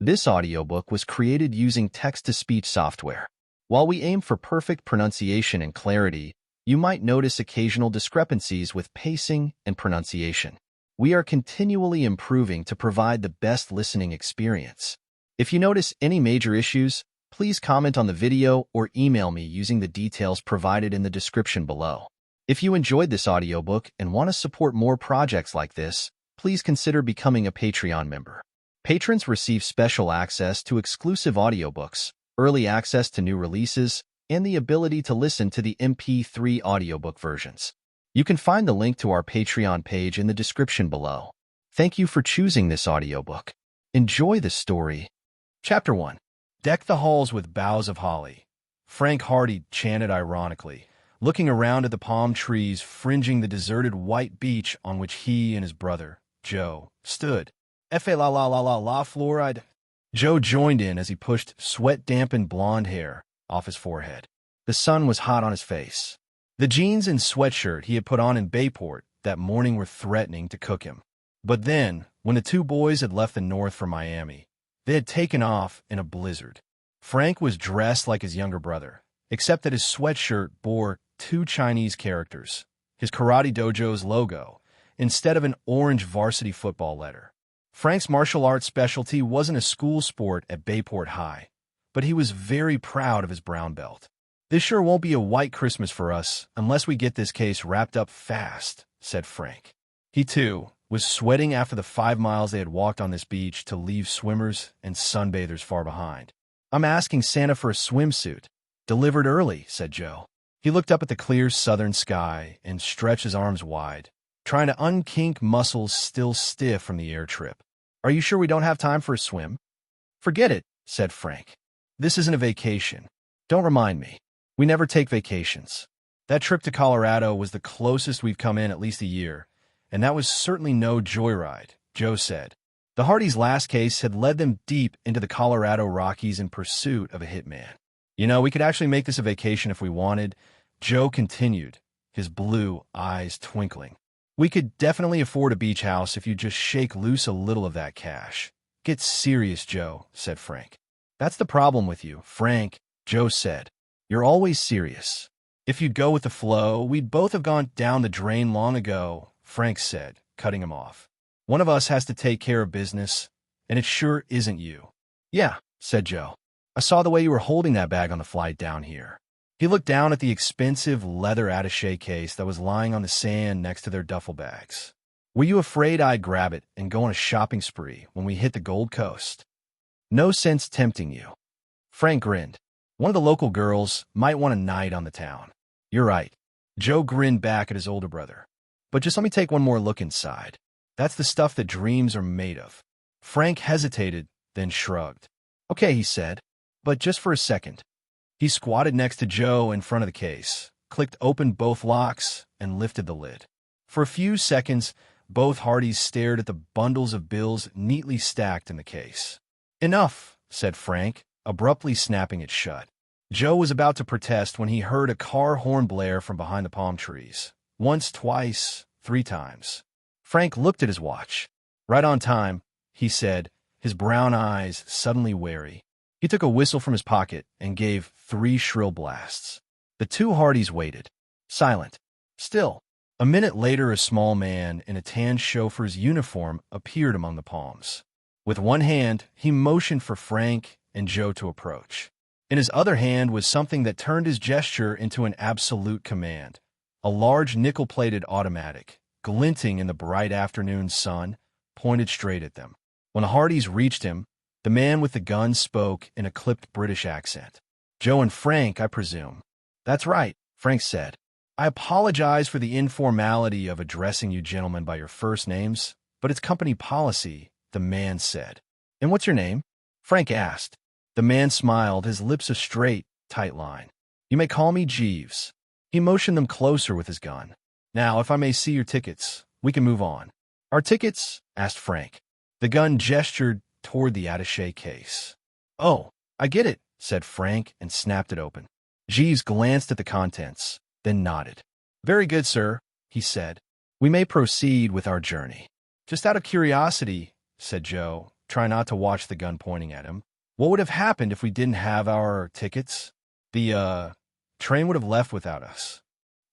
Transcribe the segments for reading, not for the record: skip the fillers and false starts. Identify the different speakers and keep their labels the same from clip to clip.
Speaker 1: This audiobook was created using text-to-speech software. While we aim for perfect pronunciation and clarity, you might notice occasional discrepancies with pacing and pronunciation. We are continually improving to provide the best listening experience. If you notice any major issues, please comment on the video or email me using the details provided in the description below. If you enjoyed this audiobook and want to support more projects like this, please consider becoming a Patreon member. Patrons receive special access to exclusive audiobooks, early access to new releases, and the ability to listen to the MP3 audiobook versions. You can find the link to our Patreon page in the description below. Thank you for choosing this audiobook. Enjoy the story. Chapter 1. Deck the halls with boughs of holly, Frank Hardy chanted ironically, looking around at the palm trees fringing the deserted white beach on which he and his brother, Joe, stood. F-A-la-la-la-la-la fluoride. Joe joined in as he pushed sweat-dampened blonde hair off his forehead. The sun was hot on his face. The jeans and sweatshirt he had put on in Bayport that morning were threatening to cook him. But then, when the two boys had left the north for Miami, they had taken off in a blizzard. Frank was dressed like his younger brother, except that his sweatshirt bore two Chinese characters, his karate dojo's logo, instead of an orange varsity football letter. Frank's martial arts specialty wasn't a school sport at Bayport High, but he was very proud of his brown belt. "This sure won't be a white Christmas for us unless we get this case wrapped up fast," said Frank. He, too, was sweating after the 5 miles they had walked on this beach to leave swimmers and sunbathers far behind. "I'm asking Santa for a swimsuit. Delivered early," said Joe. He looked up at the clear southern sky and stretched his arms wide, trying to unkink muscles still stiff from the air trip. "Are you sure we don't have time for a swim?" "Forget it," said Frank. "This isn't a vacation. Don't remind me. We never take vacations. That trip to Colorado was the closest we've come in at least a year, and that was certainly no joyride," Joe said. The Hardys' last case had led them deep into the Colorado Rockies in pursuit of a hitman. "You know, we could actually make this a vacation if we wanted," Joe continued, his blue eyes twinkling. "We could definitely afford a beach house if you just shake loose a little of that cash." "Get serious, Joe," said Frank. "That's the problem with you, Frank," Joe said. "You're always serious. If you'd go with the flow, we'd both have gone down the drain long ago," Frank said, cutting him off. "One of us has to take care of business, and it sure isn't you." "Yeah," said Joe. "I saw the way you were holding that bag on the flight down here." He looked down at the expensive leather attaché case that was lying on the sand next to their duffel bags. "Were you afraid I'd grab it and go on a shopping spree when we hit the Gold Coast?" "No sense tempting you." Frank grinned. "One of the local girls might want a night on the town." "You're right." Joe grinned back at his older brother. "But just let me take one more look inside. That's the stuff that dreams are made of." Frank hesitated, then shrugged. "Okay," he said, "but just for a second." He squatted next to Joe in front of the case, clicked open both locks, and lifted the lid. For a few seconds, both Hardys stared at the bundles of bills neatly stacked in the case. "Enough," said Frank, abruptly snapping it shut. Joe was about to protest when he heard a car horn blare from behind the palm trees. Once, twice, 3 times. Frank looked at his watch. "Right on time," he said, his brown eyes suddenly wary. He took a whistle from his pocket and gave 3 shrill blasts. The two Hardys waited, silent, still. A minute later, a small man in a tan chauffeur's uniform appeared among the palms. With one hand, he motioned for Frank and Joe to approach. In his other hand was something that turned his gesture into an absolute command. A large nickel-plated automatic, glinting in the bright afternoon sun, pointed straight at them. When the Hardys reached him, the man with the gun spoke in a clipped British accent. "Joe and Frank, I presume." "That's right," Frank said. "I apologize for the informality of addressing you gentlemen by your first names, but it's company policy," the man said. "And what's your name?" Frank asked. The man smiled, his lips a straight, tight line. "You may call me Jeeves." He motioned them closer with his gun. "Now, if I may see your tickets, we can move on." "Our tickets?" asked Frank. The gun gestured toward the attaché case. "Oh, I get it," said Frank and snapped it open. Jeeves glanced at the contents, then nodded. "Very good, sir," he said. "We may proceed with our journey." "Just out of curiosity," said Joe, trying not to watch the gun pointing at him. "What would have happened if we didn't have our tickets? The train would have left without us."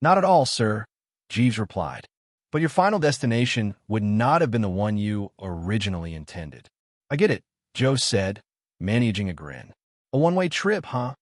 Speaker 1: "Not at all, sir," Jeeves replied. "But your final destination would not have been the one you originally intended." "I get it," Joe said, managing a grin. "A one-way trip, huh?"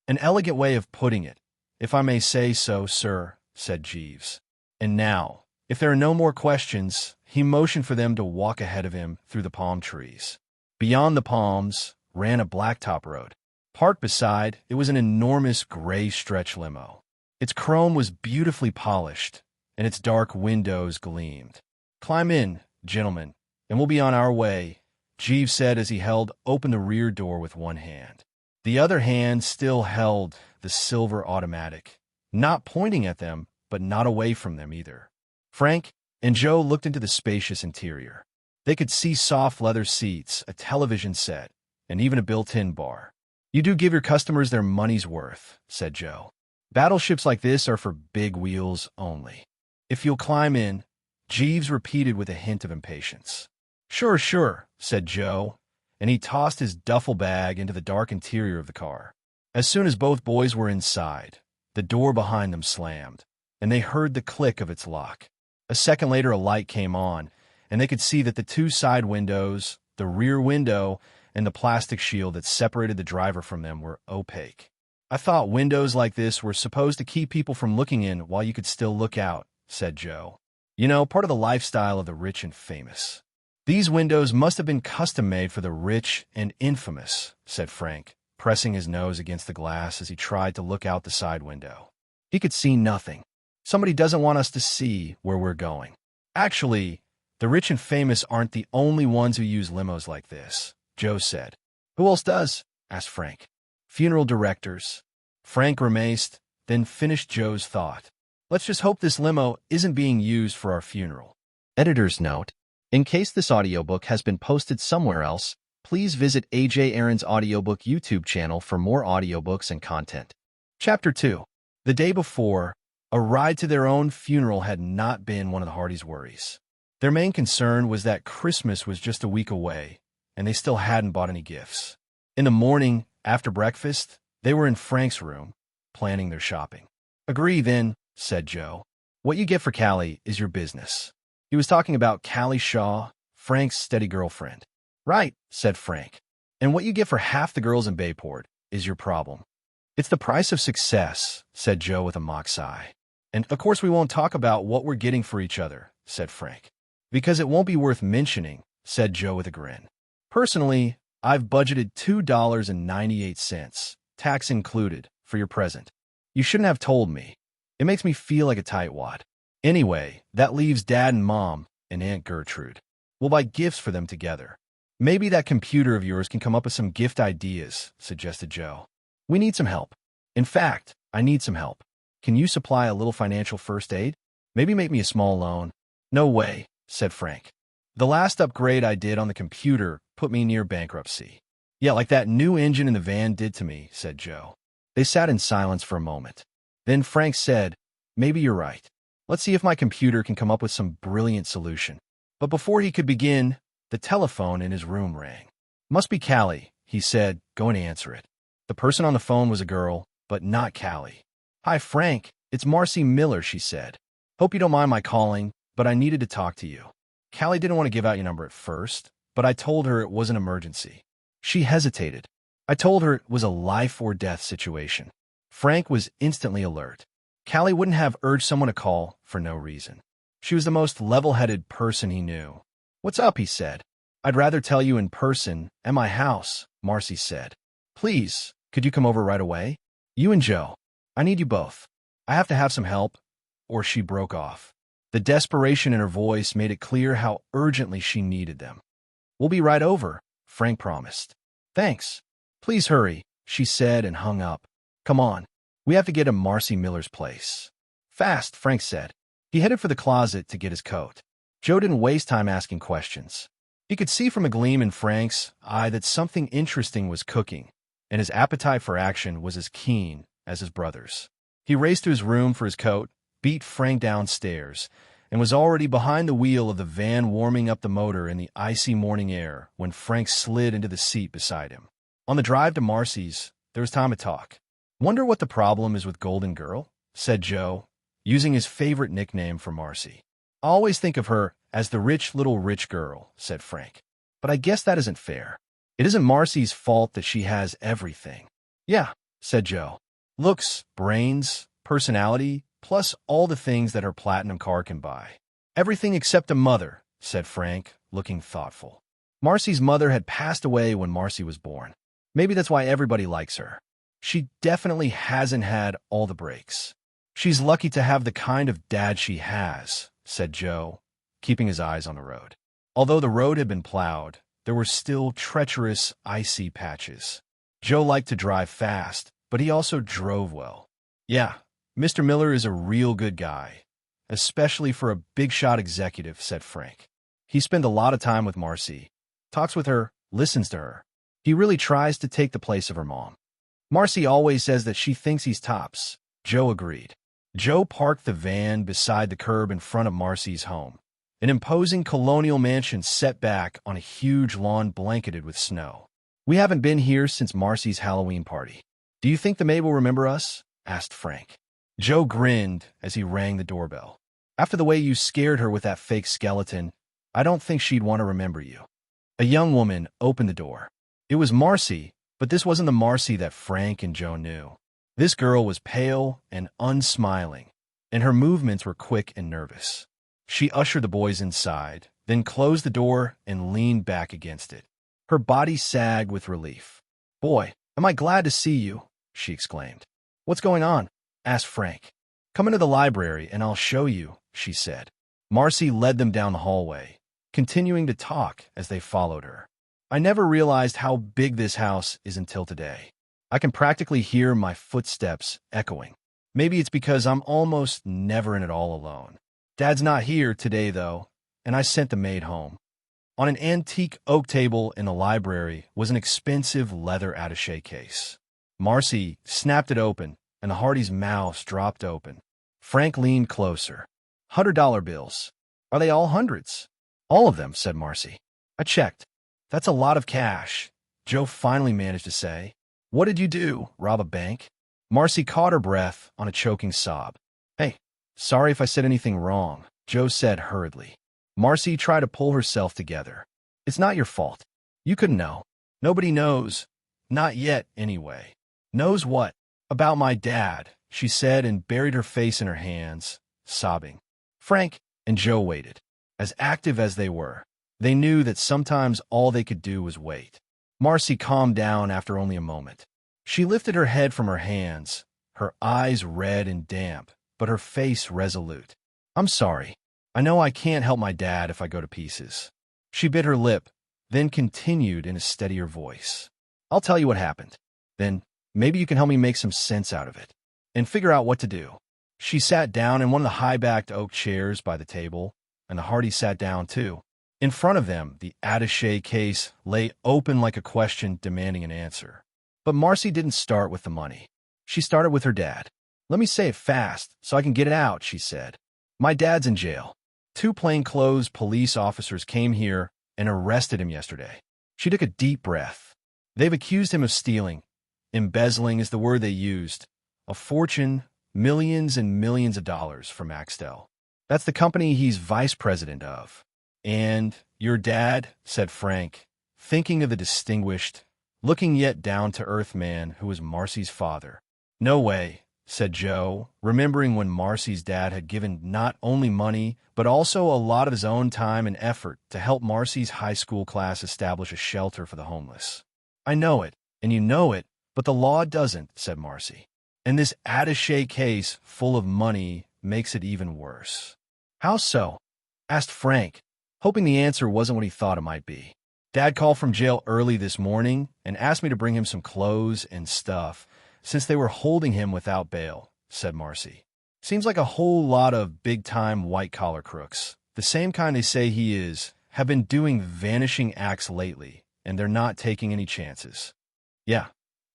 Speaker 1: "An elegant way of putting it, if I may say so, sir," said Jeeves. "And now, if there are no more questions," he motioned for them to walk ahead of him through the palm trees. Beyond the palms ran a blacktop road. Parked beside, it was an enormous gray stretch limo. Its chrome was beautifully polished, and its dark windows gleamed. "Climb in, gentlemen, and we'll be on our way," Jeeves said as he held open the rear door with one hand. The other hand still held the silver automatic, not pointing at them, but not away from them either. Frank and Joe looked into the spacious interior. They could see soft leather seats, a television set, and even a built-in bar. "You do give your customers their money's worth," said Joe. "Battleships like this are for big wheels only." "If you'll climb in," Jeeves repeated with a hint of impatience. "Sure, sure," said Joe, and he tossed his duffel bag into the dark interior of the car. As soon as both boys were inside, the door behind them slammed, and they heard the click of its lock. A second later, a light came on, and they could see that the two side windows, the rear window, and the plastic shield that separated the driver from them were opaque. "I thought windows like this were supposed to keep people from looking in while you could still look out," said Joe. "You know, part of the lifestyle of the rich and famous." "These windows must have been custom-made for the rich and infamous," said Frank, pressing his nose against the glass as he tried to look out the side window. He could see nothing. "Somebody doesn't want us to see where we're going." "Actually, the rich and famous aren't the only ones who use limos like this," Joe said. "Who else does?" asked Frank. "Funeral directors." Frank grimaced, then finished Joe's thought. "Let's just hope this limo isn't being used for our funeral." Editor's note: in case this audiobook has been posted somewhere else, please visit AJ Aaron's Audiobook YouTube channel for more audiobooks and content. Chapter 2. The day before, a ride to their own funeral had not been one of the Hardys' worries. Their main concern was that Christmas was just a week away, and they still hadn't bought any gifts. In the morning, after breakfast, they were in Frank's room, planning their shopping. "Agree, then," said Joe. "What you get for Callie is your business." He was talking about Callie Shaw, Frank's steady girlfriend. "Right," said Frank. "And what you get for half the girls in Bayport is your problem." "It's the price of success," said Joe with a mock sigh. "And, of course, we won't talk about what we're getting for each other," said Frank. "Because it won't be worth mentioning," said Joe with a grin. "Personally, I've budgeted $2.98, tax included, for your present. You shouldn't have told me. It makes me feel like a tightwad. Anyway, that leaves Dad and Mom and Aunt Gertrude. We'll buy gifts for them together." "Maybe that computer of yours can come up with some gift ideas," suggested Joe. "We need some help. In fact, I need some help. Can you supply a little financial first aid? Maybe make me a small loan." "No way," said Frank. "The last upgrade I did on the computer put me near bankruptcy." "Yeah, like that new engine in the van did to me," said Joe. They sat in silence for a moment. Then Frank said, "Maybe you're right. Let's see if my computer can come up with some brilliant solution." But before he could begin, the telephone in his room rang. "Must be Callie," he said, going to answer it. The person on the phone was a girl, but not Callie. "Hi, Frank. It's Marcy Miller," she said. "Hope you don't mind my calling, but I needed to talk to you." Callie didn't want to give out your number at first, but I told her it was an emergency. She hesitated. I told her it was a life-or-death situation. Frank was instantly alert. Callie wouldn't have urged someone to call for no reason. She was the most level-headed person he knew. "What's up?" he said. "I'd rather tell you in person, at my house," Marcy said. "Please, could you come over right away? You and Joe. I need you both. I have to have some help." Or she broke off. The desperation in her voice made it clear how urgently she needed them. "We'll be right over," Frank promised. "Thanks. Please hurry," she said and hung up. "Come on. We have to get to Marcy Miller's place." "Fast," Frank said. He headed for the closet to get his coat. Joe didn't waste time asking questions. He could see from a gleam in Frank's eye that something interesting was cooking, and his appetite for action was as keen as his brother's. He raced to his room for his coat, beat Frank downstairs, and was already behind the wheel of the van warming up the motor in the icy morning air when Frank slid into the seat beside him. On the drive to Marcy's, there was time to talk. "Wonder what the problem is with Golden Girl?" said Joe, using his favorite nickname for Marcy. "I always think of her as the rich little rich girl," said Frank. "But I guess that isn't fair. It isn't Marcy's fault that she has everything." "Yeah," said Joe. "Looks, brains, personality, plus all the things that her platinum car can buy." "Everything except a mother," said Frank, looking thoughtful. "Marcy's mother had passed away when Marcy was born. Maybe that's why everybody likes her. She definitely hasn't had all the breaks." "She's lucky to have the kind of dad she has," said Joe, keeping his eyes on the road. Although the road had been plowed, there were still treacherous, icy patches. Joe liked to drive fast, but he also drove well. "Yeah, Mr. Miller is a real good guy, especially for a big-shot executive," said Frank. "He spends a lot of time with Marcy, talks with her, listens to her. He really tries to take the place of her mom." "Marcy always says that she thinks he's tops," Joe agreed. Joe parked the van beside the curb in front of Marcy's home, an imposing colonial mansion set back on a huge lawn blanketed with snow. "We haven't been here since Marcy's Halloween party. Do you think the maid will remember us?" asked Frank. Joe grinned as he rang the doorbell. "After the way you scared her with that fake skeleton, I don't think she'd want to remember you." A young woman opened the door. It was Marcy, but this wasn't the Marcy that Frank and Joe knew. This girl was pale and unsmiling, and her movements were quick and nervous. She ushered the boys inside, then closed the door and leaned back against it. Her body sagged with relief. "Boy, am I glad to see you," she exclaimed. "What's going on?" asked Frank. "Come into the library and I'll show you," she said. Marcy led them down the hallway, continuing to talk as they followed her. "I never realized how big this house is until today. I can practically hear my footsteps echoing. Maybe it's because I'm almost never in it all alone. Dad's not here today, though, and I sent the maid home." On an antique oak table in the library was an expensive leather attaché case. Marcy snapped it open, and the Hardy's mouths dropped open. Frank leaned closer. $100 bills. "Are they all hundreds?" "All of them," said Marcy. "I checked. That's a lot of cash," Joe finally managed to say. "What did you do, rob a bank?" Marcy caught her breath on a choking sob. "Hey, sorry if I said anything wrong," Joe said hurriedly. Marcy tried to pull herself together. "It's not your fault. You couldn't know. Nobody knows. Not yet, anyway." "Knows what?" "About my dad," she said and buried her face in her hands, sobbing. Frank and Joe waited. As active as they were, they knew that sometimes all they could do was wait. Marcy calmed down after only a moment. She lifted her head from her hands, her eyes red and damp, but her face resolute. "I'm sorry. I know I can't help my dad if I go to pieces." She bit her lip, then continued in a steadier voice. "I'll tell you what happened. Then maybe you can help me make some sense out of it and figure out what to do." She sat down in one of the high-backed oak chairs by the table, and the Hardy sat down too. In front of them, the attaché case lay open like a question demanding an answer. But Marcy didn't start with the money. She started with her dad. "Let me say it fast so I can get it out," she said. "My dad's in jail. 2 plainclothes police officers came here and arrested him yesterday." She took a deep breath. "They've accused him of stealing. Embezzling is the word they used. A fortune, millions and millions of dollars from Axtell. That's the company he's vice president of." "And your dad," said Frank, thinking of the distinguished, looking yet down-to-earth man who was Marcy's father. "No way," said Joe, remembering when Marcy's dad had given not only money, but also a lot of his own time and effort to help Marcy's high school class establish a shelter for the homeless. "I know it, and you know it, but the law doesn't," said Marcy. "And this attaché case full of money makes it even worse." "How so?" asked Frank, hoping the answer wasn't what he thought it might be. "Dad called from jail early this morning and asked me to bring him some clothes and stuff since they were holding him without bail," said Marcy. "Seems like a whole lot of big-time white-collar crooks, the same kind they say he is, have been doing vanishing acts lately, and they're not taking any chances." "Yeah,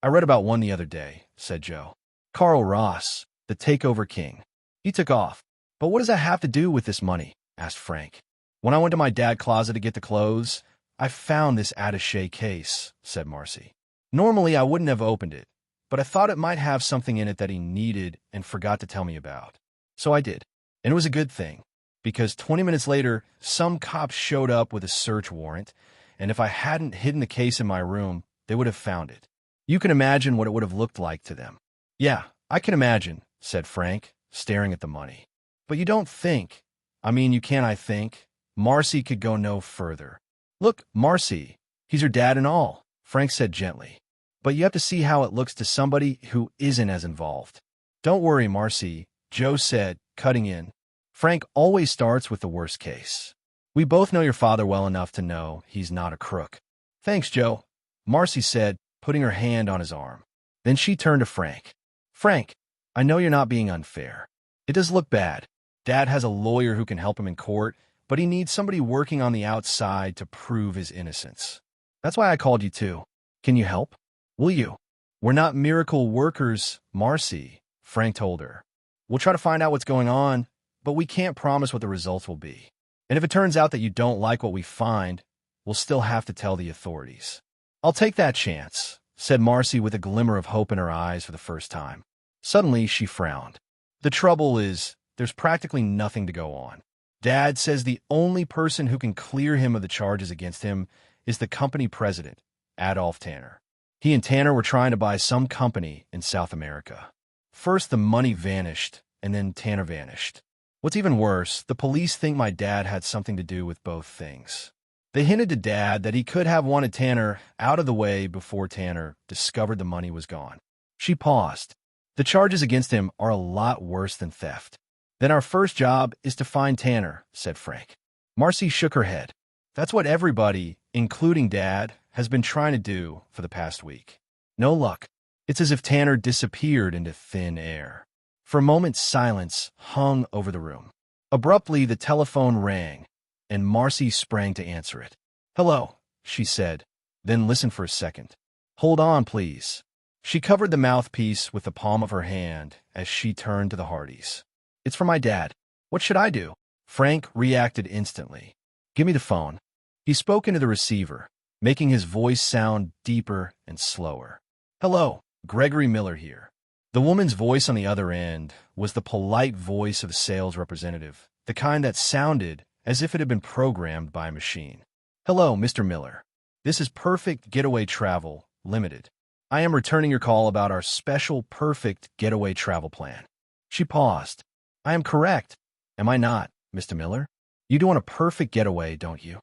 Speaker 1: I read about one the other day," said Joe. "Carl Ross, the takeover king. He took off. But what does that have to do with this money? Asked Frank. When I went to my dad's closet to get the clothes, I found this attaché case, said Marcy. Normally, I wouldn't have opened it, but I thought it might have something in it that he needed and forgot to tell me about. So I did. And it was a good thing, because 20 minutes later, some cops showed up with a search warrant, and if I hadn't hidden the case in my room, they would have found it. You can imagine what it would have looked like to them. Yeah, I can imagine, said Frank, staring at the money. But you don't think. You can, I think. Marcy could go no further. Look, Marcy, he's your dad and all, Frank said gently. But you have to see how it looks to somebody who isn't as involved. Don't worry, Marcy, Joe said, cutting in. Frank always starts with the worst case. We both know your father well enough to know he's not a crook. Thanks, Joe, Marcy said, putting her hand on his arm. Then she turned to Frank. Frank, I know you're not being unfair. It does look bad. Dad has a lawyer who can help him in court, but he needs somebody working on the outside to prove his innocence. That's why I called you too. Can you help? Will you? We're not miracle workers, Marcy, Frank told her. We'll try to find out what's going on, but we can't promise what the results will be. And if it turns out that you don't like what we find, we'll still have to tell the authorities. I'll take that chance, said Marcy with a glimmer of hope in her eyes for the first time. Suddenly, she frowned. The trouble is, there's practically nothing to go on. Dad says the only person who can clear him of the charges against him is the company president, Adolf Tanner. He and Tanner were trying to buy some company in South America. First, the money vanished, and then Tanner vanished. What's even worse, the police think my dad had something to do with both things. They hinted to Dad that he could have wanted Tanner out of the way before Tanner discovered the money was gone. She paused. The charges against him are a lot worse than theft. Then our first job is to find Tanner, said Frank. Marcy shook her head. That's what everybody, including Dad, has been trying to do for the past week. No luck. It's as if Tanner disappeared into thin air. For a moment, silence hung over the room. Abruptly, the telephone rang, and Marcy sprang to answer it. Hello, she said, then listened for a second. Hold on, please. She covered the mouthpiece with the palm of her hand as she turned to the Hardys. It's for my dad. What should I do? Frank reacted instantly. Give me the phone. He spoke into the receiver, making his voice sound deeper and slower. Hello, Gregory Miller here. The woman's voice on the other end was the polite voice of a sales representative, the kind that sounded as if it had been programmed by a machine. Hello, Mr. Miller. This is Perfect Getaway Travel, Limited. I am returning your call about our special Perfect Getaway Travel plan. She paused. I am correct, am I not, Mr. Miller? You do want a perfect getaway, don't you?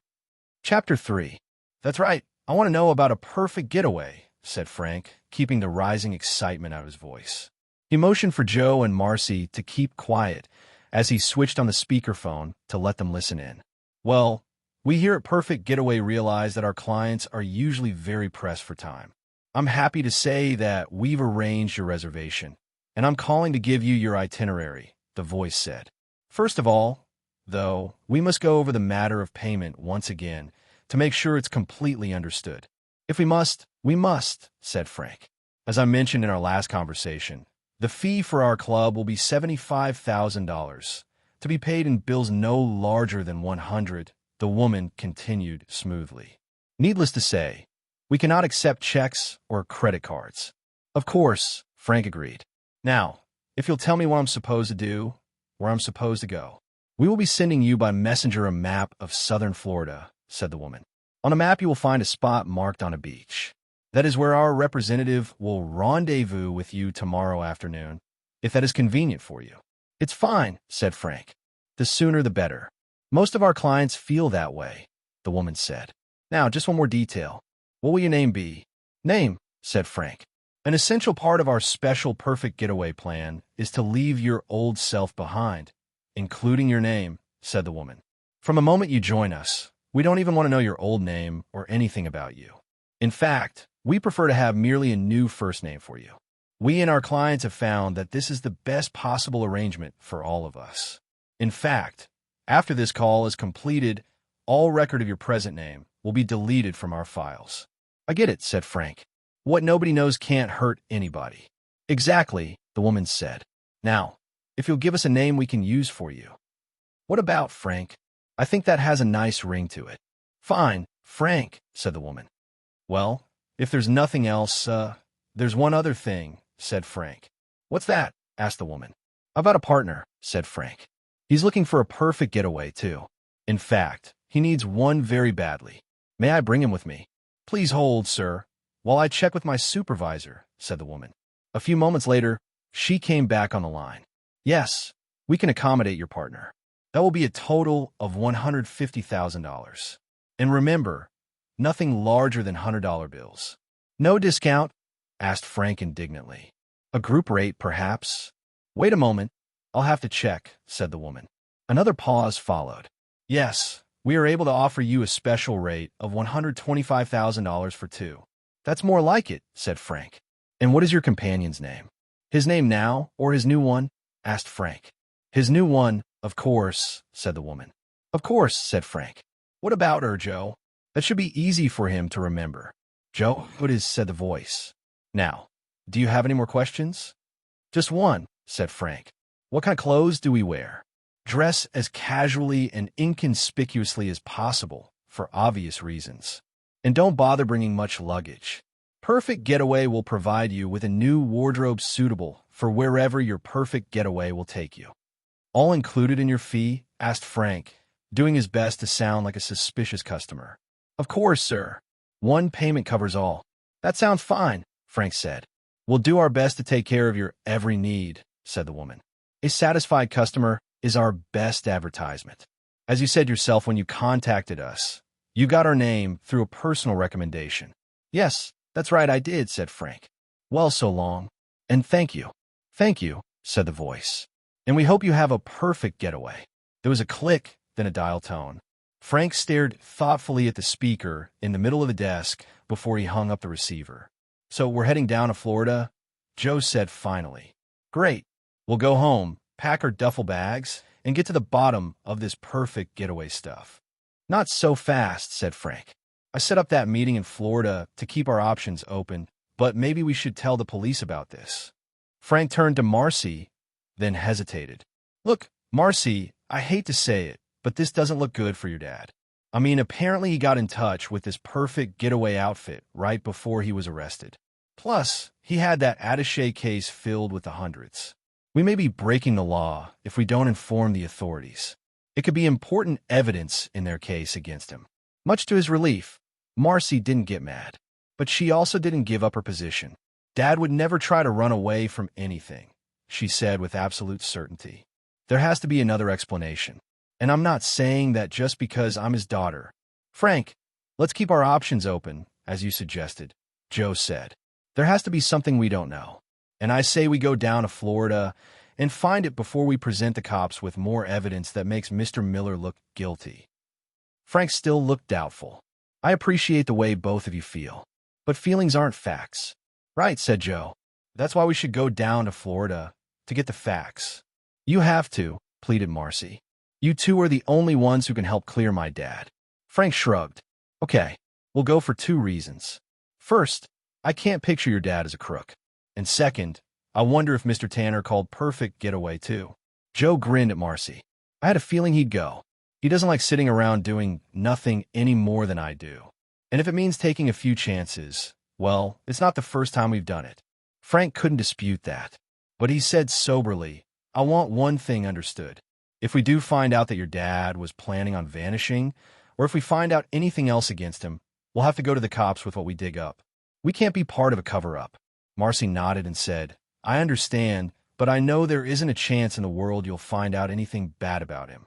Speaker 1: Chapter 3. That's right. I want to know about a perfect getaway, said Frank, keeping the rising excitement out of his voice. He motioned for Joe and Marcy to keep quiet as he switched on the speakerphone to let them listen in. Well, we here at Perfect Getaway realize that our clients are usually very pressed for time. I'm happy to say that we've arranged your reservation, and I'm calling to give you your itinerary, the voice said. First of all, though, we must go over the matter of payment once again to make sure it's completely understood. If we must, said Frank. As I mentioned in our last conversation, the fee for our club will be $75,000, to be paid in bills no larger than 100, the woman continued smoothly. Needless to say, we cannot accept checks or credit cards. Of course, Frank agreed. Now, if you'll tell me what I'm supposed to do, where I'm supposed to go, we will be sending you by messenger a map of southern Florida, said the woman. On a map, you will find a spot marked on a beach. That is where our representative will rendezvous with you tomorrow afternoon, if that is convenient for you. It's fine, said Frank. The sooner the better. Most of our clients feel that way, the woman said. Now, just one more detail. What will your name be? Name, said Frank. An essential part of our special Perfect Getaway plan is to leave your old self behind, including your name, said the woman. From the moment you join us, we don't even want to know your old name or anything about you. In fact, we prefer to have merely a new first name for you. We and our clients have found that this is the best possible arrangement for all of us. In fact, after this call is completed, all record of your present name will be deleted from our files. I get it, said Frank. What nobody knows can't hurt anybody. Exactly, the woman said. Now, if you'll give us a name we can use for you. What about Frank? I think that has a nice ring to it. Fine, Frank, said the woman. Well, if there's nothing else, there's one other thing, said Frank. What's that? Asked the woman. I've got a partner, said Frank. He's looking for a perfect getaway, too. In fact, he needs one very badly. May I bring him with me? Please hold, sir, while I check with my supervisor, said the woman. A few moments later, she came back on the line. Yes, we can accommodate your partner. That will be a total of $150,000. And remember, nothing larger than $100 bills. No discount? Asked Frank indignantly. A group rate, perhaps? Wait a moment. I'll have to check, said the woman. Another pause followed. Yes, we are able to offer you a special rate of $125,000 for two. That's more like it, said Frank. And what is your companion's name? His name now, or his new one? Asked Frank. His new one, of course, said the woman. Of course, said Frank. What about her, Joe? That should be easy for him to remember. Joe, what is, said the voice. Now, do you have any more questions? Just one, said Frank. What kind of clothes do we wear? Dress as casually and inconspicuously as possible, for obvious reasons. And don't bother bringing much luggage. Perfect Getaway will provide you with a new wardrobe suitable for wherever your perfect getaway will take you. All included in your fee? Asked Frank, doing his best to sound like a suspicious customer. Of course, sir. One payment covers all. That sounds fine, Frank said. We'll do our best to take care of your every need, said the woman. A satisfied customer is our best advertisement. As you said yourself when you contacted us, you got our name through a personal recommendation. Yes, that's right, I did, said Frank. Well, so long. And thank you. Thank you, said the voice. And we hope you have a perfect getaway. There was a click, then a dial tone. Frank stared thoughtfully at the speaker in the middle of the desk before he hung up the receiver. So we're heading down to Florida? Joe said finally. Great. We'll go home, pack our duffel bags, and get to the bottom of this perfect getaway stuff. Not so fast, said Frank. I set up that meeting in Florida to keep our options open, but maybe we should tell the police about this. Frank turned to Marcy, then hesitated. Look, Marcy, I hate to say it, but this doesn't look good for your dad. I mean, apparently he got in touch with this perfect getaway outfit right before he was arrested. Plus, he had that attaché case filled with the hundreds. We may be breaking the law if we don't inform the authorities. It could be important evidence in their case against him. Much to his relief, Marcy didn't get mad, but she also didn't give up her position. Dad would never try to run away from anything, she said with absolute certainty. There has to be another explanation. And I'm not saying that just because I'm his daughter. Frank, let's keep our options open, as you suggested, Joe said. There has to be something we don't know. And I say we go down to Florida and find it before we present the cops with more evidence that makes Mr. Miller look guilty. Frank still looked doubtful. I appreciate the way both of you feel, but feelings aren't facts. Right, said Joe. That's why we should go down to Florida, to get the facts. You have to, pleaded Marcy. You two are the only ones who can help clear my dad. Frank shrugged. Okay, we'll go for two reasons. First, I can't picture your dad as a crook. And second, I wonder if Mr. Tanner called perfect getaway too. Joe grinned at Marcy. I had a feeling he'd go. He doesn't like sitting around doing nothing any more than I do. And if it means taking a few chances, well, it's not the first time we've done it. Frank couldn't dispute that. But he said soberly, I want one thing understood. If we do find out that your dad was planning on vanishing, or if we find out anything else against him, we'll have to go to the cops with what we dig up. We can't be part of a cover-up. Marcy nodded and said, I understand, but I know there isn't a chance in the world you'll find out anything bad about him.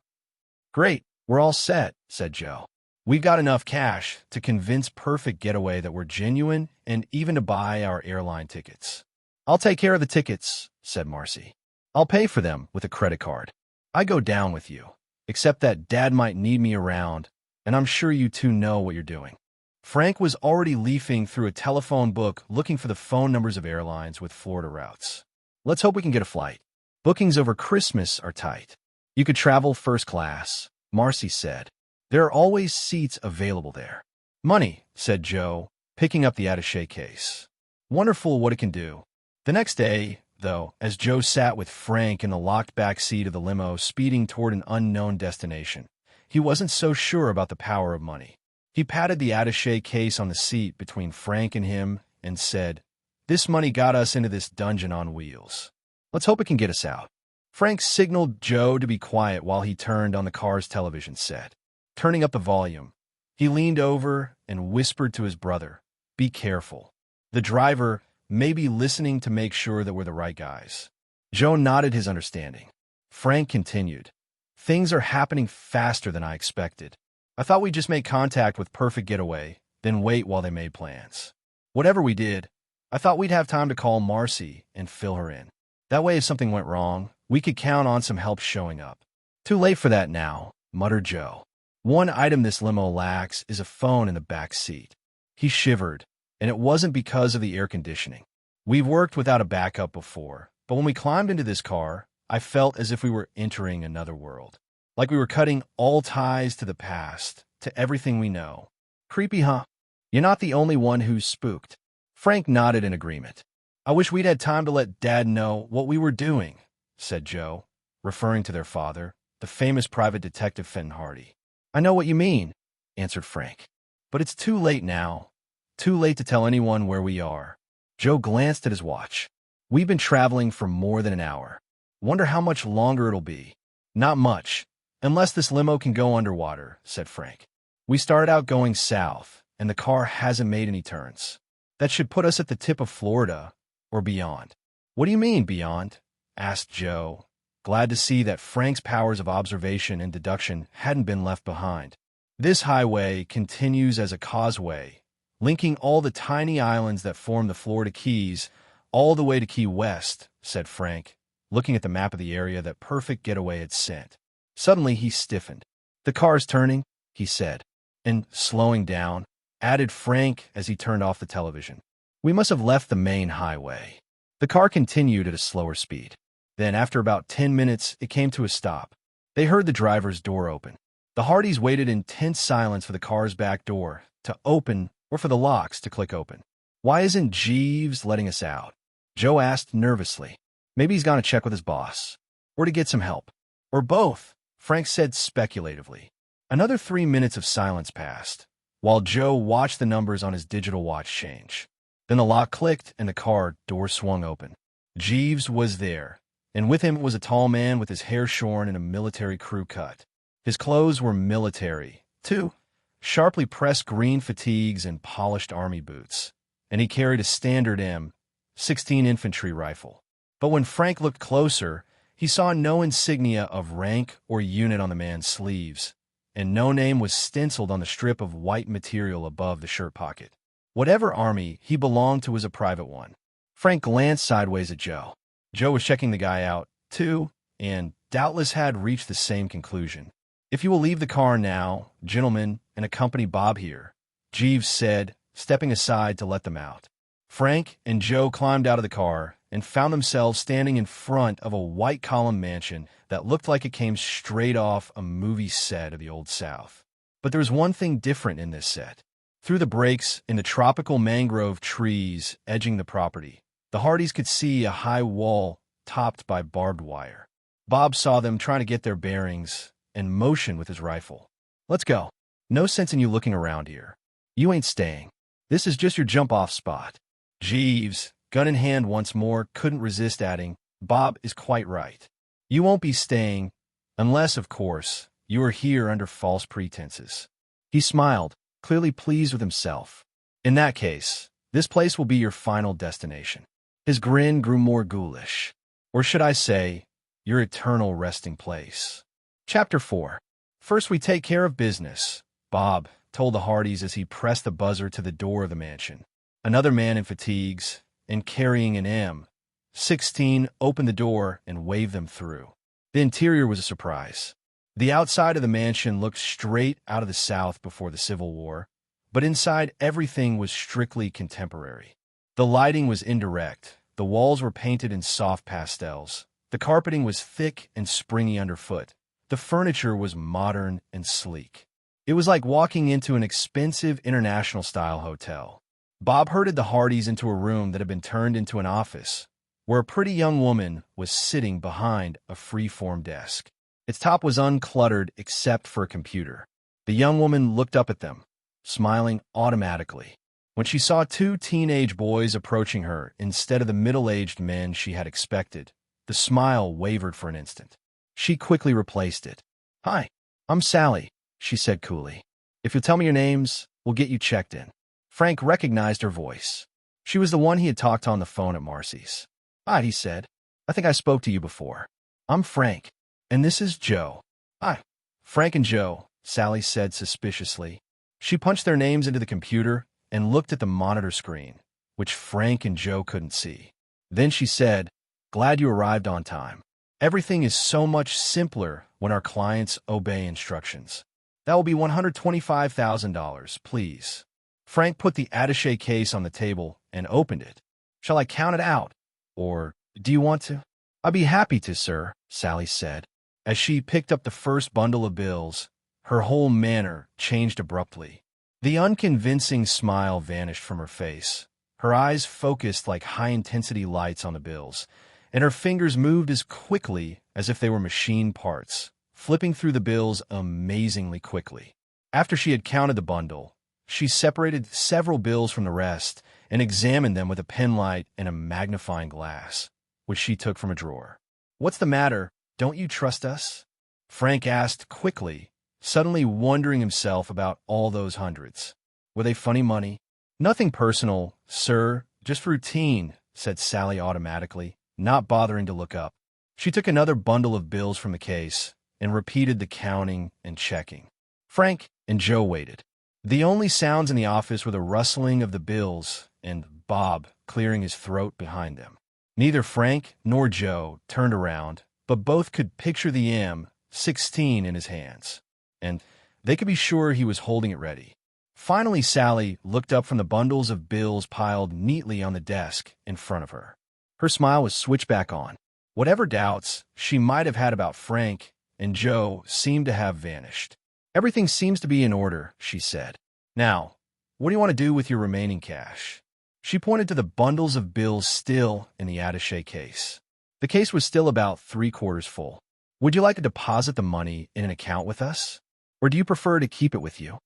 Speaker 1: Great, we're all set, said Joe. We've got enough cash to convince Perfect Getaway that we're genuine and even to buy our airline tickets. I'll take care of the tickets, said Marcy. I'll pay for them with a credit card. I go down with you, except that Dad might need me around, and I'm sure you two know what you're doing. Frank was already leafing through a telephone book looking for the phone numbers of airlines with Florida routes. Let's hope we can get a flight. Bookings over Christmas are tight. You could travel first class, Marcy said. There are always seats available there. Money, said Joe, picking up the attaché case. Wonderful what it can do. The next day, though, as Joe sat with Frank in the locked back seat of the limo speeding toward an unknown destination. He wasn't so sure about the power of money. He patted the attaché case on the seat between Frank and him and said, "This money got us into this dungeon on wheels. Let's hope it can get us out." Frank signaled Joe to be quiet while he turned on the car's television set. Turning up the volume, he leaned over and whispered to his brother, "Be careful. The driver may be listening to make sure that we're the right guys." Joe nodded his understanding. Frank continued, "Things are happening faster than I expected. I thought we'd just make contact with Perfect Getaway, then wait while they made plans. Whatever we did, I thought we'd have time to call Marcy and fill her in. That way, if something went wrong, we could count on some help showing up." "Too late for that now," muttered Joe. "One item this limo lacks is a phone in the back seat." He shivered, and it wasn't because of the air conditioning. "We've worked without a backup before, but when we climbed into this car, I felt as if we were entering another world. Like we were cutting all ties to the past, to everything we know. Creepy, huh? You're not the only one who's spooked." Frank nodded in agreement. "I wish we'd had time to let Dad know what we were doing," said Joe, referring to their father, the famous private detective Fenton Hardy. "I know what you mean," answered Frank. "But it's too late now. Too late to tell anyone where we are." Joe glanced at his watch. "We've been traveling for more than an hour. Wonder how much longer it'll be." "Not much, unless this limo can go underwater," said Frank. "We started out going south, and the car hasn't made any turns. That should put us at the tip of Florida, or beyond." "What do you mean, beyond?" asked Joe, glad to see that Frank's powers of observation and deduction hadn't been left behind. "This highway continues as a causeway, linking all the tiny islands that form the Florida Keys all the way to Key West," said Frank, looking at the map of the area that Perfect Getaway had sent. Suddenly he stiffened. "The car's turning," he said, and, slowing down, added Frank as he turned off the television. "We must have left the main highway." The car continued at a slower speed. Then, after about 10 minutes, it came to a stop. They heard the driver's door open. The Hardys waited in tense silence for the car's back door to open or for the locks to click open. "Why isn't Jeeves letting us out?" Joe asked nervously. "Maybe he's gone to check with his boss. Or to get some help. Or both," Frank said speculatively. Another 3 minutes of silence passed, while Joe watched the numbers on his digital watch change. Then the lock clicked and the car door swung open. Jeeves was there, and with him was a tall man with his hair shorn in a military crew cut. His clothes were military, too, sharply pressed green fatigues and polished army boots, and he carried a standard M16 infantry rifle. But when Frank looked closer, he saw no insignia of rank or unit on the man's sleeves, and no name was stenciled on the strip of white material above the shirt pocket. Whatever army he belonged to was a private one. Frank glanced sideways at Joe. Joe was checking the guy out, too, and doubtless had reached the same conclusion. "If you will leave the car now, gentlemen, and accompany Bob here," Jeeves said, stepping aside to let them out. Frank and Joe climbed out of the car and found themselves standing in front of a white-column mansion that looked like it came straight off a movie set of the Old South. But there was one thing different in this set. Through the breaks in the tropical mangrove trees edging the property, the Hardys could see a high wall topped by barbed wire. Bob saw them trying to get their bearings and motioned with his rifle. "Let's go. No sense in you looking around here. You ain't staying. This is just your jump-off spot." Jeeves, gun in hand once more, couldn't resist adding, "Bob is quite right. You won't be staying, unless, of course, you are here under false pretenses." He smiled, clearly pleased with himself. "In that case, this place will be your final destination." His grin grew more ghoulish. "Or should I say, your eternal resting place." Chapter 4. "First we take care of business," Bob told the Hardys as he pressed the buzzer to the door of the mansion. Another man in fatigues and carrying an M16 opened the door and waved them through. The interior was a surprise. The outside of the mansion looked straight out of the South before the Civil War, but inside everything was strictly contemporary. The lighting was indirect, the walls were painted in soft pastels, the carpeting was thick and springy underfoot, the furniture was modern and sleek. It was like walking into an expensive international-style hotel. Bob herded the Hardys into a room that had been turned into an office, where a pretty young woman was sitting behind a free-form desk. Its top was uncluttered except for a computer. The young woman looked up at them, smiling automatically. When she saw two teenage boys approaching her instead of the middle-aged men she had expected, the smile wavered for an instant. She quickly replaced it. "Hi, I'm Sally," she said coolly. "If you'll tell me your names, we'll get you checked in." Frank recognized her voice. She was the one he had talked to on the phone at Marcy's. "Hi," he said. "I think I spoke to you before. I'm Frank, and this is Joe." "Hi, Frank and Joe," Sally said suspiciously. She punched their names into the computer and looked at the monitor screen, which Frank and Joe couldn't see. Then she said, "Glad you arrived on time. Everything is so much simpler when our clients obey instructions. That will be $125,000, please." Frank put the attaché case on the table and opened it. "Shall I count it out? Or do you want to?" "I'd be happy to, sir," Sally said. As she picked up the first bundle of bills, her whole manner changed abruptly. The unconvincing smile vanished from her face. Her eyes focused like high-intensity lights on the bills, and her fingers moved as quickly as if they were machine parts, flipping through the bills amazingly quickly. After she had counted the bundle, she separated several bills from the rest and examined them with a penlight and a magnifying glass, which she took from a drawer. "What's the matter? Don't you trust us?" Frank asked quickly, suddenly wondering himself about all those hundreds. Were they funny money? "Nothing personal, sir, just routine," said Sally automatically, not bothering to look up. She took another bundle of bills from the case and repeated the counting and checking. Frank and Joe waited. The only sounds in the office were the rustling of the bills and Bob clearing his throat behind them. Neither Frank nor Joe turned around, but both could picture the M16 in his hands, and they could be sure he was holding it ready. Finally, Sally looked up from the bundles of bills piled neatly on the desk in front of her. Her smile was switched back on. Whatever doubts she might have had about Frank and Joe seemed to have vanished. "Everything seems to be in order," she said. "Now, what do you want to do with your remaining cash?" She pointed to the bundles of bills still in the attaché case. The case was still about 3/4 full. "Would you like to deposit the money in an account with us? Or do you prefer to keep it with you?"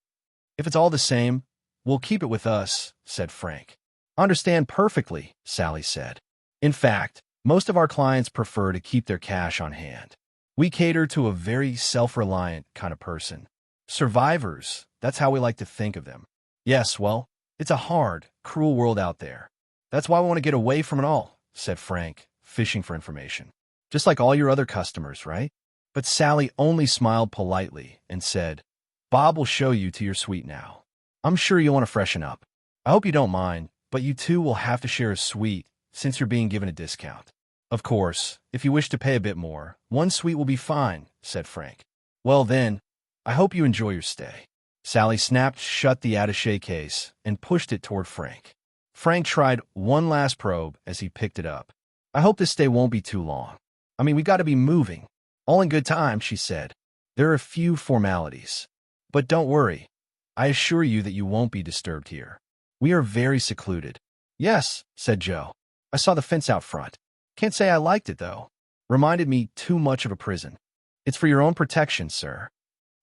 Speaker 1: "If it's all the same, we'll keep it with us," said Frank. "Understand perfectly," Sally said. "In fact, most of our clients prefer to keep their cash on hand. We cater to a very self-reliant kind of person. Survivors, that's how we like to think of them. Yes, well, it's a hard, cruel world out there. That's why we want to get away from it all," said Frank, fishing for information. "Just like all your other customers, right?" But Sally only smiled politely and said, "Bob will show you to your suite now. I'm sure you'll want to freshen up. I hope you don't mind, but you two will have to share a suite since you're being given a discount. Of course, if you wish to pay a bit more, one suite will be fine," said Frank. "Well then, I hope you enjoy your stay." Sally snapped shut the attaché case and pushed it toward Frank. Frank tried one last probe as he picked it up. "I hope this stay won't be too long. I mean, we got to be moving." "All in good time," she said. "There are a few formalities. But don't worry. I assure you that you won't be disturbed here. We are very secluded." "Yes," said Joe. "I saw the fence out front. Can't say I liked it, though. Reminded me too much of a prison." "It's for your own protection, sir."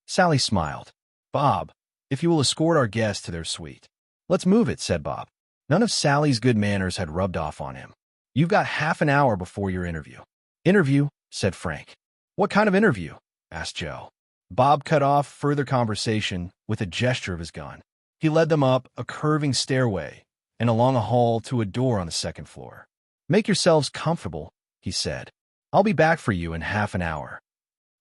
Speaker 1: Sally smiled. "Bob, if you will escort our guests to their suite." "Let's move it," said Bob. None of Sally's good manners had rubbed off on him. "You've got half an hour before your interview." "Interview?" said Frank. "What kind of interview?" asked Joe. Bob cut off further conversation with a gesture of his gun. He led them up a curving stairway and along a hall to a door on the second floor. "Make yourselves comfortable," he said. "I'll be back for you in half an hour."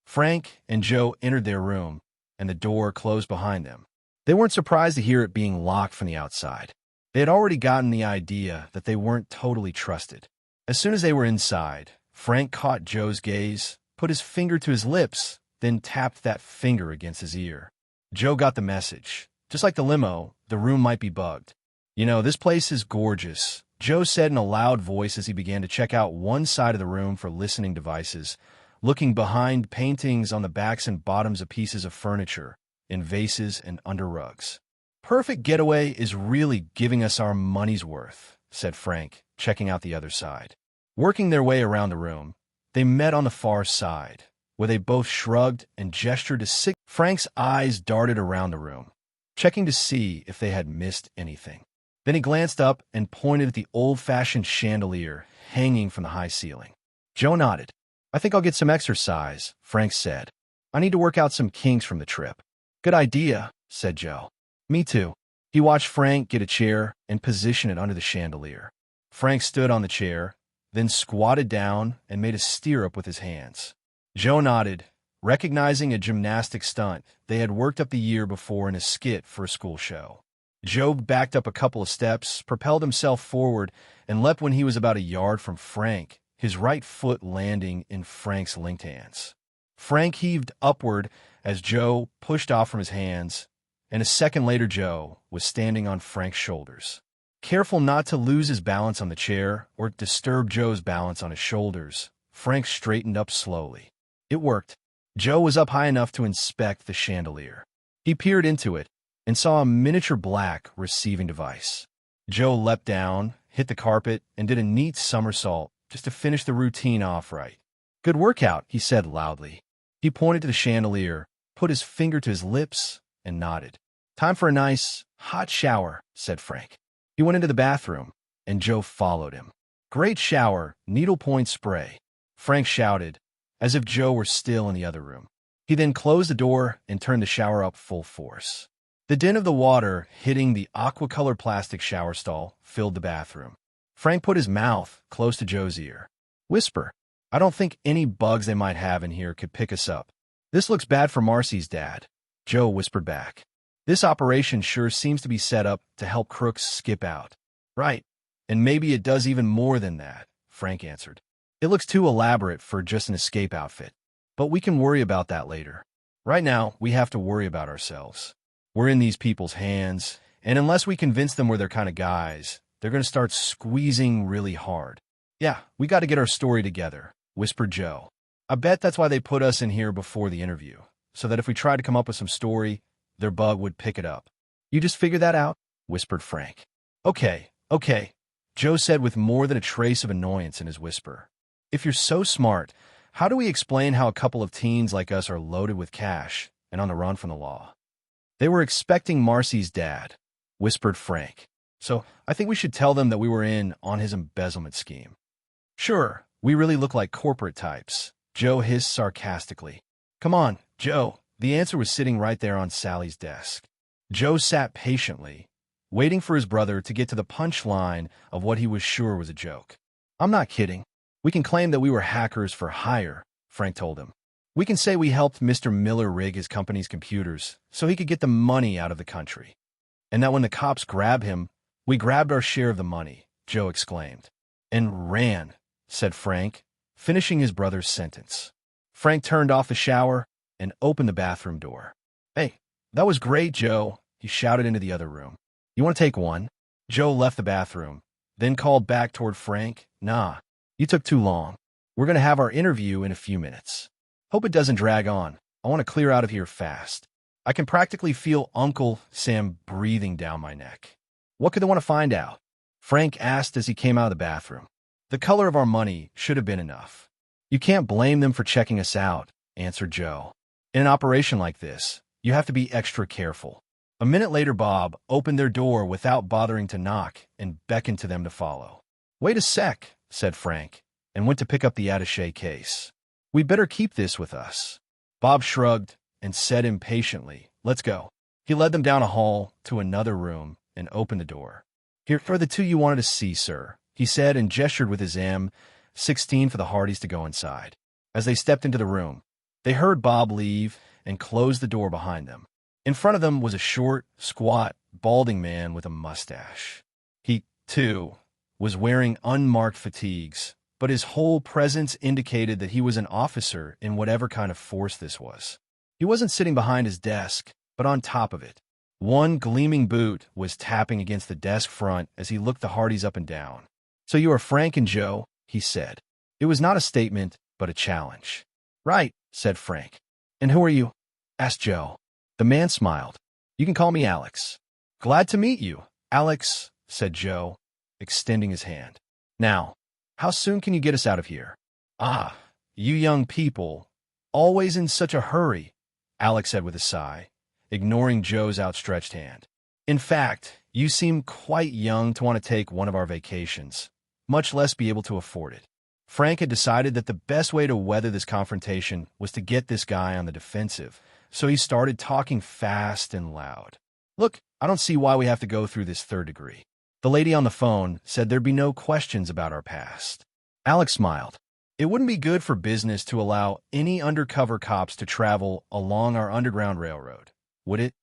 Speaker 1: Frank and Joe entered their room, and the door closed behind them. They weren't surprised to hear it being locked from the outside. They had already gotten the idea that they weren't totally trusted. As soon as they were inside, Frank caught Joe's gaze, put his finger to his lips, then tapped that finger against his ear. Joe got the message. Just like the limo, the room might be bugged. "You know, this place is gorgeous," Joe said in a loud voice as he began to check out one side of the room for listening devices, looking behind paintings on the backs and bottoms of pieces of furniture, in vases and under rugs. "Perfect Getaway is really giving us our money's worth," said Frank, checking out the other side. Working their way around the room, they met on the far side, where they both shrugged and gestured to sit. Frank's eyes darted around the room, checking to see if they had missed anything. Then he glanced up and pointed at the old-fashioned chandelier hanging from the high ceiling. Joe nodded. "I think I'll get some exercise," Frank said. "I need to work out some kinks from the trip." "Good idea," said Joe. "Me too." He watched Frank get a chair and position it under the chandelier. Frank stood on the chair, then squatted down and made a stirrup with his hands. Joe nodded, recognizing a gymnastic stunt they had worked up the year before in a skit for a school show. Joe backed up a couple of steps, propelled himself forward, and leapt when he was about a yard from Frank, his right foot landing in Frank's linked hands. Frank heaved upward as Joe pushed off from his hands, and a second later Joe was standing on Frank's shoulders. Careful not to lose his balance on the chair or disturb Joe's balance on his shoulders, Frank straightened up slowly. It worked. Joe was up high enough to inspect the chandelier. He peered into it and saw a miniature black receiving device. Joe leapt down, hit the carpet, and did a neat somersault just to finish the routine off right. "Good workout," he said loudly. He pointed to the chandelier, put his finger to his lips, and nodded. "Time for a nice, hot shower," said Frank. He went into the bathroom, and Joe followed him. "Great shower, needlepoint spray," Frank shouted, as if Joe were still in the other room. He then closed the door and turned the shower up full force. The din of the water hitting the aqua-colored plastic shower stall filled the bathroom. Frank put his mouth close to Joe's ear. "Whisper. I don't think any bugs they might have in here could pick us up. This looks bad for Marcy's dad," Joe whispered back. "This operation sure seems to be set up to help crooks skip out." "Right. And maybe it does even more than that," Frank answered. "It looks too elaborate for just an escape outfit. But we can worry about that later. Right now, we have to worry about ourselves. We're in these people's hands, and unless we convince them we're their kind of guys, they're going to start squeezing really hard." "Yeah, we got to get our story together," whispered Joe. "I bet that's why they put us in here before the interview, so that if we tried to come up with some story, their bug would pick it up." "You just figured that out?" whispered Frank. Okay, Joe said with more than a trace of annoyance in his whisper. "If you're so smart, how do we explain how a couple of teens like us are loaded with cash and on the run from the law?" "They were expecting Marcy's dad," whispered Frank. "So I think we should tell them that we were in on his embezzlement scheme." "Sure, we really look like corporate types," Joe hissed sarcastically. "Come on, Joe." The answer was sitting right there on Sally's desk. Joe sat patiently, waiting for his brother to get to the punchline of what he was sure was a joke. "I'm not kidding. We can claim that we were hackers for hire," Frank told him. "We can say we helped Mr. Miller rig his company's computers so he could get the money out of the country. And that when the cops grabbed him, we grabbed our share of the money," Joe exclaimed. "And ran," said Frank, finishing his brother's sentence. Frank turned off the shower and opened the bathroom door. "Hey, that was great, Joe," he shouted into the other room. "You want to take one?" Joe left the bathroom, then called back toward Frank. "Nah, you took too long. We're going to have our interview in a few minutes. Hope it doesn't drag on. I want to clear out of here fast. I can practically feel Uncle Sam breathing down my neck." "What could they want to find out?" Frank asked as he came out of the bathroom. "The color of our money should have been enough." "You can't blame them for checking us out," answered Joe. "In an operation like this, you have to be extra careful." A minute later, Bob opened their door without bothering to knock and beckoned to them to follow. "Wait a sec," said Frank, and went to pick up the attaché case. "We better keep this with us." Bob shrugged and said impatiently, "Let's go." He led them down a hall to another room and opened the door. "Here are the two you wanted to see, sir," he said, and gestured with his M16 for the Hardys to go inside. As they stepped into the room, they heard Bob leave and close the door behind them. In front of them was a short, squat, balding man with a mustache. He, too, was wearing unmarked fatigues, but his whole presence indicated that he was an officer in whatever kind of force this was. He wasn't sitting behind his desk, but on top of it. One gleaming boot was tapping against the desk front as he looked the Hardys up and down. "So you are Frank and Joe," he said. It was not a statement, but a challenge. "Right," said Frank. "And who are you?" asked Joe. The man smiled. "You can call me Alex." "Glad to meet you, Alex," said Joe, extending his hand. "Now, How soon can you get us out of here? Ah, you young people, always in such a hurry, Alex said with a sigh, ignoring Joe's outstretched hand. In fact, you seem quite young to want to take one of our vacations, much less be able to afford it. Frank had decided that the best way to weather this confrontation was to get this guy on the defensive, so he started talking fast and loud. Look, I don't see why we have to go through this third degree. The lady on the phone said there'd be no questions about our past. Alex smiled. It wouldn't be good for business to allow any undercover cops to travel along our underground railroad, would it?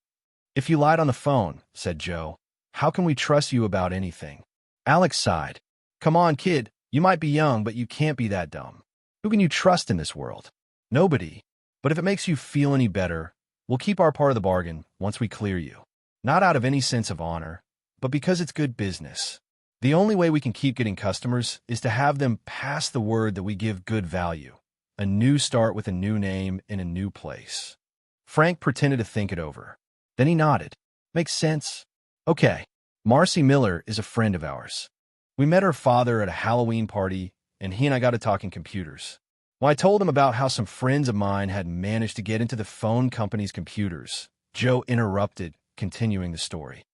Speaker 1: If you lied on the phone, said Joe, how can we trust you about anything? Alex sighed. Come on, kid, you might be young, but you can't be that dumb. Who can you trust in this world? Nobody. But if it makes you feel any better, we'll keep our part of the bargain once we clear you. Not out of any sense of honor, but because it's good business. The only way we can keep getting customers is to have them pass the word that we give good value. A new start with a new name in a new place. Frank pretended to think it over. Then he nodded. Makes sense. Okay, Marcy Miller is a friend of ours. We met her father at a Halloween party, and he and I got to talking computers. When I told him about how some friends of mine had managed to get into the phone company's computers, Joe interrupted, continuing the story.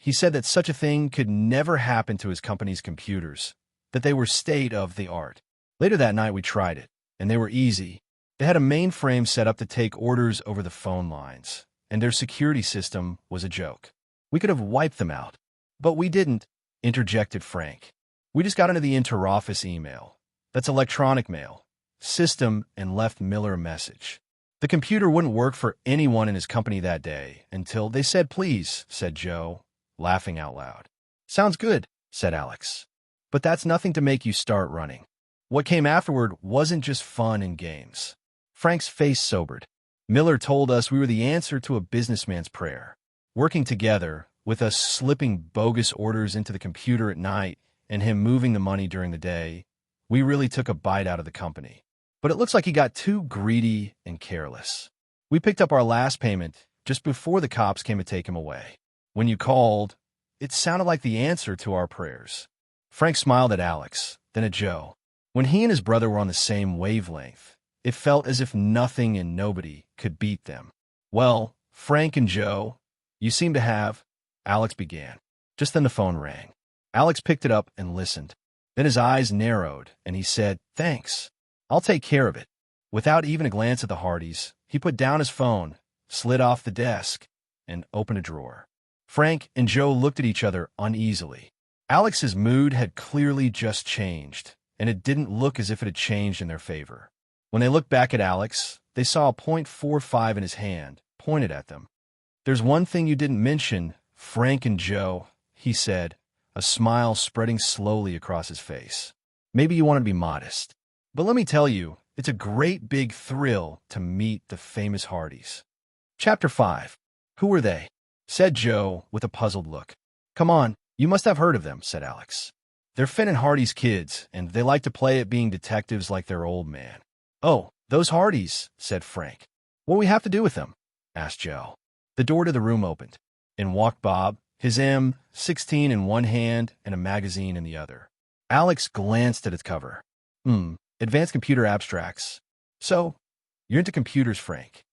Speaker 1: He said that such a thing could never happen to his company's computers, that they were state-of-the-art. Later that night we tried it, and they were easy. They had a mainframe set up to take orders over the phone lines, and their security system was a joke. We could have wiped them out, but we didn't, interjected Frank. We just got into the interoffice email. That's electronic mail. System, and left Miller a message. The computer wouldn't work for anyone in his company that day until they said please, said Joe, laughing out loud. Sounds good, said Alex. But that's nothing to make you start running. What came afterward wasn't just fun and games. Frank's face sobered. Miller told us we were the answer to a businessman's prayer. Working together, with us slipping bogus orders into the computer at night and him moving the money during the day, we really took a bite out of the company. But it looks like he got too greedy and careless. We picked up our last payment just before the cops came to take him away. When you called, it sounded like the answer to our prayers. Frank smiled at Alex, then at Joe. When he and his brother were on the same wavelength, it felt as if nothing and nobody could beat them. Well, Frank and Joe, you seem to have, Alex began. Just then the phone rang. Alex picked it up and listened. Then his eyes narrowed, and he said, thanks. I'll take care of it. Without even a glance at the Hardys, he put down his phone, slid off the desk, and opened a drawer. Frank and Joe looked at each other uneasily. Alex's mood had clearly just changed, and it didn't look as if it had changed in their favor. When they looked back at Alex, they saw a .45 in his hand, pointed at them. There's one thing you didn't mention, Frank and Joe, he said, a smile spreading slowly across his face. Maybe you want to be modest. But let me tell you, it's a great big thrill to meet the famous Hardys. Chapter 5. Who were they? Said Joe with a puzzled look. Come on, you must have heard of them, said Alex. They're Finn and Hardy's kids, and they like to play at being detectives like their old man. Oh, those Hardys, said Frank. What do we have to do with them? Asked Joe. The door to the room opened. In walked Bob, his M16 in one hand and a magazine in the other. Alex glanced at its cover. Advanced Computer Abstracts. So, you're into computers, Frank.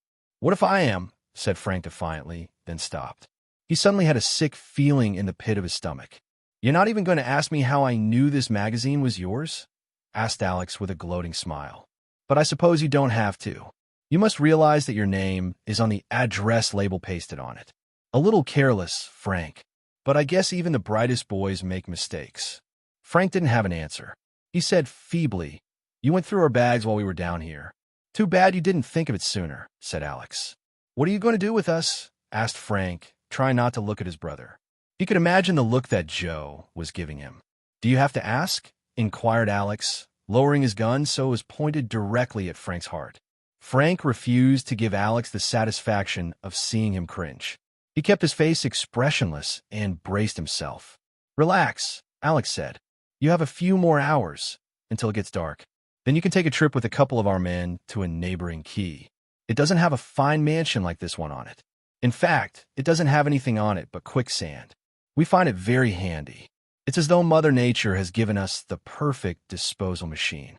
Speaker 1: What if I am? Said Frank defiantly, then stopped. He suddenly had a sick feeling in the pit of his stomach. You're not even going to ask me how I knew this magazine was yours? Asked Alex with a gloating smile. But I suppose you don't have to. You must realize that your name is on the address label pasted on it. A little careless, Frank. But I guess even the brightest boys make mistakes. Frank didn't have an answer. He said feebly, You went through our bags while we were down here. Too bad you didn't think of it sooner, said Alex. What are you going to do with us? Asked Frank, trying not to look at his brother. He could imagine the look that Joe was giving him. Do you have to ask? Inquired Alex, lowering his gun so it was pointed directly at Frank's heart. Frank refused to give Alex the satisfaction of seeing him cringe. He kept his face expressionless and braced himself. Relax, Alex said. You have a few more hours until it gets dark. Then you can take a trip with a couple of our men to a neighboring key. It doesn't have a fine mansion like this one on it. In fact, it doesn't have anything on it but quicksand. We find it very handy. It's as though Mother Nature has given us the perfect disposal machine.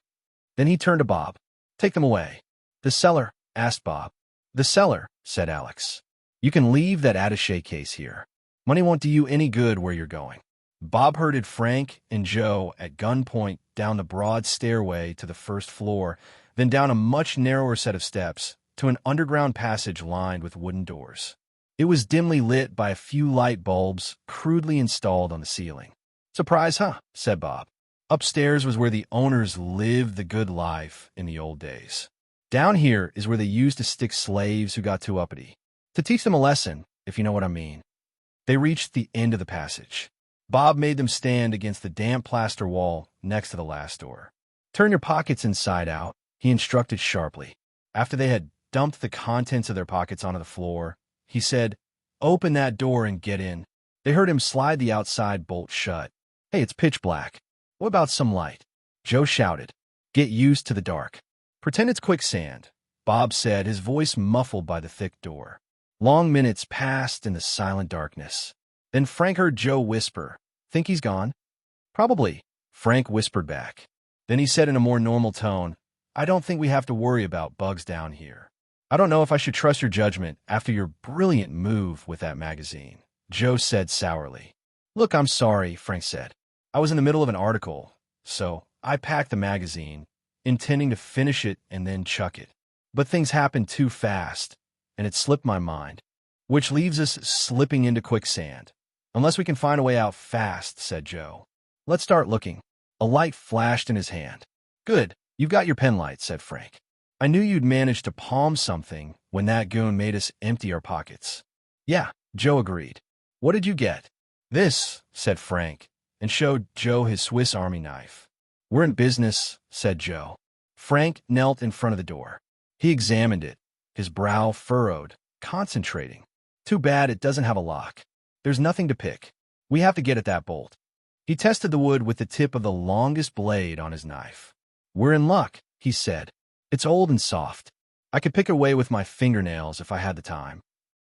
Speaker 1: Then he turned to Bob. Take them away. The cellar, asked Bob. The cellar, said Alex. You can leave that attaché case here. Money won't do you any good where you're going. Bob herded Frank and Joe at gunpoint down the broad stairway to the first floor, then down a much narrower set of steps to an underground passage lined with wooden doors. It was dimly lit by a few light bulbs crudely installed on the ceiling. Surprise, huh? Said Bob. Upstairs was where the owners lived the good life in the old days. Down here is where they used to stick slaves who got too uppity. To teach them a lesson, if you know what I mean. They reached the end of the passage. Bob made them stand against the damp plaster wall next to the last door. Turn your pockets inside out, he instructed sharply. After they had dumped the contents of their pockets onto the floor, he said, open that door and get in. They heard him slide the outside bolt shut. Hey, it's pitch black. What about some light? Joe shouted. Get used to the dark. Pretend it's quicksand, Bob said, his voice muffled by the thick door. Long minutes passed in the silent darkness. Then Frank heard Joe whisper, think he's gone? Probably, Frank whispered back. Then he said in a more normal tone, I don't think we have to worry about bugs down here. I don't know if I should trust your judgment after your brilliant move with that magazine, Joe said sourly. Look, I'm sorry, Frank said. I was in the middle of an article, so I packed the magazine, intending to finish it and then chuck it. But things happened too fast, and it slipped my mind, which leaves us slipping into quicksand. Unless we can find a way out fast, said Joe. Let's start looking. A light flashed in his hand. Good, you've got your pen light, said Frank. I knew you'd managed to palm something when that goon made us empty our pockets. Yeah, Joe agreed. What did you get? This, said Frank, and showed Joe his Swiss Army knife. We're in business, said Joe. Frank knelt in front of the door. He examined it, his brow furrowed, concentrating. Too bad it doesn't have a lock. There's nothing to pick. We have to get at that bolt. He tested the wood with the tip of the longest blade on his knife. We're in luck, he said. It's old and soft. I could pick away with my fingernails if I had the time.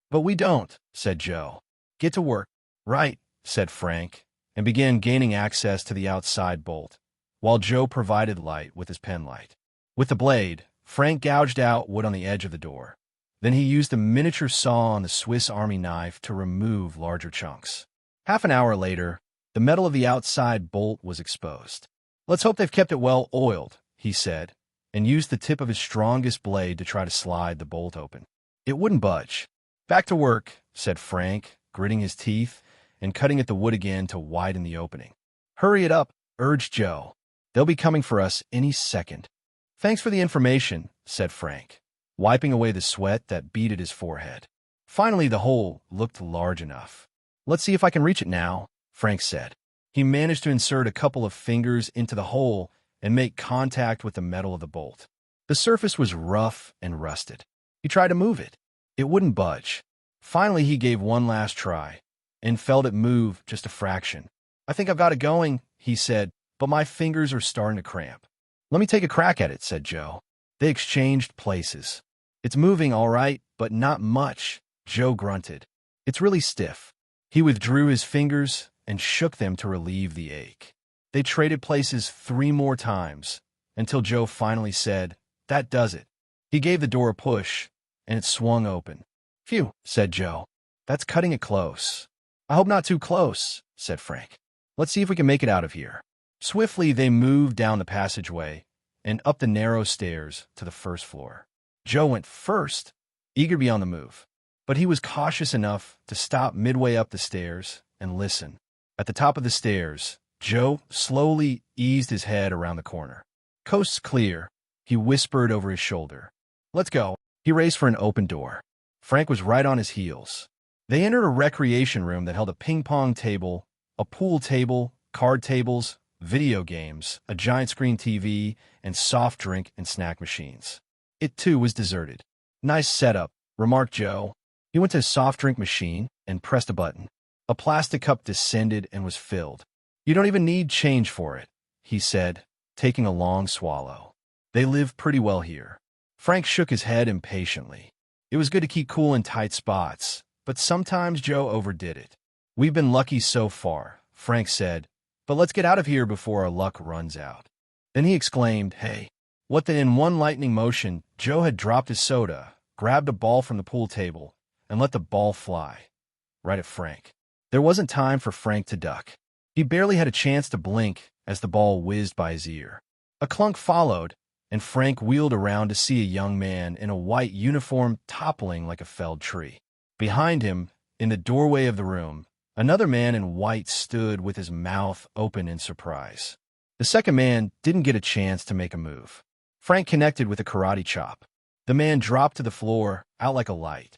Speaker 1: But we don't, said Joe. Get to work. Right, said Frank, and began gaining access to the outside bolt, while Joe provided light with his pen light. With the blade, Frank gouged out wood on the edge of the door. Then he used a miniature saw on the Swiss Army knife to remove larger chunks. Half an hour later, the metal of the outside bolt was exposed. Let's hope they've kept it well oiled, he said, and used the tip of his strongest blade to try to slide the bolt open. It wouldn't budge. Back to work, said Frank, gritting his teeth and cutting at the wood again to widen the opening. Hurry it up, urged Joe. They'll be coming for us any second. Thanks for the information, said Frank, wiping away the sweat that beaded his forehead. Finally, the hole looked large enough. Let's see if I can reach it now, Frank said. He managed to insert a couple of fingers into the hole and make contact with the metal of the bolt. The surface was rough and rusted. He tried to move it. It wouldn't budge. Finally, he gave one last try and felt it move just a fraction. I think I've got it going, he said, but my fingers are starting to cramp. Let me take a crack at it, said Joe. They exchanged places. It's moving all right, but not much, Joe grunted. It's really stiff. He withdrew his fingers and shook them to relieve the ache. They traded places 3 more times until Joe finally said, That does it. He gave the door a push, and it swung open. Phew, said Joe. That's cutting it close. I hope not too close, said Frank. Let's see if we can make it out of here. Swiftly, they moved down the passageway and up the narrow stairs to the first floor. Joe went first, eager to be on the move. But he was cautious enough to stop midway up the stairs and listen. At the top of the stairs, Joe slowly eased his head around the corner. Coast's clear, he whispered over his shoulder. Let's go. He raced for an open door. Frank was right on his heels. They entered a recreation room that held a ping-pong table, a pool table, card tables, video games, a giant screen TV, and soft drink and snack machines. It, too, was deserted. Nice setup, remarked Joe. He went to his soft drink machine and pressed a button. A plastic cup descended and was filled. You don't even need change for it, he said, taking a long swallow. They live pretty well here. Frank shook his head impatiently. It was good to keep cool in tight spots, but sometimes Joe overdid it. We've been lucky so far, Frank said, but let's get out of here before our luck runs out." Then he exclaimed, "Hey, what the?" In one lightning motion, Joe had dropped his soda, grabbed a ball from the pool table, and let the ball fly, right at Frank. There wasn't time for Frank to duck. He barely had a chance to blink as the ball whizzed by his ear. A clunk followed, and Frank wheeled around to see a young man in a white uniform toppling like a felled tree. Behind him, in the doorway of the room, another man in white stood with his mouth open in surprise. The second man didn't get a chance to make a move. Frank connected with a karate chop. The man dropped to the floor, out like a light.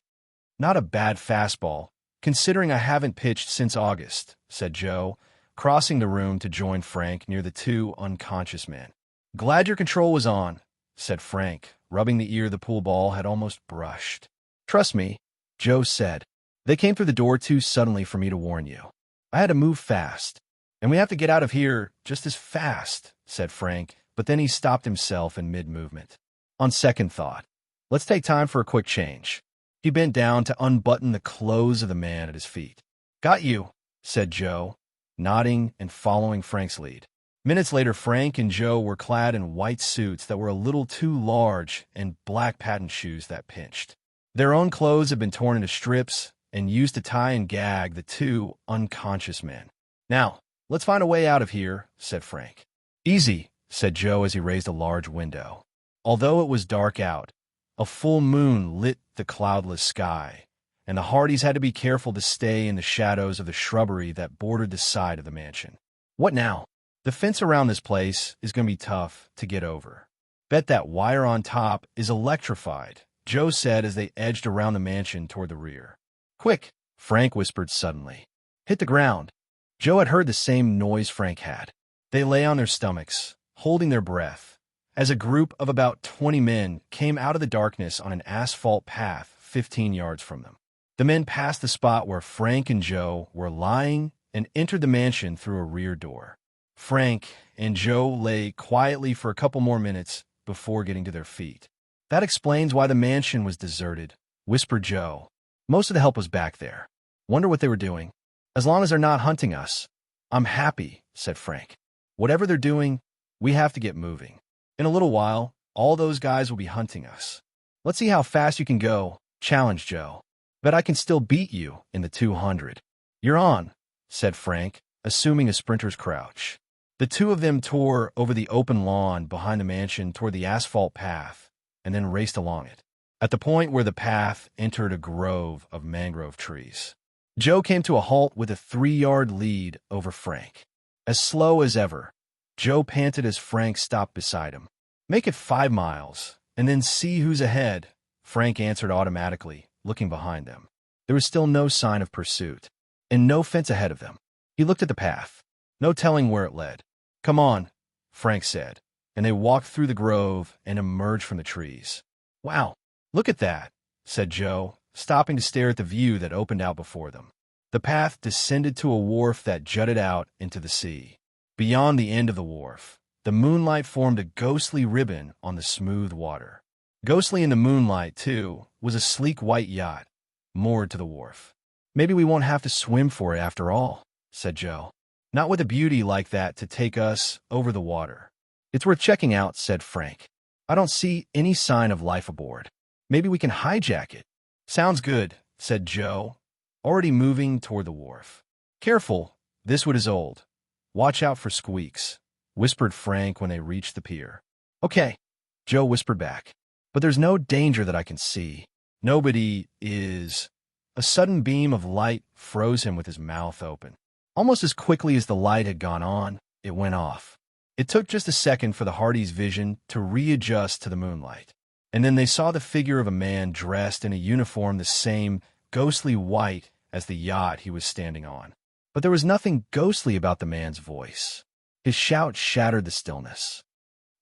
Speaker 1: "Not a bad fastball, considering I haven't pitched since August," said Joe, crossing the room to join Frank near the two unconscious men. "Glad your control was on," said Frank, rubbing the ear the pool ball had almost brushed. "Trust me," Joe said. "They came through the door too suddenly for me to warn you. I had to move fast. And we have to get out of here just as fast," said Frank, but then he stopped himself in mid-movement. "On second thought, let's take time for a quick change." He bent down to unbutton the clothes of the man at his feet. "Got you," said Joe, nodding and following Frank's lead. Minutes later, Frank and Joe were clad in white suits that were a little too large and black patent shoes that pinched. Their own clothes had been torn into strips and used to tie and gag the two unconscious men. "Now, let's find a way out of here," said Frank. "Easy," said Joe as he raised a large window. Although it was dark out, a full moon lit the cloudless sky, and the Hardys had to be careful to stay in the shadows of the shrubbery that bordered the side of the mansion. "What now? The fence around this place is going to be tough to get over. Bet that wire on top is electrified," Joe said as they edged around the mansion toward the rear. "Quick," Frank whispered suddenly. "Hit the ground." Joe had heard the same noise Frank had. They lay on their stomachs, holding their breath, as a group of about 20 men came out of the darkness on an asphalt path 15 yards from them. The men passed the spot where Frank and Joe were lying and entered the mansion through a rear door. Frank and Joe lay quietly for a couple more minutes before getting to their feet. "That explains why the mansion was deserted," whispered Joe. "Most of the help was back there. Wonder what they were doing. As long as they're not hunting us, I'm happy," said Frank. "Whatever they're doing, we have to get moving. In a little while, all those guys will be hunting us." "Let's see how fast you can go," challenged Joe. "Bet I can still beat you in the 200. "You're on," said Frank, assuming a sprinter's crouch. The two of them tore over the open lawn behind the mansion toward the asphalt path and then raced along it. At the point where the path entered a grove of mangrove trees, Joe came to a halt with a 3-yard lead over Frank. As slow as ever, Joe panted as Frank stopped beside him. "Make it 5 miles, and then see who's ahead," Frank answered automatically, looking behind them. There was still no sign of pursuit, and no fence ahead of them. He looked at the path. No telling where it led. "Come on," Frank said, and they walked through the grove and emerged from the trees. "Wow, look at that," said Joe, stopping to stare at the view that opened out before them. The path descended to a wharf that jutted out into the sea. Beyond the end of the wharf, the moonlight formed a ghostly ribbon on the smooth water. Ghostly in the moonlight, too, was a sleek white yacht, moored to the wharf. "Maybe we won't have to swim for it after all," said Joe. "Not with a beauty like that to take us over the water." "It's worth checking out," said Frank. "I don't see any sign of life aboard. Maybe we can hijack it." "Sounds good," said Joe, already moving toward the wharf. "Careful, this wood is old. Watch out for squeaks," whispered Frank when they reached the pier. "Okay," Joe whispered back. "But there's no danger that I can see. Nobody is." A sudden beam of light froze him with his mouth open. Almost as quickly as the light had gone on, it went off. It took just a second for the Hardys' vision to readjust to the moonlight, and then they saw the figure of a man dressed in a uniform the same ghostly white as the yacht he was standing on. But there was nothing ghostly about the man's voice. His shout shattered the stillness.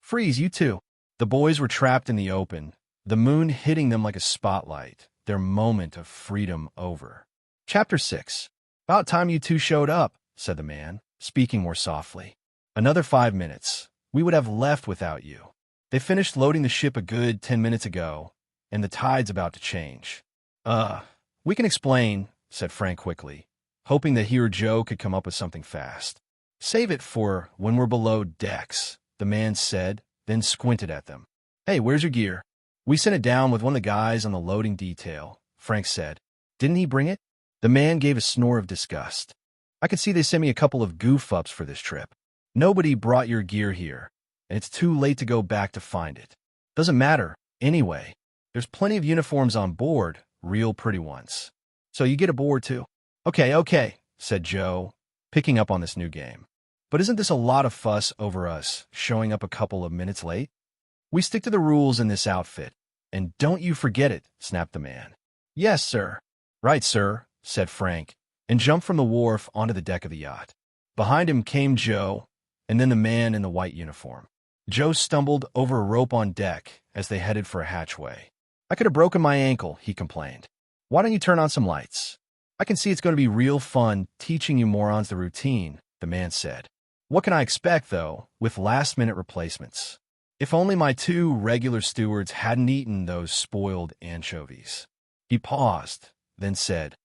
Speaker 1: "Freeze, you two!" The boys were trapped in the open, the moon hitting them like a spotlight, their moment of freedom over. Chapter 6. "About time you two showed up," said the man, speaking more softly. "Another 5 minutes. We would have left without you. They finished loading the ship a good 10 minutes ago, and the tide's about to change." We can explain," said Frank quickly, hoping that he or Joe could come up with something fast. Save it for when we're below decks, the man said, then squinted at them. Hey, where's your gear? We sent it down with one of the guys on the loading detail, Frank said. Didn't he bring it? The man gave a snore of disgust. I could see they sent me a couple of goof-ups for this trip. Nobody brought your gear here, and it's too late to go back to find it. Doesn't matter, anyway. There's plenty of uniforms on board, real pretty ones. So you get aboard too? Okay, said Joe, picking up on this new game. But isn't this a lot of fuss over us showing up a couple of minutes late? We stick to the rules in this outfit, and don't you forget it, snapped the man. Yes, sir. Right, sir, said Frank, and jumped from the wharf onto the deck of the yacht. Behind him came Joe, and then the man in the white uniform. Joe stumbled over a rope on deck as they headed for a hatchway. I could have broken my ankle, he complained. Why don't you turn on some lights? I can see it's going to be real fun teaching you morons the routine, the man said. What can I expect, though, with last-minute replacements? If only my two regular stewards hadn't eaten those spoiled anchovies. He paused, then said,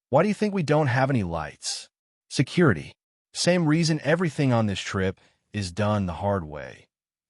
Speaker 1: Why do you think we don't have any lights? Security. Same reason everything on this trip is done the hard way.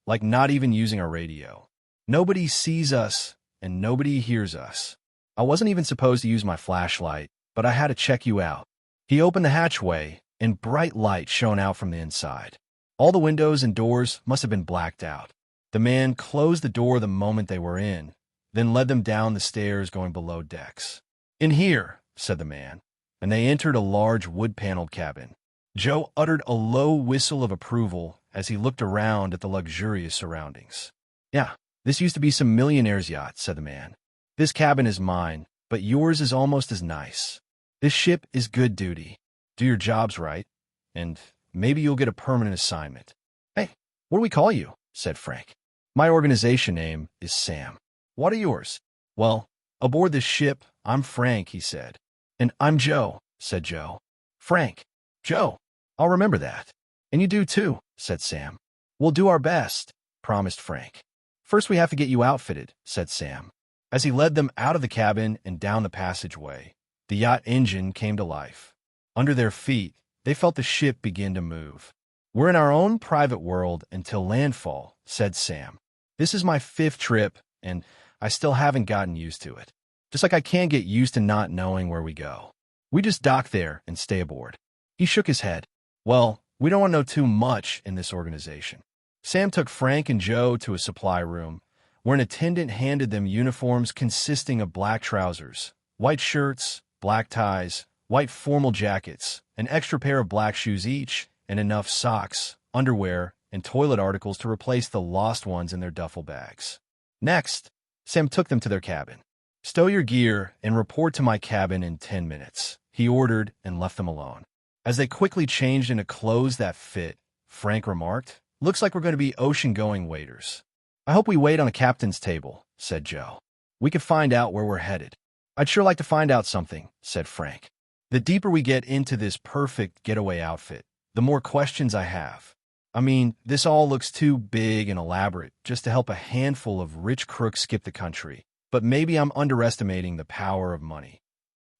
Speaker 1: Like not even using a radio. Nobody sees us, and nobody hears us. I wasn't even supposed to use my flashlight, but I had to check you out. He opened the hatchway, and bright light shone out from the inside. All the windows and doors must have been blacked out. The man closed the door the moment they were in, then led them down the stairs going below decks. In here, said the man, and they entered a large wood-paneled cabin. Joe uttered a low whistle of approval as he looked around at the luxurious surroundings. Yeah, this used to be some millionaire's yacht, said the man. This cabin is mine, but yours is almost as nice. This ship is good duty. Do your jobs right, and maybe you'll get a permanent assignment. Hey, what do we call you? Said Frank. My organization name is Sam. What are yours? Well, aboard this ship, I'm Frank, he said. And I'm Joe, said Joe. Frank. Joe. I'll remember that. And you do too, said Sam. We'll do our best, promised Frank. First we have to get you outfitted, said Sam. As he led them out of the cabin and down the passageway, the yacht engine came to life. Under their feet, they felt the ship begin to move. We're in our own private world until landfall, said Sam. This is my 5th trip, and I still haven't gotten used to it. Just like I can't get used to not knowing where we go. We just dock there and stay aboard. He shook his head. Well, we don't want to know too much in this organization. Sam took Frank and Joe to a supply room, where an attendant handed them uniforms consisting of black trousers, white shirts, black ties, white formal jackets, an extra pair of black shoes each, and enough socks, underwear, and toilet articles to replace the lost ones in their duffel bags. Next, Sam took them to their cabin. Stow your gear and report to my cabin in 10 minutes, he ordered and left them alone. As they quickly changed into clothes that fit, Frank remarked, Looks like we're going to be ocean-going waiters. I hope we wait on the captain's table, said Joe. We could find out where we're headed. I'd sure like to find out something, said Frank. The deeper we get into this perfect getaway outfit, the more questions I have. I mean, this all looks too big and elaborate just to help a handful of rich crooks skip the country, but maybe I'm underestimating the power of money.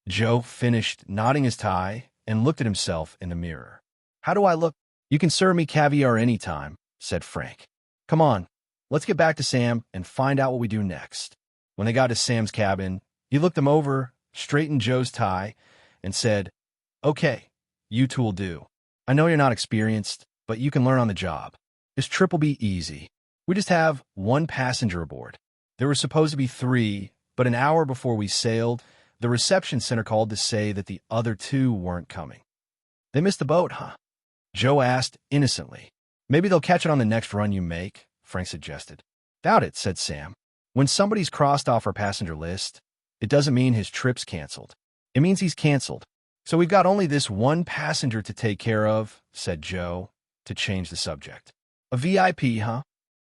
Speaker 1: Joe finished knotting his tie and looked at himself in the mirror. How do I look? You can serve me caviar anytime, said Frank. Come on, let's get back to Sam and find out what we do next. When they got to Sam's cabin, he looked them over, straightened Joe's tie, and said, Okay, you two will do. I know you're not experienced, but you can learn on the job. This trip will be easy. We just have 1 passenger aboard. There were supposed to be 3, but an hour before we sailed, the reception center called to say that the other 2 weren't coming. They missed the boat, huh? Joe asked innocently. Maybe they'll catch it on the next run you make, Frank suggested. Doubt it, said Sam. When somebody's crossed off our passenger list, it doesn't mean his trip's canceled. It means he's canceled. So we've got only this 1 passenger to take care of, said Joe, to change the subject. A VIP, huh?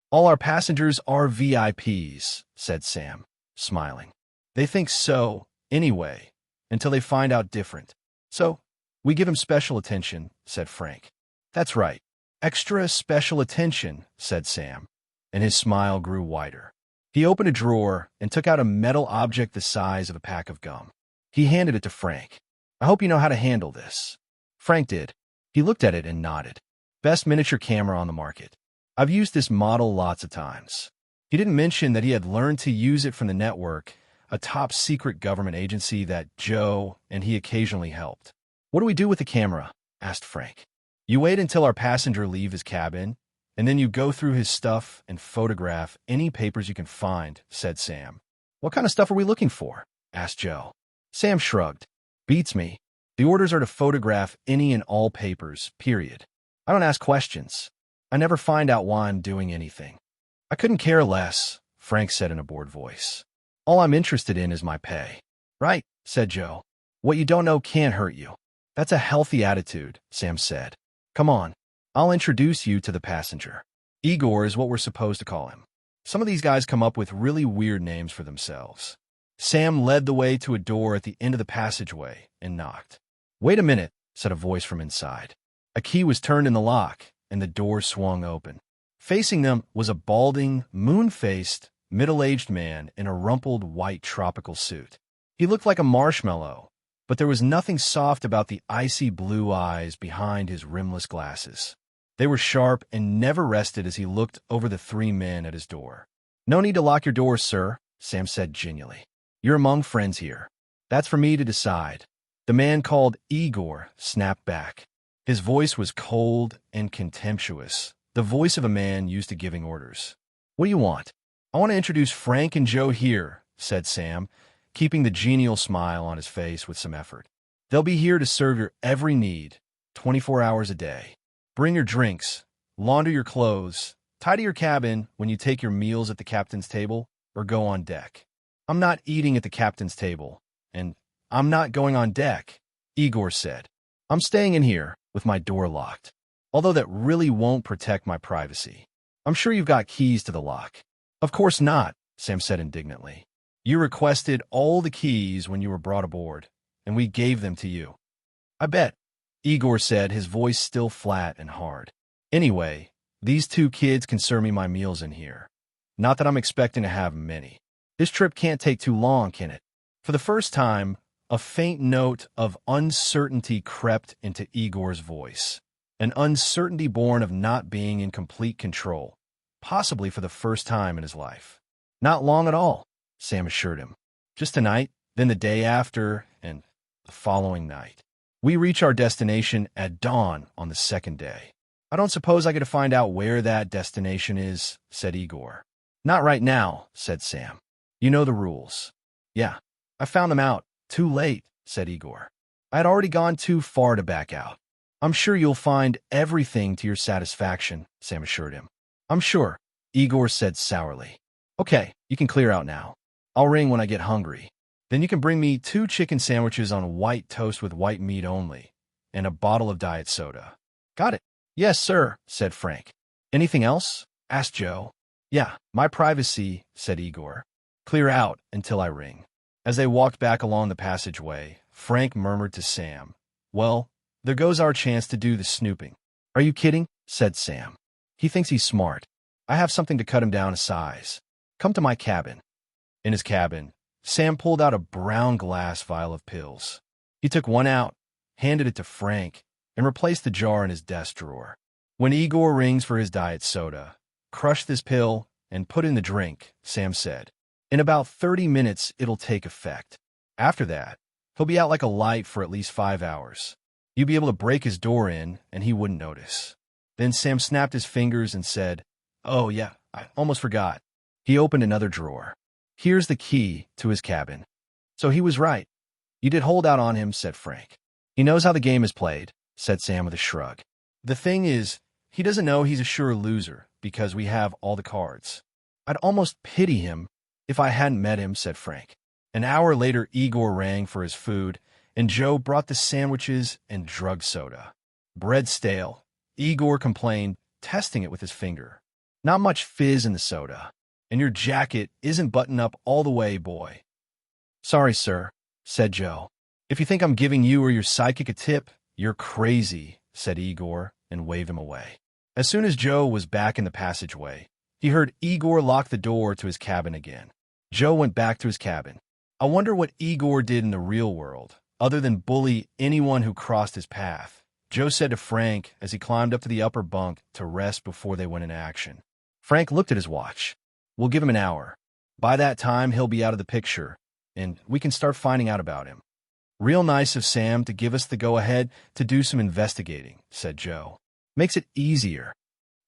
Speaker 1: All our passengers are VIPs, said Sam, smiling. They think so, anyway, until they find out different. So, we give him special attention, said Frank. That's right. Extra special attention, said Sam, and his smile grew wider. He opened a drawer and took out a metal object the size of a pack of gum. He handed it to Frank. I hope you know how to handle this. Frank did. He looked at it and nodded. Best miniature camera on the market. I've used this model lots of times. He didn't mention that he had learned to use it from the network, a top-secret government agency that Joe and he occasionally helped. What do we do with the camera? Asked Frank. You wait until our passenger leave his cabin, and then you go through his stuff and photograph any papers you can find, said Sam. What kind of stuff are we looking for? Asked Joe. Sam shrugged. Beats me. The orders are to photograph any and all papers, period. I don't ask questions. I never find out why I'm doing anything. I couldn't care less, Frank said in a bored voice. All I'm interested in is my pay. Right, said Joe. What you don't know can't hurt you. That's a healthy attitude, Sam said. Come on, I'll introduce you to the passenger. Igor is what we're supposed to call him. Some of these guys come up with really weird names for themselves. Sam led the way to a door at the end of the passageway and knocked. Wait a minute, said a voice from inside. A key was turned in the lock, and the door swung open. Facing them was a balding, moon-faced, middle-aged man in a rumpled white tropical suit. He looked like a marshmallow, but there was nothing soft about the icy blue eyes behind his rimless glasses. They were sharp and never rested as he looked over the three men at his door. No need to lock your doors, sir, Sam said genially. You're among friends here. That's for me to decide. The man called Igor snapped back. His voice was cold and contemptuous, the voice of a man used to giving orders. What do you want? I want to introduce Frank and Joe here, said Sam, keeping the genial smile on his face with some effort. They'll be here to serve your every need, 24 hours a day. Bring your drinks, launder your clothes, tidy your cabin when you take your meals at the captain's table, or go on deck. I'm not eating at the captain's table, and I'm not going on deck, Igor said. I'm staying in here with my door locked, although that really won't protect my privacy. I'm sure you've got keys to the lock. Of course not, Sam said indignantly. You requested all the keys when you were brought aboard, and we gave them to you. I bet, Igor said, his voice still flat and hard. Anyway, these two kids can serve me my meals in here. Not that I'm expecting to have many. This trip can't take too long, can it? For the first time, a faint note of uncertainty crept into Igor's voice, an uncertainty born of not being in complete control, possibly for the first time in his life. Not long at all, Sam assured him. Just tonight, then the day after, and the following night. We reach our destination at dawn on the second day. I don't suppose I get to find out where that destination is, said Igor. Not right now, said Sam. You know the rules. Yeah, I found them out. Too late, said Igor. I had already gone too far to back out. I'm sure you'll find everything to your satisfaction, Sam assured him. I'm sure, Igor said sourly. Okay, you can clear out now. I'll ring when I get hungry. Then you can bring me 2 chicken sandwiches on white toast with white meat only, and a bottle of diet soda. Got it. Yes, sir, said Frank. Anything else? Asked Joe. Yeah, my privacy, said Igor. Clear out until I ring. As they walked back along the passageway, Frank murmured to Sam, Well, there goes our chance to do the snooping. Are you kidding? Said Sam. He thinks he's smart. I have something to cut him down a size. Come to my cabin. In his cabin, Sam pulled out a brown glass vial of pills. He took one out, handed it to Frank, and replaced the jar in his desk drawer. When Igor rings for his diet soda, crush this pill and put in the drink, Sam said. In about 30 minutes, it'll take effect. After that, he'll be out like a light for at least 5 hours. You'd be able to break his door in, and he wouldn't notice. Then Sam snapped his fingers and said, Oh, yeah, I almost forgot. He opened another drawer. Here's the key to his cabin. So he was right. You did hold out on him, said Frank. He knows how the game is played, said Sam with a shrug. The thing is, he doesn't know he's a sure loser because we have all the cards. I'd almost pity him if I hadn't met him, said Frank. An hour later, Igor rang for his food, and Joe brought the sandwiches and drug soda. Bread stale, Igor complained, testing it with his finger. Not much fizz in the soda, and your jacket isn't buttoned up all the way, boy. Sorry, sir, said Joe. If you think I'm giving you or your psychic a tip, you're crazy, said Igor, and waved him away. As soon as Joe was back in the passageway, he heard Igor lock the door to his cabin again. Joe went back to his cabin. I wonder what Igor did in the real world, other than bully anyone who crossed his path, Joe said to Frank as he climbed up to the upper bunk to rest before they went into action. Frank looked at his watch. We'll give him an hour. By that time, he'll be out of the picture, and we can start finding out about him. Real nice of Sam to give us the go-ahead to do some investigating, said Joe. Makes it easier.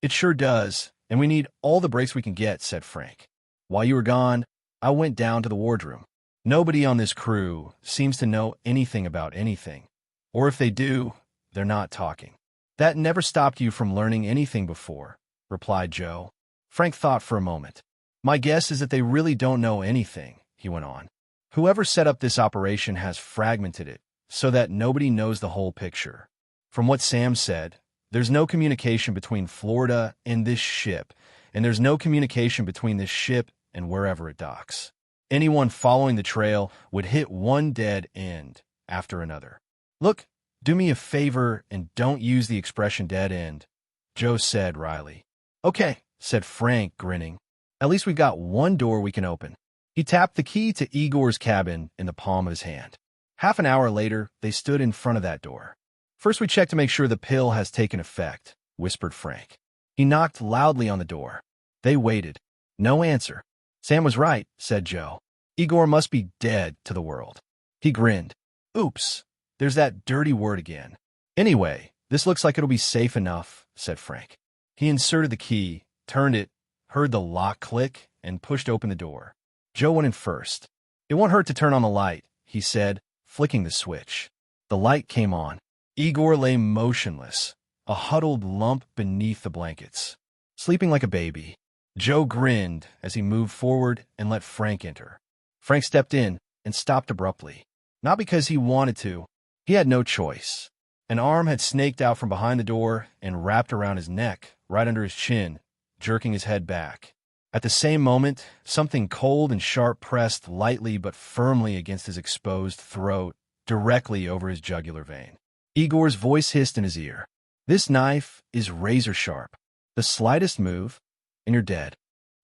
Speaker 1: It sure does, and we need all the breaks we can get, said Frank. While you were gone, I went down to the wardroom. Nobody on this crew seems to know anything about anything. Or if they do, they're not talking. That never stopped you from learning anything before, replied Joe. Frank thought for a moment. My guess is that they really don't know anything, he went on. Whoever set up this operation has fragmented it so that nobody knows the whole picture. From what Sam said, there's no communication between Florida and this ship, and there's no communication between this ship and wherever it docks. Anyone following the trail would hit one dead end after another. Look, do me a favor and don't use the expression dead end, Joe said wryly. Okay, said Frank, grinning. At least we've got one door we can open. He tapped the key to Igor's cabin in the palm of his hand. Half an hour later, they stood in front of that door. First, we check to make sure the pill has taken effect, whispered Frank. He knocked loudly on the door. They waited. No answer. Sam was right, said Joe. Igor must be dead to the world. He grinned. Oops, there's that dirty word again. Anyway, this looks like it'll be safe enough, said Frank. He inserted the key, turned it, heard the lock click, and pushed open the door. Joe went in first. It won't hurt to turn on the light, he said, flicking the switch. The light came on. Igor lay motionless, a huddled lump beneath the blankets, sleeping like a baby. Joe grinned as he moved forward and let Frank enter. Frank stepped in and stopped abruptly. Not because he wanted to. He had no choice. An arm had snaked out from behind the door and wrapped around his neck, right under his chin, jerking his head back. At the same moment, something cold and sharp pressed lightly but firmly against his exposed throat, directly over his jugular vein. Igor's voice hissed in his ear. This knife is razor sharp. The slightest move, and you're dead.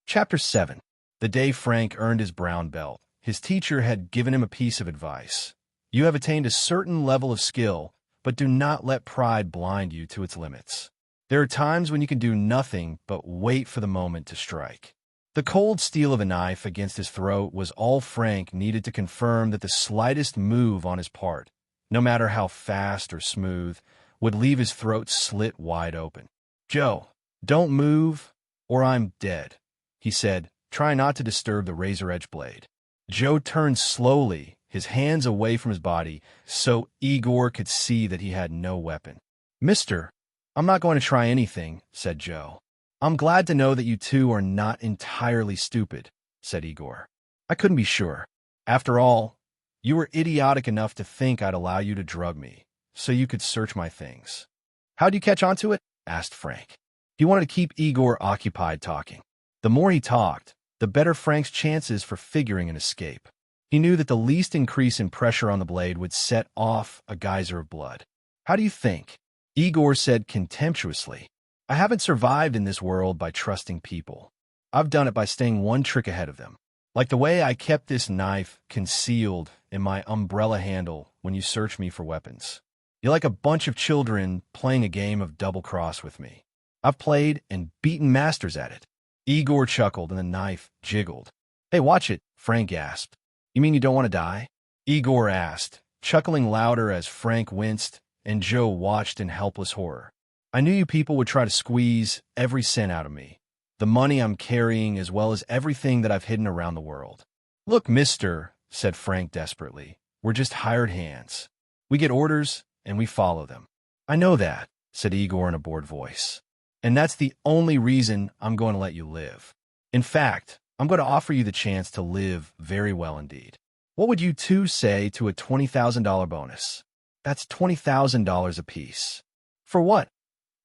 Speaker 1: Chapter 7. The day Frank earned his brown belt, his teacher had given him a piece of advice. You have attained a certain level of skill, but do not let pride blind you to its limits. There are times when you can do nothing but wait for the moment to strike. The cold steel of a knife against his throat was all Frank needed to confirm that the slightest move on his part, no matter how fast or smooth, would leave his throat slit wide open. Joe, don't move, or I'm dead, he said, trying not to disturb the razor-edged blade. Joe turned slowly, his hands away from his body, so Igor could see that he had no weapon. Mister, I'm not going to try anything, said Joe. I'm glad to know that you two are not entirely stupid, said Igor. I couldn't be sure. After all, you were idiotic enough to think I'd allow you to drug me, so you could search my things. How'd you catch on to it? Asked Frank. He wanted to keep Igor occupied talking. The more he talked, the better Frank's chances for figuring an escape. He knew that the least increase in pressure on the blade would set off a geyser of blood. How do you think? Igor said contemptuously. I haven't survived in this world by trusting people. I've done it by staying one trick ahead of them. Like the way I kept this knife concealed in my umbrella handle when you searched me for weapons. You're like a bunch of children playing a game of double-cross with me. I've played and beaten masters at it. Igor chuckled and the knife jiggled. Hey, watch it, Frank gasped. You mean you don't want to die? Igor asked, chuckling louder as Frank winced and Joe watched in helpless horror. I knew you people would try to squeeze every cent out of me, the money I'm carrying as well as everything that I've hidden around the world. Look, mister, said Frank desperately, we're just hired hands. We get orders and we follow them. I know that, said Igor in a bored voice. And that's the only reason I'm going to let you live. In fact, I'm going to offer you the chance to live very well indeed. What would you two say to a $20,000 bonus? That's $20,000 apiece. For what?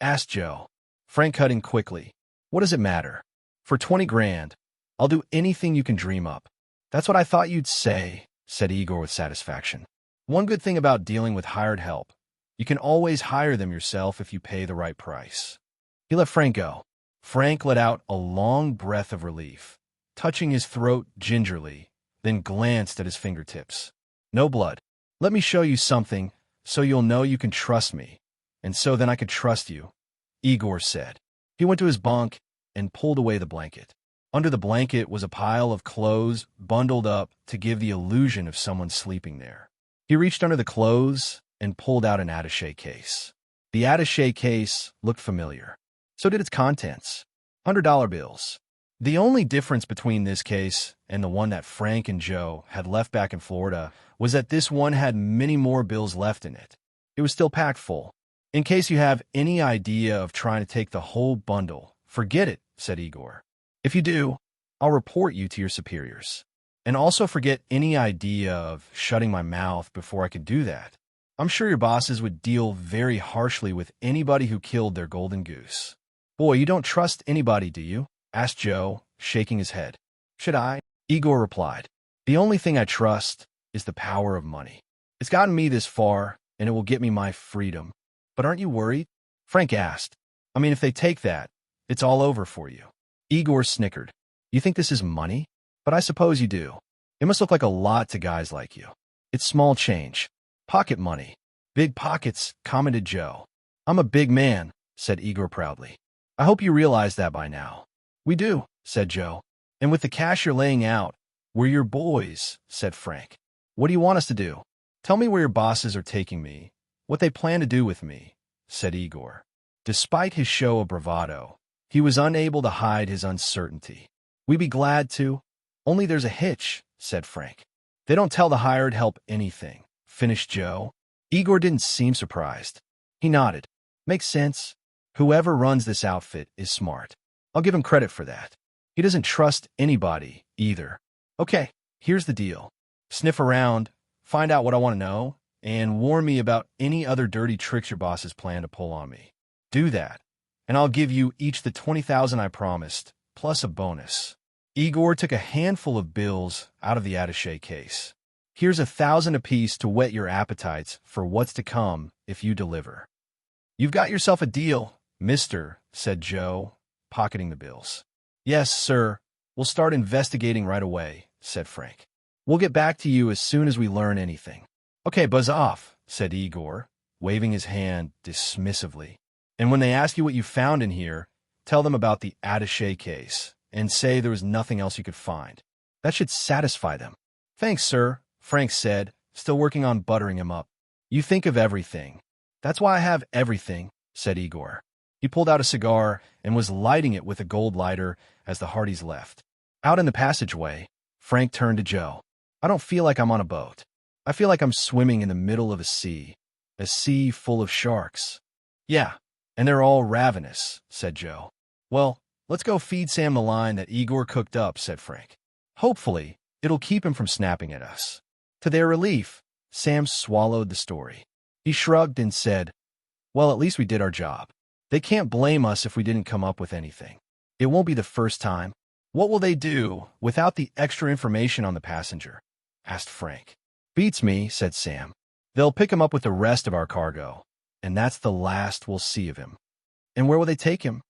Speaker 1: Asked Joe. Frank cut in quickly. What does it matter? For 20 grand, I'll do anything you can dream up. That's what I thought you'd say, said Igor with satisfaction. One good thing about dealing with hired help, you can always hire them yourself if you pay the right price. He let Frank go. Frank let out a long breath of relief, touching his throat gingerly, then glanced at his fingertips. No blood. Let me show you something so you'll know you can trust me, And so then I could trust you, Igor said. He went to his bunk and pulled away the blanket. Under the blanket was a pile of clothes bundled up to give the illusion of someone sleeping there. He reached under the clothes and pulled out an attaché case. The attaché case looked familiar. So did its contents. $100 bills. The only difference between this case and the one that Frank and Joe had left back in Florida was that this one had many more bills left in it. It was still packed full. In case you have any idea of trying to take the whole bundle, forget it, said Igor. If you do, I'll report you to your superiors. And also forget any idea of shutting my mouth before I could do that. I'm sure your bosses would deal very harshly with anybody who killed their golden goose. Boy, you don't trust anybody, do you? Asked Joe, shaking his head. Should I? Igor replied. The only thing I trust is the power of money. It's gotten me this far, and it will get me my freedom. But aren't you worried? Frank asked. I mean, if they take that, it's all over for you. Igor snickered. You think this is money? But I suppose you do. It must look like a lot to guys like you. It's small change. Pocket money. Big pockets, commented Joe. I'm a big man, said Igor proudly. I hope you realize that by now. We do, said Joe. And with the cash you're laying out, we're your boys, said Frank. What do you want us to do? Tell me where your bosses are taking me, what they plan to do with me, said Igor. Despite his show of bravado, he was unable to hide his uncertainty. We'd be glad to. Only there's a hitch, said Frank. They don't tell the hired help anything, finished Joe. Igor didn't seem surprised. He nodded. Makes sense. Whoever runs this outfit is smart. I'll give him credit for that. He doesn't trust anybody, either. Okay, here's the deal. Sniff around, find out what I want to know, and warn me about any other dirty tricks your bosses plan to pull on me. Do that, and I'll give you each the $20,000 I promised, plus a bonus. Igor took a handful of bills out of the attaché case. Here's $1,000 apiece to whet your appetites for what's to come if you deliver. You've got yourself a deal, mister, said Joe, pocketing the bills. Yes, sir. We'll start investigating right away, said Frank. We'll get back to you as soon as we learn anything. Okay, buzz off, said Igor, waving his hand dismissively. And when they ask you what you found in here, tell them about the attaché case and say there was nothing else you could find. That should satisfy them. Thanks, sir, Frank said, still working on buttering him up. You think of everything. That's why I have everything, said Igor. He pulled out a cigar and was lighting it with a gold lighter as the Hardys left. Out in the passageway, Frank turned to Joe. I don't feel like I'm on a boat. I feel like I'm swimming in the middle of a sea full of sharks. Yeah, and they're all ravenous, said Joe. Well, let's go feed Sam the line that Igor cooked up, said Frank. Hopefully, it'll keep him from snapping at us. To their relief, Sam swallowed the story. He shrugged and said, well, at least we did our job. They can't blame us if we didn't come up with anything. It won't be the first time. What will they do without the extra information on the passenger? Asked Frank. Beats me, said Sam. They'll pick him up with the rest of our cargo, and that's the last we'll see of him. And where will they take him?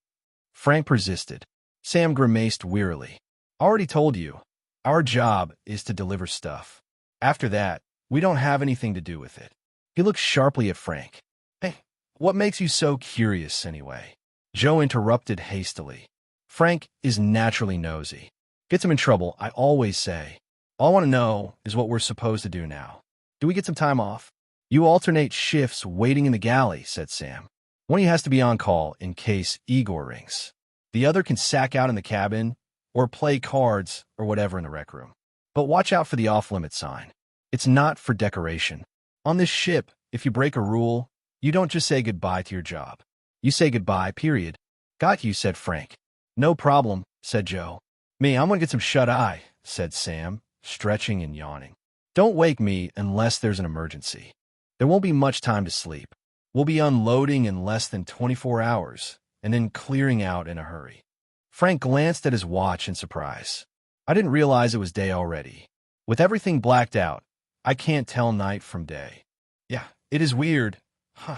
Speaker 1: Frank persisted. Sam grimaced wearily. Already told you, our job is to deliver stuff. After that, we don't have anything to do with it. He looked sharply at Frank. Hey, what makes you so curious, anyway? Joe interrupted hastily. Frank is naturally nosy. Gets him in trouble, I always say. All I want to know is what we're supposed to do now. Do we get some time off? You alternate shifts waiting in the galley, said Sam. One of you has to be on call in case Igor rings. The other can sack out in the cabin or play cards or whatever in the rec room. But watch out for the off-limit sign. It's not for decoration. On this ship, if you break a rule, you don't just say goodbye to your job. You say goodbye, period. Got you, said Frank. No problem, said Joe. Me, I'm going to get some shut-eye, said Sam, stretching and yawning. Don't wake me unless there's an emergency. There won't be much time to sleep. We'll be unloading in less than 24 hours, and then clearing out in a hurry. Frank glanced at his watch in surprise. I didn't realize it was day already. With everything blacked out, I can't tell night from day. Yeah, it is weird. Huh.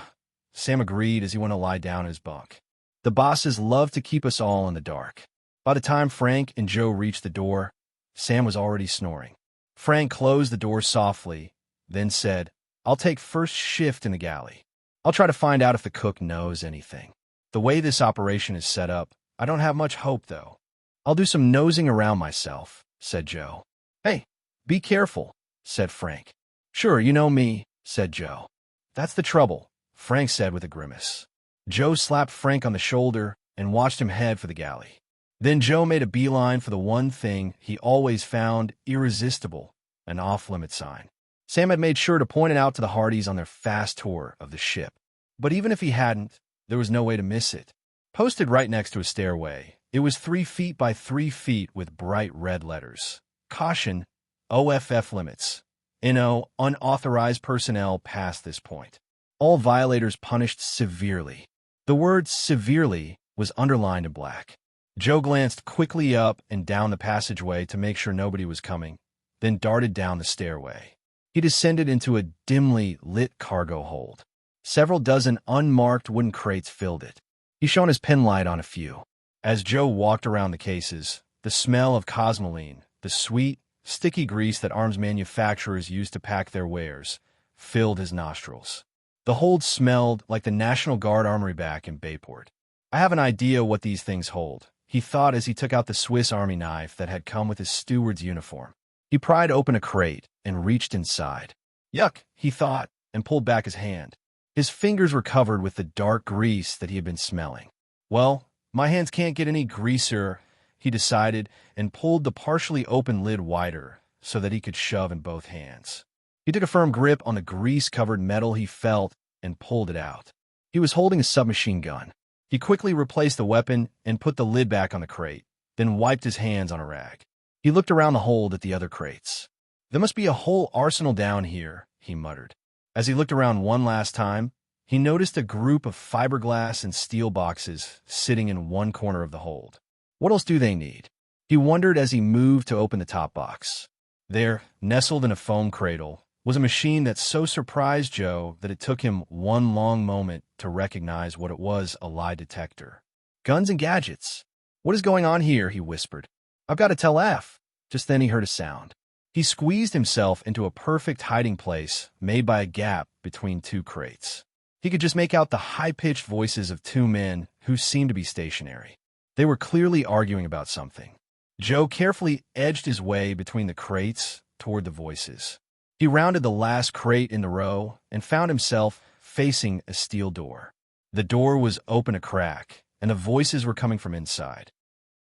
Speaker 1: Sam agreed as he went to lie down in his bunk. The bosses love to keep us all in the dark. By the time Frank and Joe reached the door, Sam was already snoring. Frank closed the door softly, then said, I'll take first shift in the galley. I'll try to find out if the cook knows anything. The way this operation is set up, I don't have much hope, though. I'll do some nosing around myself, said Joe. Hey, be careful, said Frank. Sure, you know me, said Joe. That's the trouble, Frank said with a grimace. Joe slapped Frank on the shoulder and watched him head for the galley. Then Joe made a beeline for the one thing he always found irresistible, an off-limit sign. Sam had made sure to point it out to the Hardys on their fast tour of the ship. But even if he hadn't, there was no way to miss it. Posted right next to a stairway, it was 3 feet by 3 feet with bright red letters. Caution, OFF limits. NO, unauthorized personnel past this point. All violators punished severely. The word severely was underlined in black. Joe glanced quickly up and down the passageway to make sure nobody was coming, then darted down the stairway. He descended into a dimly lit cargo hold. Several dozen unmarked wooden crates filled it. He shone his pen light on a few. As Joe walked around the cases, the smell of cosmoline, the sweet, sticky grease that arms manufacturers use to pack their wares, filled his nostrils. The hold smelled like the National Guard armory back in Bayport. I have an idea what these things hold, he thought as he took out the Swiss Army knife that had come with his steward's uniform. He pried open a crate and reached inside. Yuck, he thought, and pulled back his hand. His fingers were covered with the dark grease that he had been smelling. Well, my hands can't get any greasier, he decided, and pulled the partially open lid wider so that he could shove in both hands. He took a firm grip on the grease-covered metal he felt and pulled it out. He was holding a submachine gun. He quickly replaced the weapon and put the lid back on the crate, then wiped his hands on a rag. He looked around the hold at the other crates. There must be a whole arsenal down here, he muttered. As he looked around one last time, he noticed a group of fiberglass and steel boxes sitting in one corner of the hold. What else do they need? He wondered as he moved to open the top box. There, nestled in a foam cradle, was a machine that so surprised Joe that it took him one long moment to recognize what it was, a lie detector. Guns and gadgets. What is going on here? He whispered. I've got to tell F. Just then he heard a sound. He squeezed himself into a perfect hiding place made by a gap between 2 crates. He could just make out the high-pitched voices of 2 men who seemed to be stationary. They were clearly arguing about something. Joe carefully edged his way between the crates toward the voices. He rounded the last crate in the row and found himself facing a steel door. The door was open a crack, and the voices were coming from inside.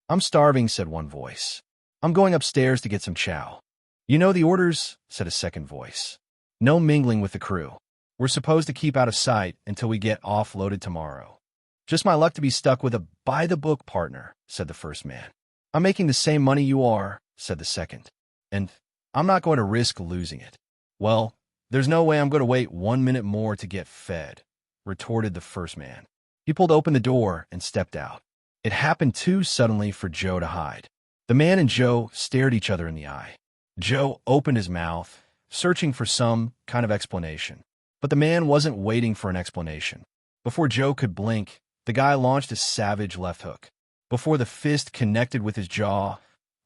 Speaker 1: I'm starving, said one voice. I'm going upstairs to get some chow. You know the orders, said a second voice. No mingling with the crew. We're supposed to keep out of sight until we get offloaded tomorrow. Just my luck to be stuck with a by-the-book partner, said the first man. I'm making the same money you are, said the second. And I'm not going to risk losing it. Well, there's no way I'm going to wait 1 minute more to get fed, retorted the first man. He pulled open the door and stepped out. It happened too suddenly for Joe to hide. The man and Joe stared each other in the eye. Joe opened his mouth, searching for some kind of explanation. But the man wasn't waiting for an explanation. Before Joe could blink, the guy launched a savage left hook. Before the fist connected with his jaw,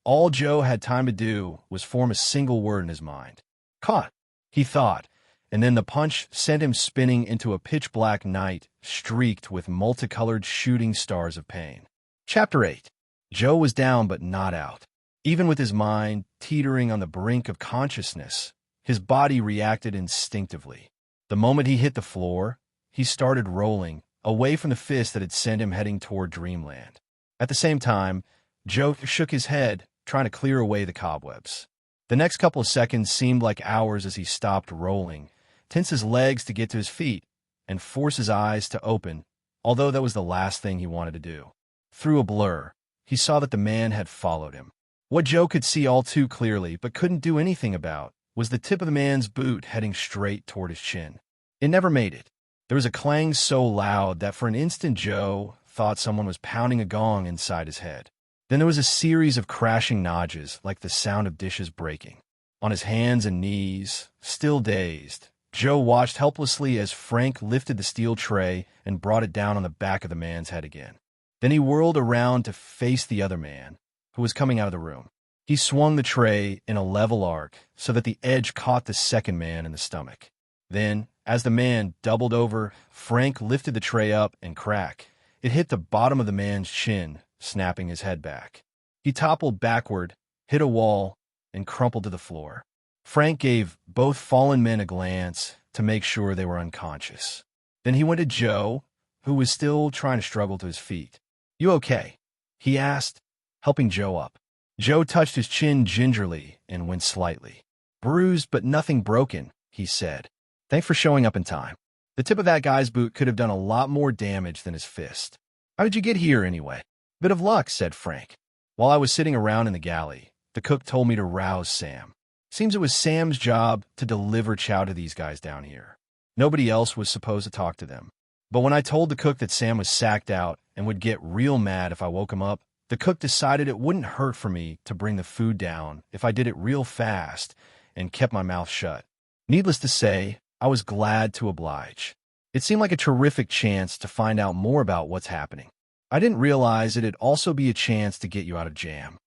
Speaker 1: all Joe had time to do was form a single word in his mind. Caught, he thought, and then the punch sent him spinning into a pitch-black night streaked with multicolored shooting stars of pain. Chapter 8. Joe was down but not out. Even with his mind teetering on the brink of consciousness, his body reacted instinctively. The moment he hit the floor, he started rolling, away from the fist that had sent him heading toward dreamland. At the same time, Joe shook his head, trying to clear away the cobwebs. The next couple of seconds seemed like hours as he stopped rolling, tense his legs to get to his feet, and force his eyes to open, although that was the last thing he wanted to do. Through a blur, he saw that the man had followed him. What Joe could see all too clearly but couldn't do anything about was the tip of the man's boot heading straight toward his chin. It never made it. There was a clang so loud that for an instant Joe thought someone was pounding a gong inside his head. Then there was a series of crashing nodges like the sound of dishes breaking. On his hands and knees, still dazed, Joe watched helplessly as Frank lifted the steel tray and brought it down on the back of the man's head again. Then he whirled around to face the other man, who was coming out of the room. He swung the tray in a level arc so that the edge caught the second man in the stomach. Then, As the man doubled over, Frank lifted the tray up and crack. It hit the bottom of the man's chin, snapping his head back. He toppled backward, hit a wall, and crumpled to the floor. Frank gave both fallen men a glance to make sure they were unconscious. Then he went to Joe, who was still trying to struggle to his feet. "You okay?" he asked, helping Joe up. Joe touched his chin gingerly and winced slightly. "Bruised, but nothing broken," he said. "Thanks for showing up in time. The tip of that guy's boot could have done a lot more damage than his fist. How did you get here, anyway?" "Bit of luck," said Frank. "While I was sitting around in the galley, the cook told me to rouse Sam. Seems it was Sam's job to deliver chow to these guys down here. Nobody else was supposed to talk to them. But when I told the cook that Sam was sacked out and would get real mad if I woke him up, the cook decided it wouldn't hurt for me to bring the food down if I did it real fast and kept my mouth shut. Needless to say, I was glad to oblige. It seemed like a terrific chance to find out more about what's happening. I didn't realize it'd also be a chance to get you out of jam."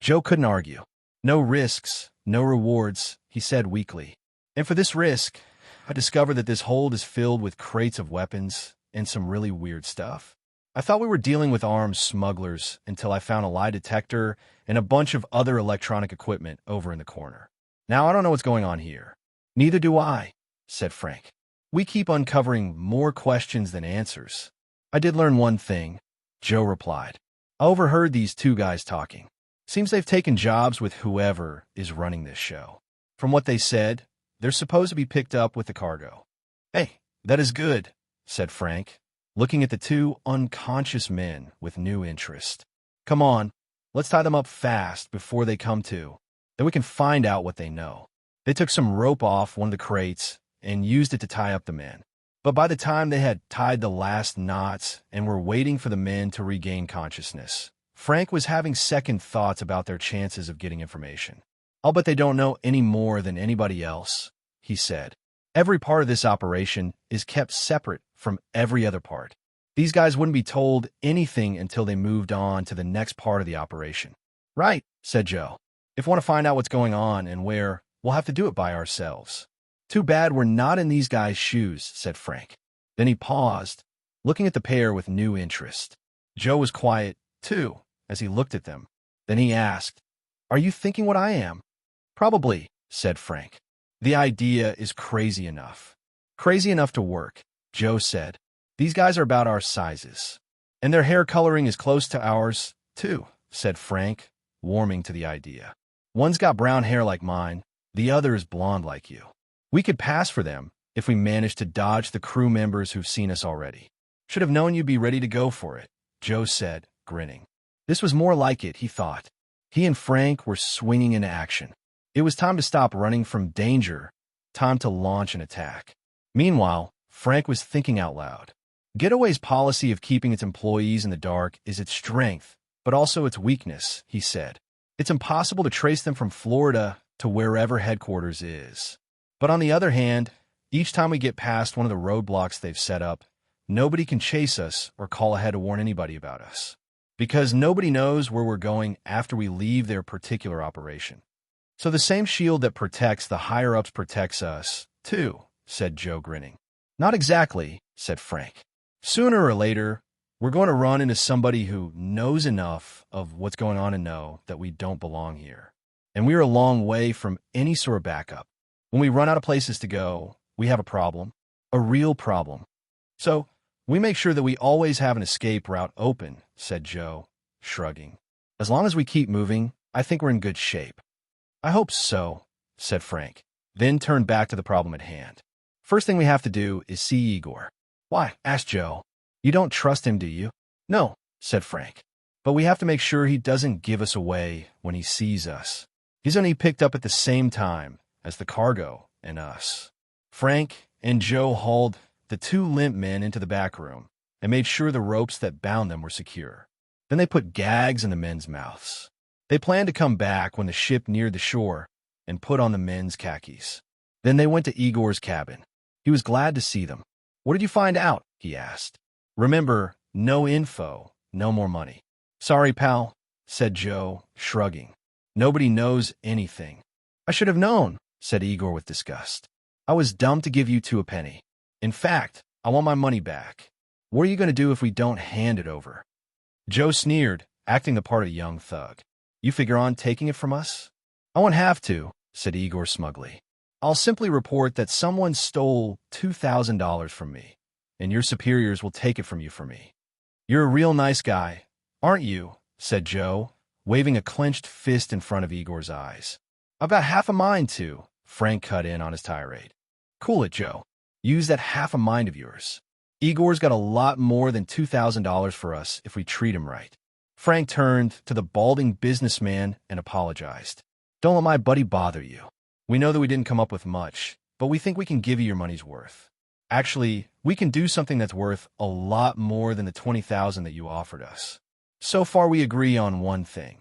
Speaker 1: Joe couldn't argue. "No risks, no rewards," he said weakly. "And for this risk, I discovered that this hold is filled with crates of weapons and some really weird stuff. I thought we were dealing with arms smugglers until I found a lie detector and a bunch of other electronic equipment over in the corner. Now I don't know what's going on here." "Neither do I," said Frank. "We keep uncovering more questions than answers." "I did learn one thing," Joe replied. "I overheard these two guys talking. Seems they've taken jobs with whoever is running this show. From what they said, they're supposed to be picked up with the cargo." "Hey, that is good," said Frank, looking at the two unconscious men with new interest. "Come on, let's tie them up fast before they come to. Then we can find out what they know." They took some rope off one of the crates and used it to tie up the men. But by the time they had tied the last knots and were waiting for the men to regain consciousness, Frank was having second thoughts about their chances of getting information. "I'll bet they don't know any more than anybody else," he said. "Every part of this operation is kept separate from every other part. These guys wouldn't be told anything until they moved on to the next part of the operation." "Right," said Joe. "If we want to find out what's going on and where, we'll have to do it by ourselves." "Too bad we're not in these guys' shoes," said Frank. Then he paused, looking at the pair with new interest. Joe was quiet, too, as he looked at them. Then he asked, "Are you thinking what I am?" "Probably," said Frank. "The idea is crazy enough." "Crazy enough to work," Joe said. "These guys are about our sizes. And their hair coloring is close to ours, too," said Frank, warming to the idea. "One's got brown hair like mine, the other is blonde like you. We could pass for them if we managed to dodge the crew members who've seen us already." "Should have known you'd be ready to go for it," Joe said, grinning. This was more like it, he thought. He and Frank were swinging into action. It was time to stop running from danger, time to launch an attack. Meanwhile, Frank was thinking out loud. Getaway's policy of keeping its employees in the dark is its strength, but also its weakness, he said. It's impossible to trace them from Florida to wherever headquarters is. But on the other hand, each time we get past one of the roadblocks they've set up, nobody can chase us or call ahead to warn anybody about us. Because nobody knows where we're going after we leave their particular operation. So the same shield that protects the higher-ups protects us, too, said Joe, grinning. Not exactly, said Frank. Sooner or later, we're going to run into somebody who knows enough of what's going on and know that we don't belong here. And we're a long way from any sort of backup. When we run out of places to go, we have a problem, a real problem. So we make sure that we always have an escape route open, said Joe, shrugging. As long as we keep moving, I think we're in good shape. I hope so, said Frank, then turned back to the problem at hand. First thing we have to do is see Igor. Why? Asked Joe. You don't trust him, do you? No, said Frank. But we have to make sure he doesn't give us away when he sees us. He's only picked up at the same time as the cargo and us. Frank and Joe hauled the two limp men into the back room and made sure the ropes that bound them were secure. Then they put gags in the men's mouths. They planned to come back when the ship neared the shore and put on the men's khakis. Then they went to Igor's cabin. He was glad to see them. What did you find out? He asked. Remember, no info, no more money. Sorry, pal, said Joe, shrugging. Nobody knows anything. I should have known, said Igor with disgust. I was dumb to give you two a penny. In fact, I want my money back. What are you going to do if we don't hand it over? Joe sneered, acting the part of a young thug. You figure on taking it from us? I won't have to, said Igor smugly. I'll simply report that someone stole $2,000 from me, and your superiors will take it from you for me. You're a real nice guy, aren't you? Said Joe, waving a clenched fist in front of Igor's eyes. I've got half a mind to, Frank cut in on his tirade. Cool it, Joe. Use that half a mind of yours. Igor's got a lot more than $2,000 for us if we treat him right. Frank turned to the balding businessman and apologized. Don't let my buddy bother you. We know that we didn't come up with much, but we think we can give you your money's worth. Actually, we can do something that's worth a lot more than the $20,000 that you offered us. So far, we agree on one thing.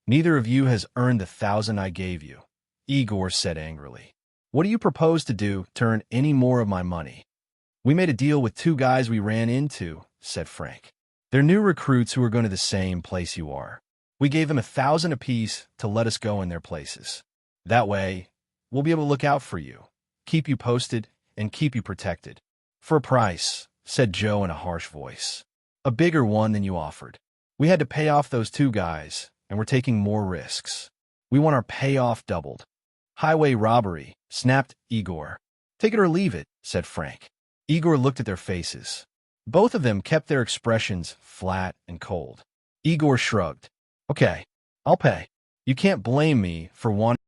Speaker 1: Neither of you has earned the $1,000 I gave you, Igor said angrily. What do you propose to do to earn any more of my money? We made a deal with two guys we ran into, said Frank. They're new recruits who are going to the same place you are. We gave them $1,000 apiece to let us go in their places. That way, we'll be able to look out for you, keep you posted, and keep you protected. For a price, said Joe in a harsh voice. A bigger one than you offered. We had to pay off those two guys, and we're taking more risks. We want our payoff doubled. Highway robbery, snapped Igor. Take it or leave it, said Frank. Igor looked at their faces. Both of them kept their expressions flat and cold. Igor shrugged. Okay, I'll pay. You can't blame me for wanting.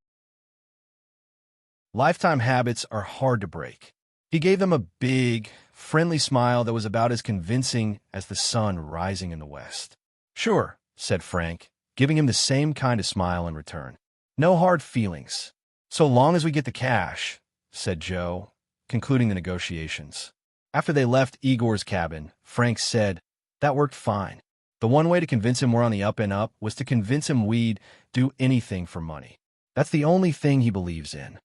Speaker 1: Lifetime habits are hard to break. He gave them a big, friendly smile that was about as convincing as the sun rising in the west. Sure, said Frank, giving him the same kind of smile in return. No hard feelings. So long as we get the cash, said Joe, concluding the negotiations. After they left Igor's cabin, Frank said, that worked fine. The one way to convince him we're on the up and up was to convince him we'd do anything for money. That's the only thing he believes in.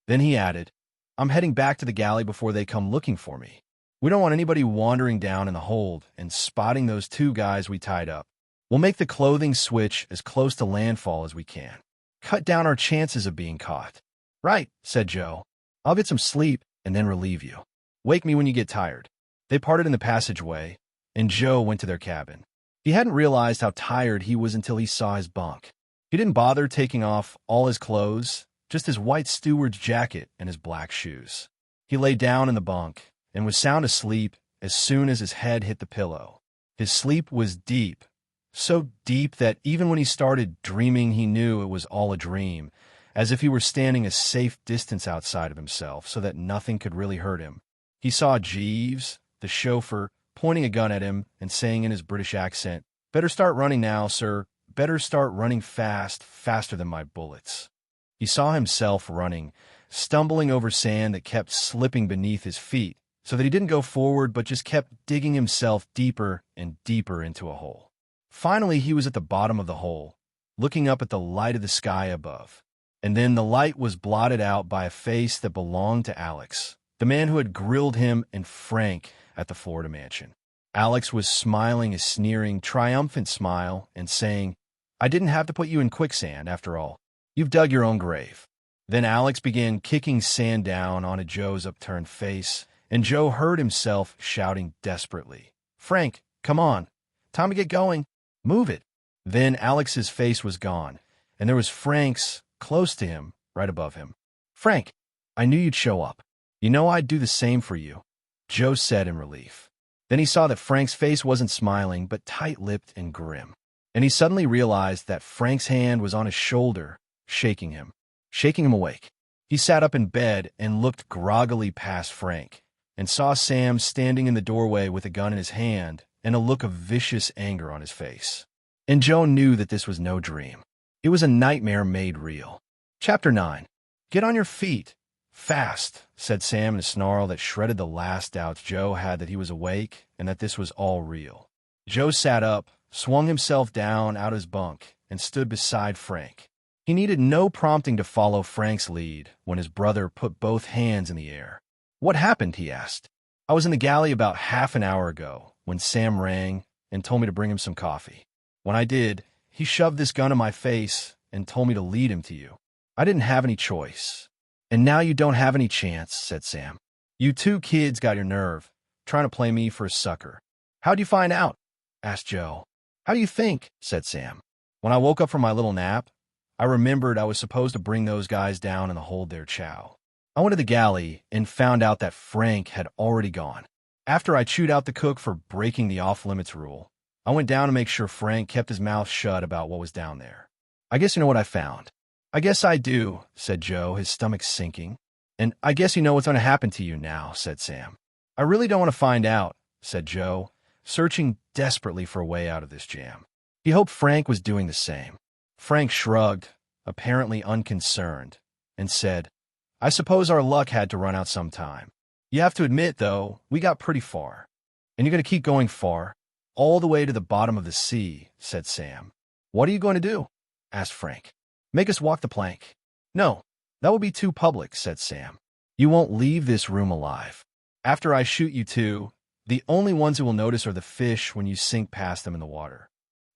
Speaker 1: Then he added, I'm heading back to the galley before they come looking for me. We don't want anybody wandering down in the hold and spotting those two guys we tied up. We'll make the clothing switch as close to landfall as we can. Cut down our chances of being caught. Right, said Joe. I'll get some sleep and then relieve you. Wake me when you get tired. They parted in the passageway, and Joe went to their cabin. He hadn't realized how tired he was until he saw his bunk. He didn't bother taking off all his clothes, just his white steward's jacket and his black shoes. He lay down in the bunk and was sound asleep as soon as his head hit the pillow. His sleep was deep, so deep that even when he started dreaming, he knew it was all a dream, as if he were standing a safe distance outside of himself so that nothing could really hurt him. He saw Jeeves, the chauffeur, pointing a gun at him and saying in his British accent, Better start running now, sir. Better start running fast, faster than my bullets. He saw himself running, stumbling over sand that kept slipping beneath his feet, so that he didn't go forward but just kept digging himself deeper and deeper into a hole. Finally, he was at the bottom of the hole, looking up at the light of the sky above. And then the light was blotted out by a face that belonged to Alex, the man who had grilled him and Frank at the Florida mansion. Alex was smiling a sneering, triumphant smile and saying, I didn't have to put you in quicksand, after all. You've dug your own grave. Then Alex began kicking sand down onto Joe's upturned face, and Joe heard himself shouting desperately, Frank, come on. Time to get going. Move it. Then Alex's face was gone, and there was Frank's close to him, right above him. Frank, I knew you'd show up. You know I'd do the same for you, Joe said in relief. Then he saw that Frank's face wasn't smiling, but tight-lipped and grim. And he suddenly realized that Frank's hand was on his shoulder, shaking him awake. He sat up in bed and looked groggily past Frank, and saw Sam standing in the doorway with a gun in his hand and a look of vicious anger on his face. And Joe knew that this was no dream. It was a nightmare made real. Chapter 9. Get on your feet. Fast, said Sam in a snarl that shredded the last doubts Joe had that he was awake and that this was all real. Joe sat up, swung himself down out of his bunk, and stood beside Frank. He needed no prompting to follow Frank's lead when his brother put both hands in the air. What happened? He asked. I was in the galley about half an hour ago when Sam rang and told me to bring him some coffee. When I did, he shoved this gun in my face and told me to lead him to you. I didn't have any choice. And now you don't have any chance, said Sam. You two kids got your nerve, trying to play me for a sucker. How'd you find out? Asked Joe. How do you think? Said Sam. When I woke up from my little nap, I remembered I was supposed to bring those guys down and hold their chow. I went to the galley and found out that Frank had already gone. After I chewed out the cook for breaking the off-limits rule, I went down to make sure Frank kept his mouth shut about what was down there. I guess you know what I found. I guess I do, said Joe, his stomach sinking. And I guess you know what's going to happen to you now, said Sam. I really don't want to find out, said Joe, searching desperately for a way out of this jam. He hoped Frank was doing the same. Frank shrugged, apparently unconcerned, and said, I suppose our luck had to run out sometime. You have to admit, though, we got pretty far. And you're going to keep going far, all the way to the bottom of the sea, said Sam. What are you going to do? Asked Frank. Make us walk the plank. No, that would be too public, said Sam. You won't leave this room alive. After I shoot you two, the only ones who will notice are the fish when you sink past them in the water.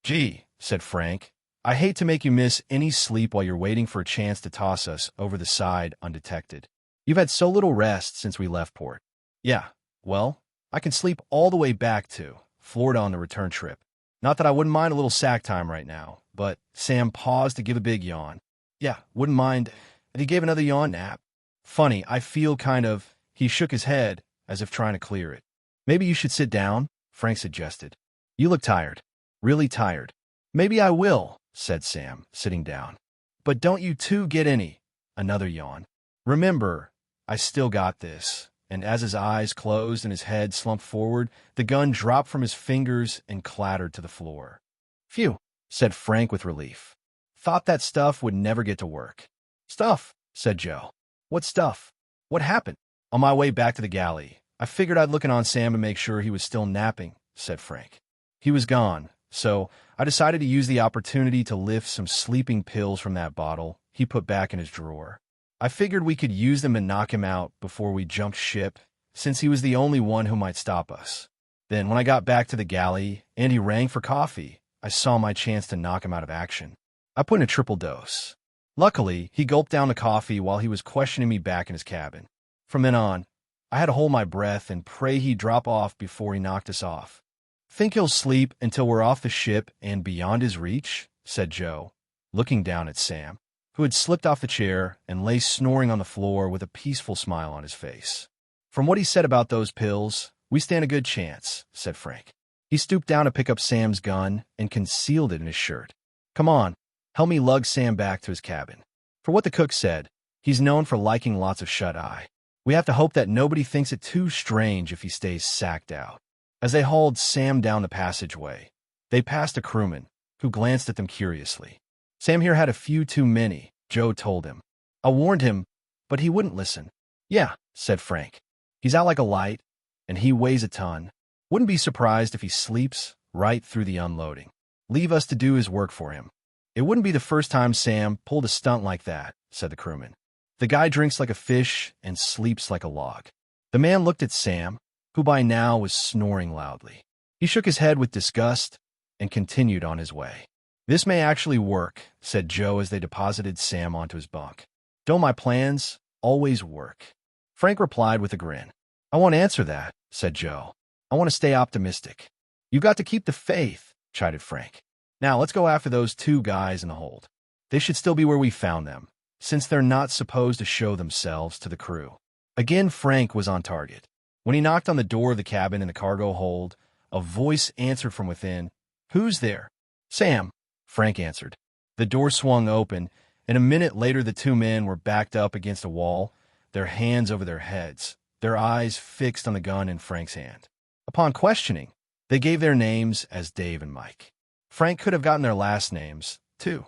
Speaker 1: Gee, said Frank, I hate to make you miss any sleep while you're waiting for a chance to toss us over the side undetected. You've had so little rest since we left port. Yeah, well, I can sleep all the way back to Florida on the return trip. Not that I wouldn't mind a little sack time right now, but Sam paused to give a big yawn. Yeah, wouldn't mind if he gave another yawn nap. Funny, I feel kind of... He shook his head as if trying to clear it. Maybe you should sit down, Frank suggested. You look tired. Really tired. Maybe I will, said Sam, sitting down. But don't you two get any. Another yawn. Remember, I still got this. And as his eyes closed and his head slumped forward, the gun dropped from his fingers and clattered to the floor. Phew, said Frank with relief. Thought that stuff would never get to work. Stuff, said Joe. What stuff? What happened? On my way back to the galley, I figured I'd look in on Sam to make sure he was still napping, said Frank. He was gone, so I decided to use the opportunity to lift some sleeping pills from that bottle he put back in his drawer. I figured we could use them to knock him out before we jumped ship, since he was the only one who might stop us. Then, when I got back to the galley and he rang for coffee, I saw my chance to knock him out of action. I put in a triple dose. Luckily, he gulped down the coffee while he was questioning me back in his cabin. From then on, I had to hold my breath and pray he'd drop off before he knocked us off. Think he'll sleep until we're off the ship and beyond his reach? Said Joe, looking down at Sam, who had slipped off the chair and lay snoring on the floor with a peaceful smile on his face. From what he said about those pills, we stand a good chance, said Frank. He stooped down to pick up Sam's gun and concealed it in his shirt. Come on, help me lug Sam back to his cabin. For what the cook said, he's known for liking lots of shut-eye. We have to hope that nobody thinks it too strange if he stays sacked out. As they hauled Sam down the passageway, they passed a crewman, who glanced at them curiously. Sam here had a few too many, Joe told him. I warned him, but he wouldn't listen. Yeah, said Frank. He's out like a light, and he weighs a ton. Wouldn't be surprised if he sleeps right through the unloading. Leave us to do his work for him. It wouldn't be the first time Sam pulled a stunt like that, said the crewman. The guy drinks like a fish and sleeps like a log. The man looked at Sam, who by now was snoring loudly. He shook his head with disgust and continued on his way. This may actually work, said Joe as they deposited Sam onto his bunk. Don't my plans always work? Frank replied with a grin. I won't answer that, said Joe. I want to stay optimistic. You've got to keep the faith, chided Frank. Now let's go after those two guys in the hold. They should still be where we found them, since they're not supposed to show themselves to the crew. Again, Frank was on target. When he knocked on the door of the cabin in the cargo hold, a voice answered from within. Who's there? Sam, Frank answered. The door swung open, and a minute later the two men were backed up against a wall, their hands over their heads, their eyes fixed on the gun in Frank's hand. Upon questioning, they gave their names as Dave and Mike. Frank could have gotten their last names, too.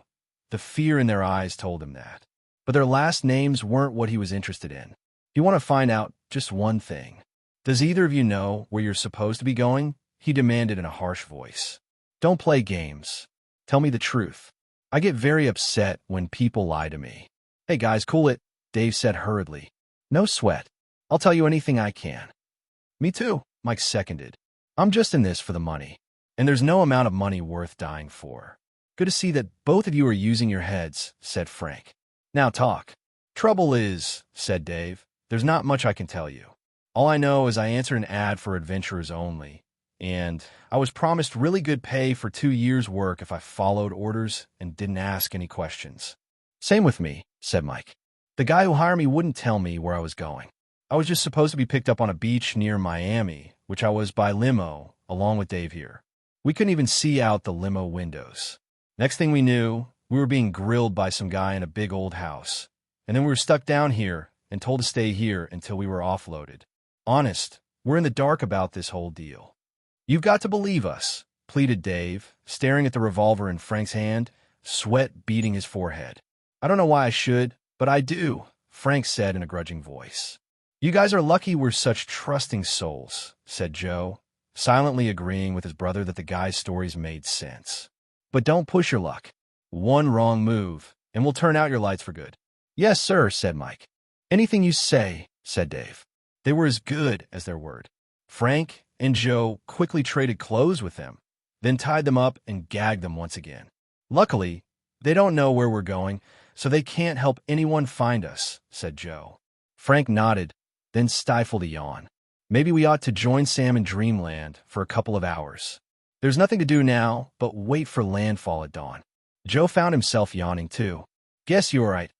Speaker 1: The fear in their eyes told him that. But their last names weren't what he was interested in. He wanted to find out just one thing. Does either of you know where you're supposed to be going? He demanded in a harsh voice. Don't play games. Tell me the truth. I get very upset when people lie to me. Hey guys, cool it, Dave said hurriedly. No sweat. I'll tell you anything I can. Me too, Mike seconded. I'm just in this for the money. And there's no amount of money worth dying for. Good to see that both of you are using your heads, said Frank. Now talk. Trouble is, said Dave, there's not much I can tell you. All I know is I answered an ad for adventurers only, and I was promised really good pay for 2 years' work if I followed orders and didn't ask any questions. Same with me, said Mike. The guy who hired me wouldn't tell me where I was going. I was just supposed to be picked up on a beach near Miami, which I was by limo, along with Dave here. We couldn't even see out the limo windows. Next thing we knew, we were being grilled by some guy in a big old house. And then we were stuck down here and told to stay here until we were offloaded. Honest, we're in the dark about this whole deal. You've got to believe us, pleaded Dave, staring at the revolver in Frank's hand, sweat beading his forehead. I don't know why I should, but I do, Frank said in a grudging voice. You guys are lucky we're such trusting souls, said Joe, silently agreeing with his brother that the guy's stories made sense. But don't push your luck. One wrong move, and we'll turn out your lights for good. Yes, sir, said Mike. Anything you say, said Dave. They were as good as their word. Frank and Joe quickly traded clothes with them, then tied them up and gagged them once again. Luckily, they don't know where we're going, so they can't help anyone find us, said Joe. Frank nodded, then stifled a yawn. Maybe we ought to join Sam in Dreamland for a couple of hours. There's nothing to do now but wait for landfall at dawn. Joe found himself yawning too. Guess you're right.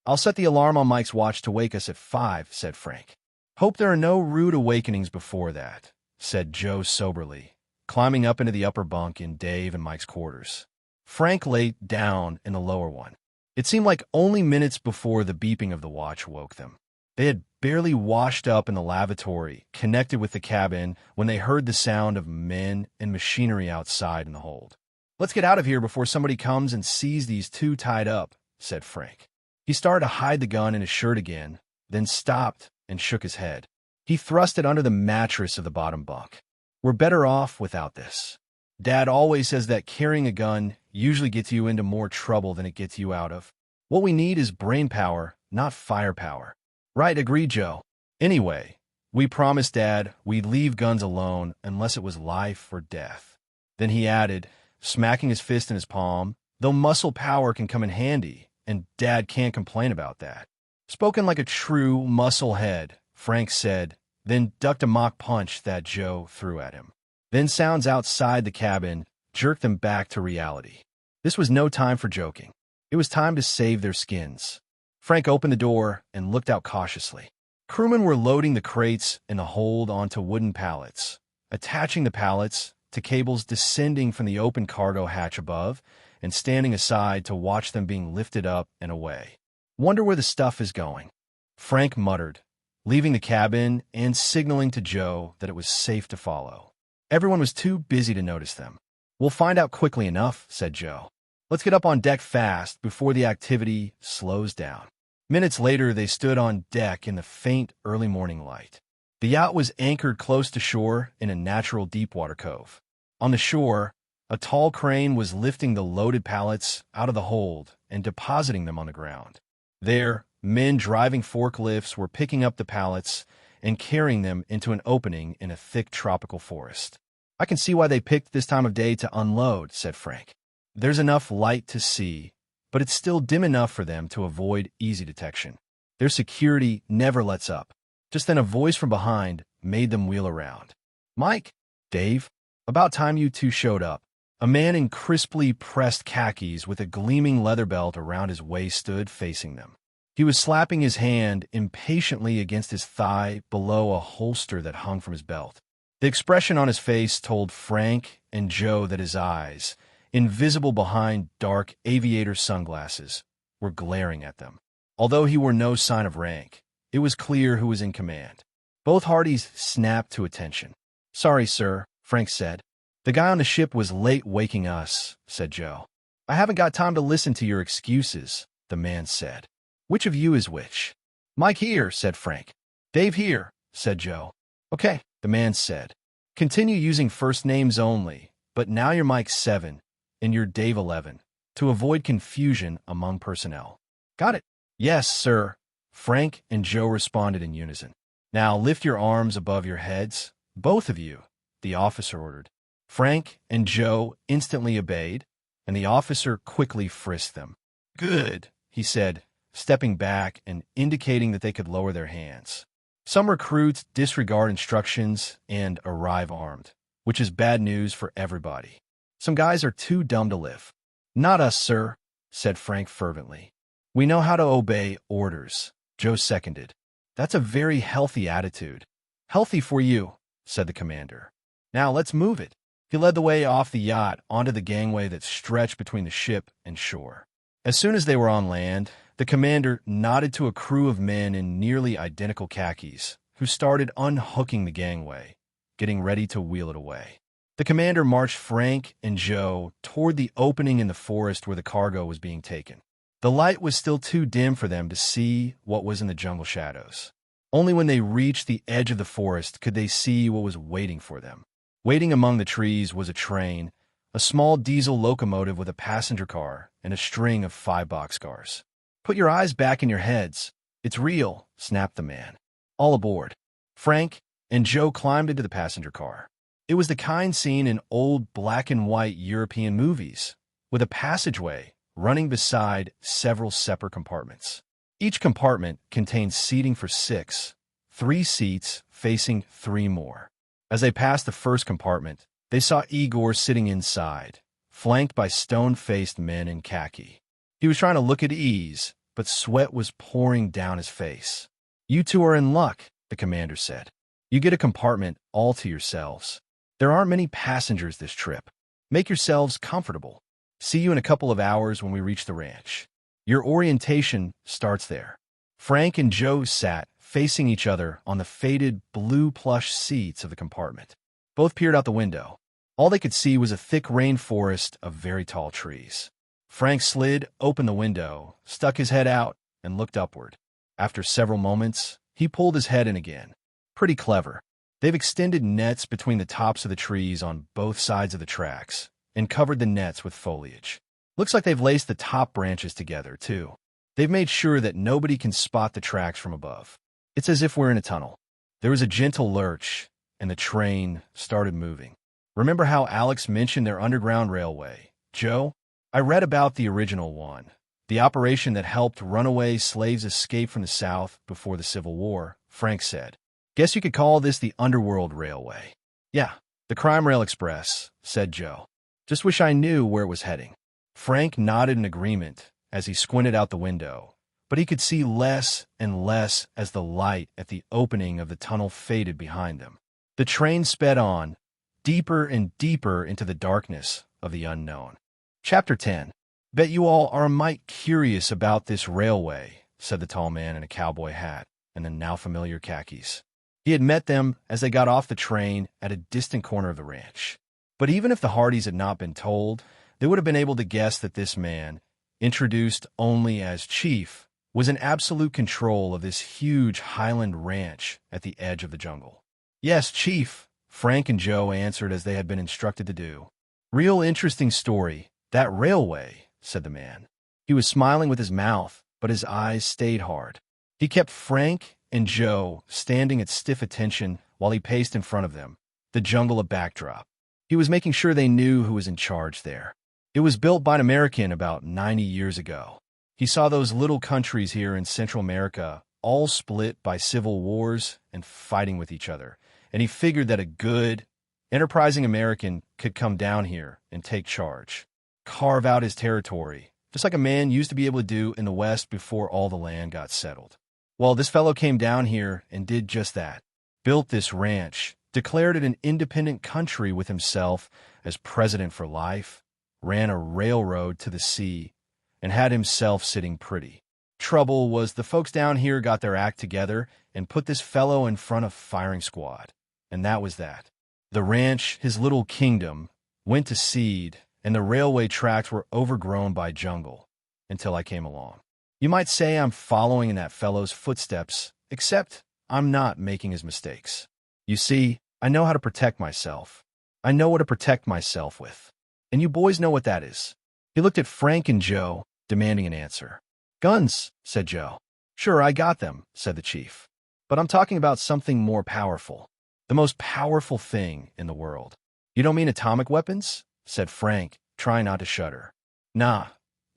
Speaker 1: I'll set the alarm on Mike's watch to wake us at 5, said Frank. Hope there are no rude awakenings before that, said Joe soberly, climbing up into the upper bunk in Dave and Mike's quarters. Frank lay down in the lower one. It seemed like only minutes before the beeping of the watch woke them. They had barely washed up in the lavatory, connected with the cabin, when they heard the sound of men and machinery outside in the hold. Let's get out of here before somebody comes and sees these two tied up, said Frank. He started to hide the gun in his shirt again, then stopped and shook his head. He thrust it under the mattress of the bottom bunk. We're better off without this. Dad always says that carrying a gun usually gets you into more trouble than it gets you out of. What we need is brain power, not firepower. Right, agreed Joe. Anyway, we promised Dad we'd leave guns alone unless it was life or death. Then he added, smacking his fist in his palm, though muscle power can come in handy, and Dad can't complain about that. Spoken like a true muscle head, Frank said, then ducked a mock punch that Joe threw at him. Then sounds outside the cabin jerked them back to reality. This was no time for joking. It was time to save their skins. Frank opened the door and looked out cautiously. Crewmen were loading the crates in the hold onto wooden pallets, attaching the pallets to cables descending from the open cargo hatch above and standing aside to watch them being lifted up and away. Wonder where the stuff is going, Frank muttered, leaving the cabin and signaling to Joe that it was safe to follow. Everyone was too busy to notice them. We'll find out quickly enough, said Joe. Let's get up on deck fast before the activity slows down. Minutes later, they stood on deck in the faint early morning light. The yacht was anchored close to shore in a natural deepwater cove. On the shore, a tall crane was lifting the loaded pallets out of the hold and depositing them on the ground. There, men driving forklifts were picking up the pallets and carrying them into an opening in a thick tropical forest. I can see why they picked this time of day to unload, said Frank. There's enough light to see, but it's still dim enough for them to avoid easy detection. Their security never lets up. Just then a voice from behind made them wheel around. Mike? Dave? About time you two showed up. A man in crisply pressed khakis with a gleaming leather belt around his waist stood facing them. He was slapping his hand impatiently against his thigh below a holster that hung from his belt. The expression on his face told Frank and Joe that his eyes, invisible behind dark aviator sunglasses, were glaring at them. Although he wore no sign of rank, it was clear who was in command. Both Hardys snapped to attention. Sorry, sir, Frank said. The guy on the ship was late waking us, said Joe. I haven't got time to listen to your excuses, the man said. Which of you is which? Mike here, said Frank. Dave here, said Joe. Okay, the man said. Continue using first names only, but now you're Mike 7 and you're Dave 11, to avoid confusion among personnel. Got it? Yes, sir. Frank and Joe responded in unison. Now lift your arms above your heads, both of you, the officer ordered. Frank and Joe instantly obeyed, and the officer quickly frisked them. Good, he said, stepping back and indicating that they could lower their hands. Some recruits disregard instructions and arrive armed, which is bad news for everybody. Some guys are too dumb to live. "Not us, sir," said Frank fervently. "We know how to obey orders," Joe seconded. "That's a very healthy attitude." "Healthy for you," said the commander. "Now let's move it." He led the way off the yacht onto the gangway that stretched between the ship and shore. As soon as they were on land, the commander nodded to a crew of men in nearly identical khakis, who started unhooking the gangway, getting ready to wheel it away. The commander marched Frank and Joe toward the opening in the forest where the cargo was being taken. The light was still too dim for them to see what was in the jungle shadows. Only when they reached the edge of the forest could they see what was waiting for them. Waiting among the trees was a train, a small diesel locomotive with a passenger car and a string of 5 boxcars. "Put your eyes back in your heads. It's real," snapped the man. All aboard. Frank and Joe climbed into the passenger car. It was the kind seen in old black-and-white European movies, with a passageway running beside several separate compartments. Each compartment contained seating for 6, 3 seats facing 3 more. As they passed the first compartment, they saw Igor sitting inside, flanked by stone-faced men in khaki. He was trying to look at ease, but sweat was pouring down his face. "You two are in luck," the commander said. "You get a compartment all to yourselves. There aren't many passengers this trip. Make yourselves comfortable. See you in a couple of hours when we reach the ranch. Your orientation starts there." Frank and Joe sat facing each other on the faded blue plush seats of the compartment. Both peered out the window. All they could see was a thick rainforest of very tall trees. Frank slid open the window, stuck his head out, and looked upward. After several moments, he pulled his head in again. "Pretty clever. They've extended nets between the tops of the trees on both sides of the tracks and covered the nets with foliage. Looks like they've laced the top branches together, too. They've made sure that nobody can spot the tracks from above. It's as if we're in a tunnel." There was a gentle lurch, and the train started moving. "Remember how Alex mentioned their underground railway, Joe? I read about the original one, the operation that helped runaway slaves escape from the South before the Civil War," Frank said. "Guess you could call this the Underworld Railway." "Yeah, the Crime Rail Express," said Joe. "Just wish I knew where it was heading." Frank nodded in agreement as he squinted out the window, but he could see less and less as the light at the opening of the tunnel faded behind them. The train sped on, deeper and deeper into the darkness of the unknown. Chapter 10. "Bet you all are a mite curious about this railway," said the tall man in a cowboy hat and the now familiar khakis. He had met them as they got off the train at a distant corner of the ranch. But even if the Hardys had not been told, they would have been able to guess that this man, introduced only as Chief, was in absolute control of this huge highland ranch at the edge of the jungle. "Yes, Chief," Frank and Joe answered as they had been instructed to do. "Real interesting story, that railway," said the man. He was smiling with his mouth, but his eyes stayed hard. He kept Frank and Joe standing at stiff attention while he paced in front of them, the jungle a backdrop. He was making sure they knew who was in charge there. It was built by an American about 90 years ago. He saw those little countries here in Central America all split by civil wars and fighting with each other, and he figured that a good, enterprising American could come down here and take charge, carve out his territory, just like a man used to be able to do in the West before all the land got settled. Well, this fellow came down here and did just that, built this ranch, declared it an independent country with himself as president for life, ran a railroad to the sea, and had himself sitting pretty. Trouble was the folks down here got their act together and put this fellow in front of firing squad, and that was that. The ranch, his little kingdom, went to seed, and the railway tracks were overgrown by jungle, until I came along. You might say I'm following in that fellow's footsteps, except I'm not making his mistakes. You see, I know how to protect myself. I know what to protect myself with. And you boys know what that is. He looked at Frank and Joe, demanding an answer. "Guns," said Joe. "Sure, I got them," said the chief. "But I'm talking about something more powerful. The most powerful thing in the world." "You don't mean atomic weapons?" said Frank, trying not to shudder. "Nah,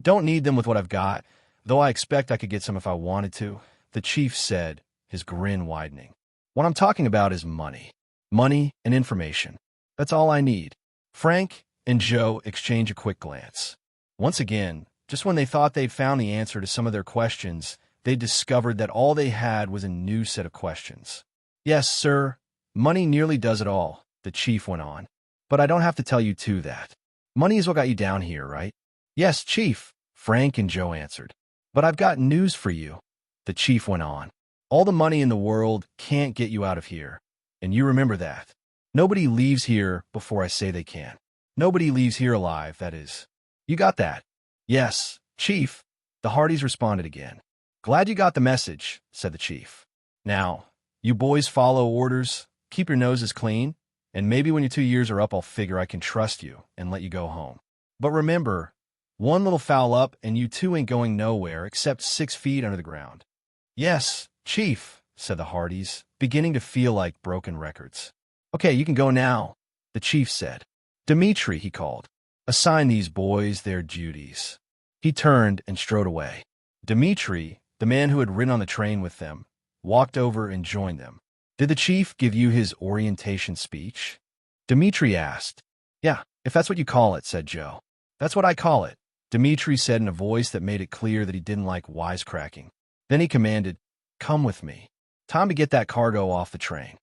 Speaker 1: don't need them with what I've got, Though I expect I could get some if I wanted to, the chief said, his grin widening. What I'm talking about is money. Money and information. That's all I need. Frank and Joe exchange a quick glance. Once again, just when they thought they'd found the answer to some of their questions, they discovered that all they had was a new set of questions. Yes, sir, money nearly does it all, the chief went on. But I don't have to tell you too that. Money is what got you down here, right? Yes, Chief, Frank and Joe answered. But I've got news for you, the chief went on. All the money in the world can't get you out of here. And you remember that. Nobody leaves here before I say they can. Nobody leaves here alive, that is. You got that? Yes, Chief, the Hardys responded again. Glad you got the message, said the chief. Now, you boys follow orders, keep your noses clean, and maybe when your 2 years are up, I'll figure I can trust you and let you go home. But remember, one little foul up and you two ain't going nowhere except 6 feet under the ground. Yes, Chief, said the Hardys, beginning to feel like broken records. Okay, you can go now, the chief said. Dmitri, he called. Assign these boys their duties. He turned and strode away. Dmitri, the man who had ridden on the train with them, walked over and joined them. Did the chief give you his orientation speech? Dmitri asked. Yeah, if that's what you call it, said Joe. That's what I call it, Dmitri said in a voice that made it clear that he didn't like wisecracking. Then he commanded, Come with me. Time to get that cargo off the train.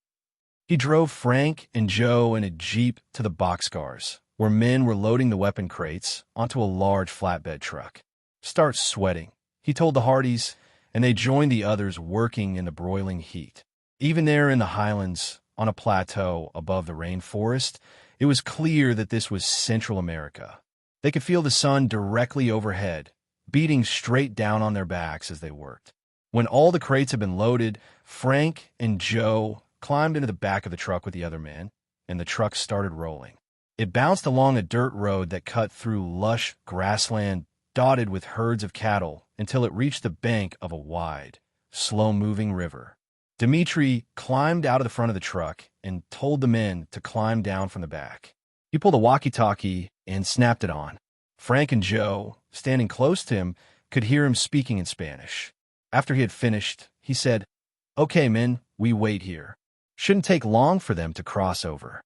Speaker 1: He drove Frank and Joe in a jeep to the boxcars, where men were loading the weapon crates onto a large flatbed truck. Start sweating, he told the Hardys, and they joined the others working in the broiling heat. Even there in the highlands, on a plateau above the rainforest, it was clear that this was Central America. They could feel the sun directly overhead, beating straight down on their backs as they worked. When all the crates had been loaded, Frank and Joe climbed into the back of the truck with the other men, and the truck started rolling. It bounced along a dirt road that cut through lush grassland dotted with herds of cattle until it reached the bank of a wide, slow-moving river. Dmitri climbed out of the front of the truck and told the men to climb down from the back. He pulled a walkie-talkie and snapped it on. Frank and Joe, standing close to him, could hear him speaking in Spanish. After he had finished, he said, Okay, men, we wait here. Shouldn't take long for them to cross over.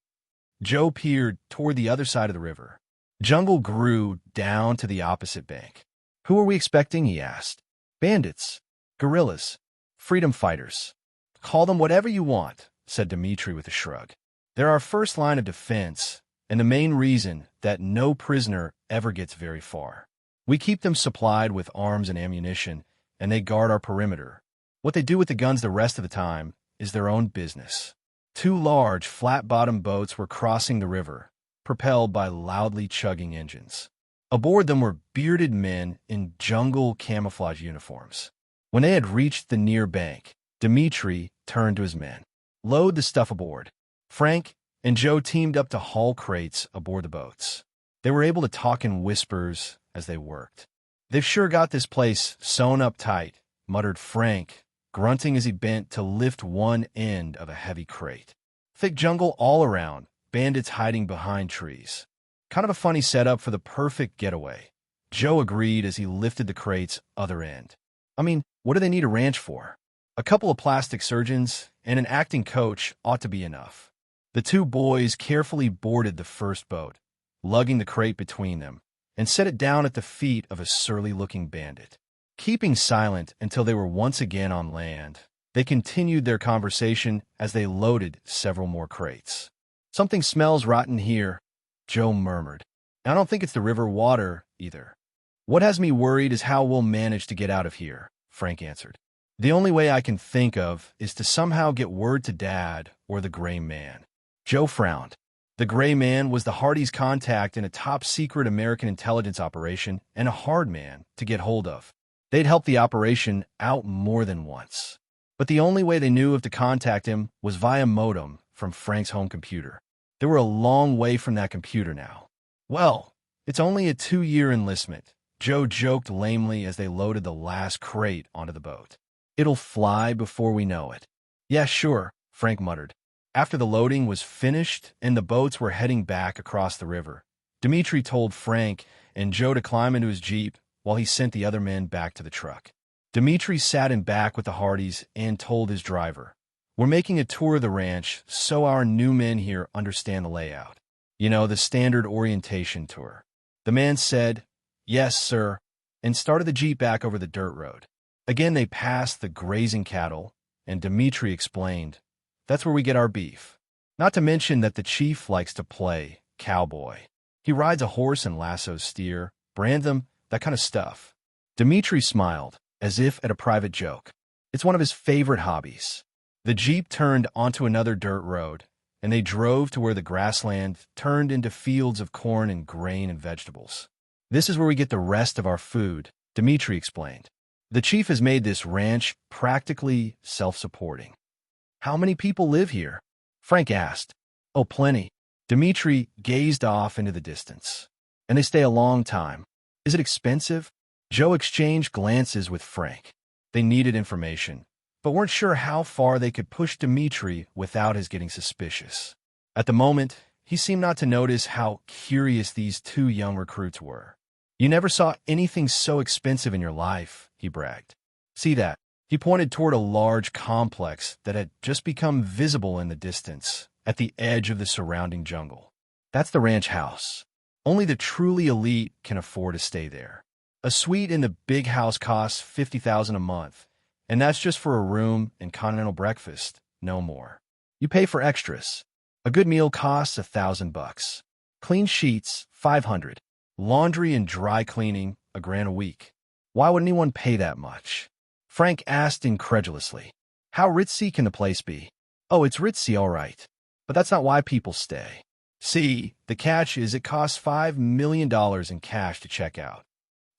Speaker 1: Joe peered toward the other side of the river. Jungle grew down to the opposite bank. Who are we expecting? He asked. Bandits, guerrillas, freedom fighters. Call them whatever you want, said Dmitri with a shrug. They're our first line of defense, and the main reason that no prisoner ever gets very far. We keep them supplied with arms and ammunition, and they guard our perimeter. What they do with the guns the rest of the time is their own business. 2 large, flat-bottomed boats were crossing the river, propelled by loudly chugging engines. Aboard them were bearded men in jungle camouflage uniforms. When they had reached the near bank, Dmitri turned to his men. Load the stuff aboard. Frank and Joe teamed up to haul crates aboard the boats. They were able to talk in whispers as they worked. They've sure got this place sewn up tight, muttered Frank, grunting as he bent to lift one end of a heavy crate. Thick jungle all around, bandits hiding behind trees. Kind of a funny setup for the perfect getaway. Joe agreed as he lifted the crate's other end. I mean, what do they need a ranch for? A couple of plastic surgeons and an acting coach ought to be enough. The 2 boys carefully boarded the first boat, lugging the crate between them, and set it down at the feet of a surly-looking bandit. Keeping silent until they were once again on land, they continued their conversation as they loaded several more crates. Something smells rotten here, Joe murmured. I don't think it's the river water, either. What has me worried is how we'll manage to get out of here, Frank answered. The only way I can think of is to somehow get word to Dad or the Gray Man. Joe frowned. The Gray Man was the Hardys' contact in a top-secret American intelligence operation and a hard man to get hold of. They'd helped the operation out more than once. But the only way they knew of to contact him was via modem from Frank's home computer. They were a long way from that computer now. Well, it's only a 2-year enlistment, Joe joked lamely as they loaded the last crate onto the boat. It'll fly before we know it. Yeah, sure, Frank muttered. After the loading was finished and the boats were heading back across the river, Dmitri told Frank and Joe to climb into his jeep while he sent the other men back to the truck. Dmitri sat in back with the Hardys and told his driver, "We're making a tour of the ranch so our new men here understand the layout. You know, the standard orientation tour." The man said, "Yes, sir," and started the Jeep back over the dirt road. Again, they passed the grazing cattle, and Dmitri explained, "That's where we get our beef. Not to mention that the chief likes to play cowboy. He rides a horse and lassos steer, brand them, that kind of stuff." Dmitri smiled, as if at a private joke. It's one of his favorite hobbies. The Jeep turned onto another dirt road, and they drove to where the grassland turned into fields of corn and grain and vegetables. "This is where we get the rest of our food," Dmitri explained. "The chief has made this ranch practically self-supporting." "How many people live here?" Frank asked. "Oh, plenty." Dmitri gazed off into the distance. "And they stay a long time. Is it expensive?" Joe exchanged glances with Frank. They needed information, but weren't sure how far they could push Dmitri without his getting suspicious. At the moment, he seemed not to notice how curious these two young recruits were. "You never saw anything so expensive in your life," he bragged. "See that?" He pointed toward a large complex that had just become visible in the distance, at the edge of the surrounding jungle. "That's the ranch house. Only the truly elite can afford to stay there. A suite in the big house costs $50,000 a month, and that's just for a room and continental breakfast, no more. You pay for extras. A good meal costs $1,000. Clean sheets, $500. Laundry and dry cleaning, $1,000 a week. Why would anyone pay that much?" Frank asked incredulously. "How ritzy can the place be?" "Oh, it's ritzy, all right. But that's not why people stay. See, the catch is it costs $5 million in cash to check out."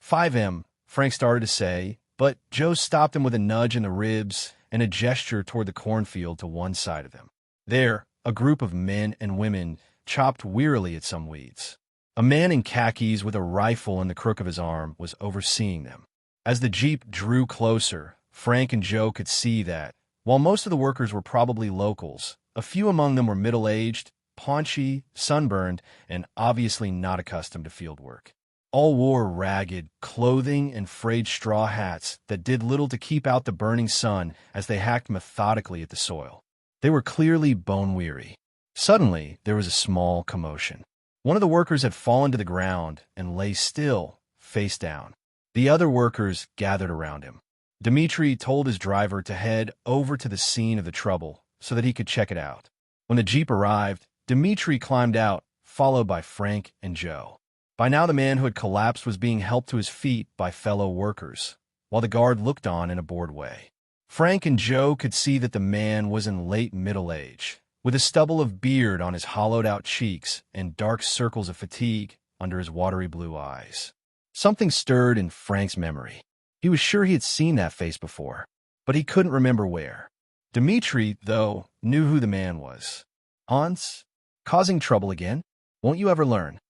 Speaker 1: "5M," Frank started to say, but Joe stopped him with a nudge in the ribs and a gesture toward the cornfield to one side of them. There, a group of men and women chopped wearily at some weeds. A man in khakis with a rifle in the crook of his arm was overseeing them. As the Jeep drew closer, Frank and Joe could see that, while most of the workers were probably locals, a few among them were middle-aged, paunchy, sunburned, and obviously not accustomed to field work. All wore ragged clothing and frayed straw hats that did little to keep out the burning sun as they hacked methodically at the soil. They were clearly bone-weary. Suddenly, there was a small commotion. One of the workers had fallen to the ground and lay still, face down. The other workers gathered around him. Dmitri told his driver to head over to the scene of the trouble so that he could check it out. When the Jeep arrived, Dmitri climbed out, followed by Frank and Joe. By now, the man who had collapsed was being helped to his feet by fellow workers, while the guard looked on in a bored way. Frank and Joe could see that the man was in late middle age, with a stubble of beard on his hollowed-out cheeks and dark circles of fatigue under his watery blue eyes. Something stirred in Frank's memory. He was sure he had seen that face before, but he couldn't remember where. Dmitri, though, knew who the man was. "Hans? Causing trouble again? Won't you ever learn?"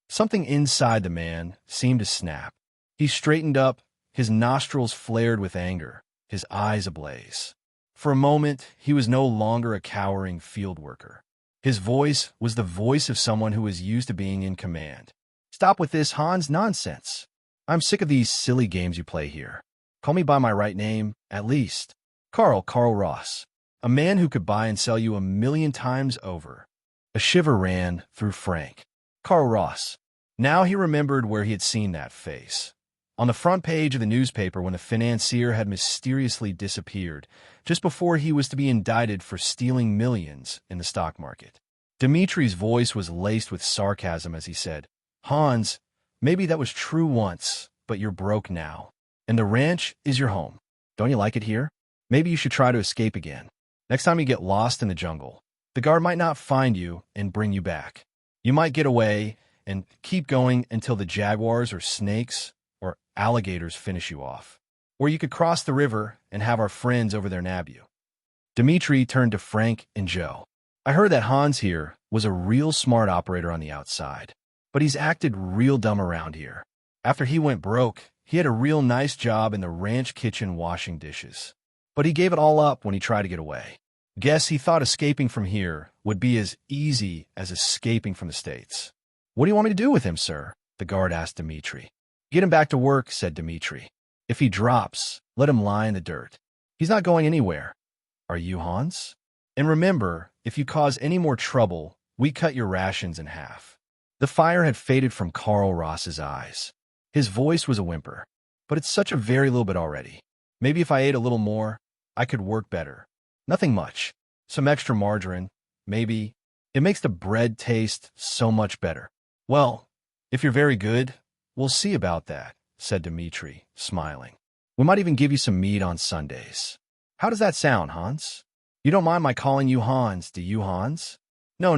Speaker 1: Something inside the man seemed to snap. He straightened up, his nostrils flared with anger, his eyes ablaze. For a moment, he was no longer a cowering field worker. His voice was the voice of someone who was used to being in command. "Stop with this, Hans, nonsense. I'm sick of these silly games you play here. Call me by my right name, at least. Carl Ross. A man who could buy and sell you 1,000,000 times over." A shiver ran through Frank. Carl Ross. Now he remembered where he had seen that face. On the front page of the newspaper when the financier had mysteriously disappeared, just before he was to be indicted for stealing millions in the stock market. Dmitri's voice was laced with sarcasm as he said, "Hans, maybe that was true once, but you're broke now. And the ranch is your home. Don't you like it here? Maybe you should try to escape again. Next time you get lost in the jungle, the guard might not find you and bring you back. You might get away and keep going until the jaguars or snakes or alligators finish you off. Or you could cross the river and have our friends over there nab you." Dmitri turned to Frank and Joe. "I heard that Hans here was a real smart operator on the outside, but he's acted real dumb around here. After he went broke, he had a real nice job in the ranch kitchen washing dishes. But he gave it all up when he tried to get away. Guess he thought escaping from here would be as easy as escaping from the States." "What do you want me to do with him, sir?" the guard asked Dmitri. Get him back to work, said Dmitri. If he drops, let him lie in the dirt. He's not going anywhere. Are you, Hans? And remember, if you cause any more trouble, we cut your rations in half. The fire had faded from Carl Ross's eyes. His voice was a whimper. But it's such a very little bit already. Maybe if I ate a little more, I could work better. Nothing much. Some extra margarine, maybe. It makes the bread taste so much better. Well, if you're very good, we'll see about that, said Dmitri, smiling. We might even give you some meat on Sundays. How does that sound, Hans? You don't mind my calling you Hans, do you, Hans? No,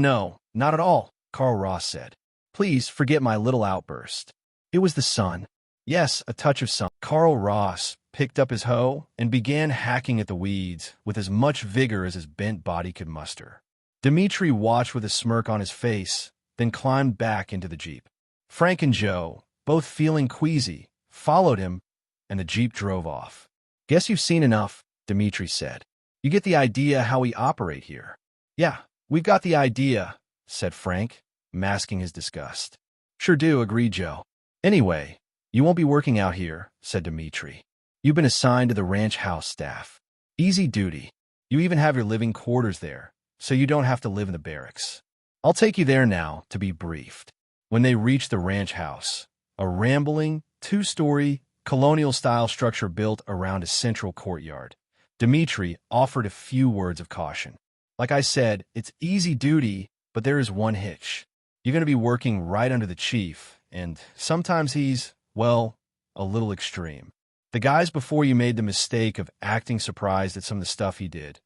Speaker 1: not at all, Carl Ross said. Please forget my little outburst. It was the sun. Yes, a touch of sun. Carl Ross picked up his hoe and began hacking at the weeds with as much vigor as his bent body could muster. Dmitri watched with a smirk on his face, then climbed back into the Jeep. Frank and Joe, both feeling queasy, followed him, and the Jeep drove off. Guess you've seen enough, Dmitri said. You get the idea how we operate here. Yeah, we've got the idea, said Frank, masking his disgust. Sure do, agreed Joe. Anyway, you won't be working out here, said Dmitri. You've been assigned to the ranch house staff. Easy duty. You even have your living quarters there, so you don't have to live in the barracks. I'll take you there now to be briefed. When they reached the ranch house, a rambling, two-story, colonial-style structure built around a central courtyard, Dmitri offered a few words of caution. Like I said, it's easy duty, but there is one hitch. You're going to be working right under the chief, and sometimes he's, well, a little extreme. The guys before you made the mistake of acting surprised at some of the stuff he did,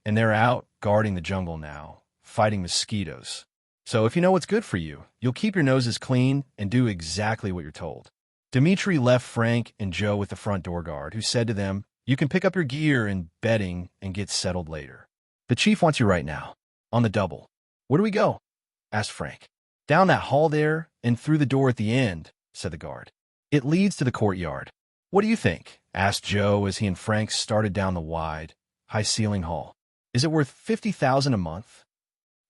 Speaker 1: and they're out guarding the jungle now, fighting mosquitoes. So if you know what's good for you, you'll keep your noses clean and do exactly what you're told. Dmitri left Frank and Joe with the front door guard, who said to them, you can pick up your gear and bedding and get settled later. The chief wants you right now, on the double. Where do we go? Asked Frank. Down that hall there and through the door at the end, said the guard. It leads to the courtyard. What do you think? Asked Joe as he and Frank started down the wide, high-ceiling hall. Is it worth $50,000 a month?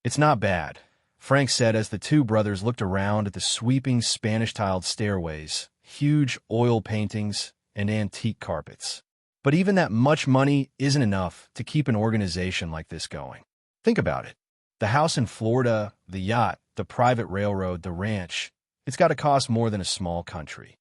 Speaker 1: It's not bad, Frank said as the two brothers looked around at the sweeping Spanish-tiled stairways, huge oil paintings, and antique carpets. But even that much money isn't enough to keep an organization like this going. Think about it. The house in Florida, the yacht, the private railroad, the ranch, it's got to cost more than a small country.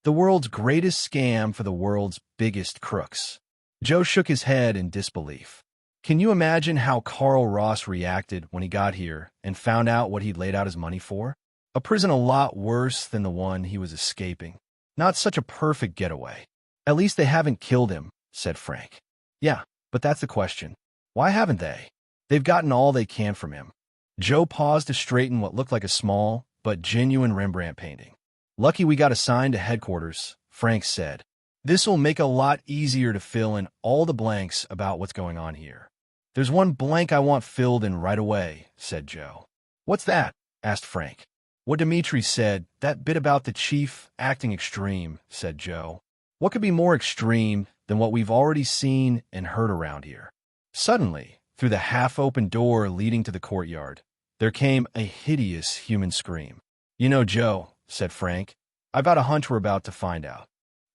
Speaker 1: The world's greatest scam for the world's biggest crooks. Joe shook his head in disbelief. Can you imagine how Carl Ross reacted when he got here and found out what he'd laid out his money for? A prison a lot worse than the one he was escaping. Not such a perfect getaway. At least they haven't killed him, said Frank. Yeah, but that's the question. Why haven't they? They've gotten all they can from him. Joe paused to straighten what looked like a small but genuine Rembrandt painting. Lucky we got assigned to headquarters, Frank said. This'll make it a lot easier to fill in all the blanks about what's going on here. There's one blank I want filled in right away, said Joe. What's that? Asked Frank. What Dmitri said, that bit about the chief acting extreme, said Joe. What could be more extreme than what we've already seen and heard around here? Suddenly, through the half-open door leading to the courtyard, there came a hideous human scream. You know, Joe, said Frank, I've got a hunch we're about to find out.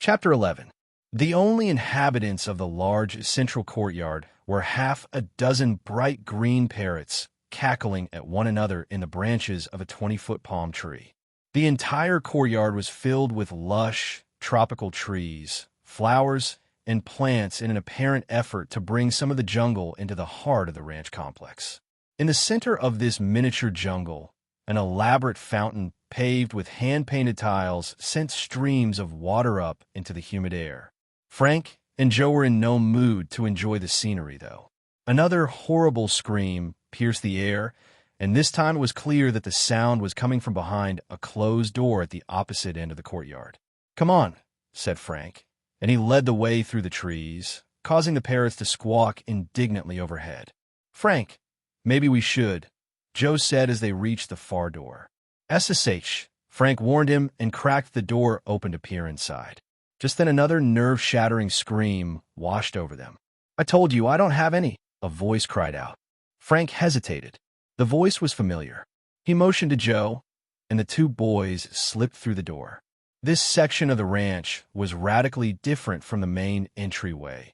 Speaker 1: Chapter 11. The only inhabitants of the large central courtyard were half a dozen bright green parrots cackling at one another in the branches of a 20-foot palm tree. The entire courtyard was filled with lush, tropical trees, flowers, and plants in an apparent effort to bring some of the jungle into the heart of the ranch complex. In the center of this miniature jungle, an elaborate fountain paved with hand-painted tiles sent streams of water up into the humid air. Frank and Joe were in no mood to enjoy the scenery, though. Another horrible scream pierced the air, and this time it was clear that the sound was coming from behind a closed door at the opposite end of the courtyard. Come on, said Frank, and he led the way through the trees, causing the parrots to squawk indignantly overhead. Frank, maybe we should, Joe said as they reached the far door. SSH, Frank warned him and cracked the door open to peer inside. Just then another nerve-shattering scream washed over them. I told you, I don't have any, a voice cried out. Frank hesitated. The voice was familiar. He motioned to Joe, and the two boys slipped through the door. This section of the ranch was radically different from the main entryway,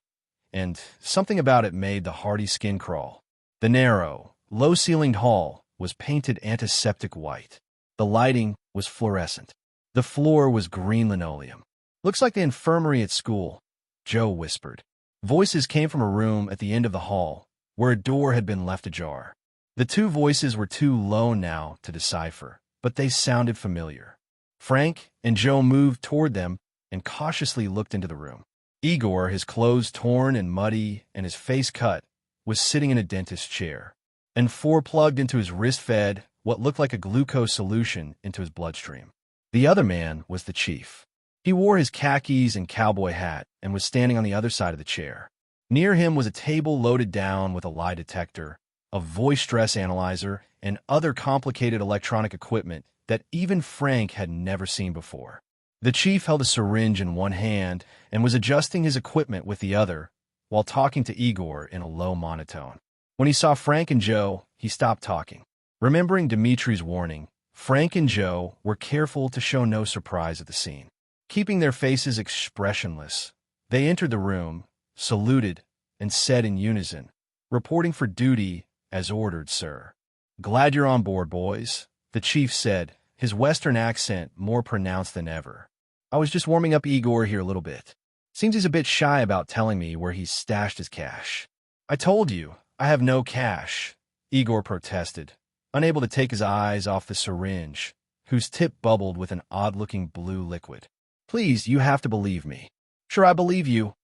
Speaker 1: and something about it made the Hardy skin crawl. The narrow, low-ceilinged hall was painted antiseptic white. The lighting was fluorescent. The floor was green linoleum. "Looks like the infirmary at school," Joe whispered. Voices came from a room at the end of the hall, where a door had been left ajar. The two voices were too low now to decipher, but they sounded familiar. Frank and Joe moved toward them and cautiously looked into the room. Igor, his clothes torn and muddy and his face cut, was sitting in a dentist's chair, and plugged into his wrist fed what looked like a glucose solution into his bloodstream. The other man was the chief. He wore his khakis and cowboy hat and was standing on the other side of the chair. Near him was a table loaded down with a lie detector, a voice stress analyzer, and other complicated electronic equipment that even Frank had never seen before. The chief held a syringe in one hand and was adjusting his equipment with the other while talking to Igor in a low monotone. When he saw Frank and Joe, he stopped talking. Remembering Dimitri's warning, Frank and Joe were careful to show no surprise at the scene. Keeping their faces expressionless, they entered the room, saluted, and said in unison, "Reporting for duty, as ordered, sir." "Glad you're on board, boys," the chief said, his Western accent more pronounced than ever. "I was just warming up Igor here a little bit. Seems he's a bit shy about telling me where he's stashed his cash." "I told you, I have no cash," Igor protested, unable to take his eyes off the syringe, whose tip bubbled with an odd-looking blue liquid. "Please, you have to believe me." "Sure, I believe you,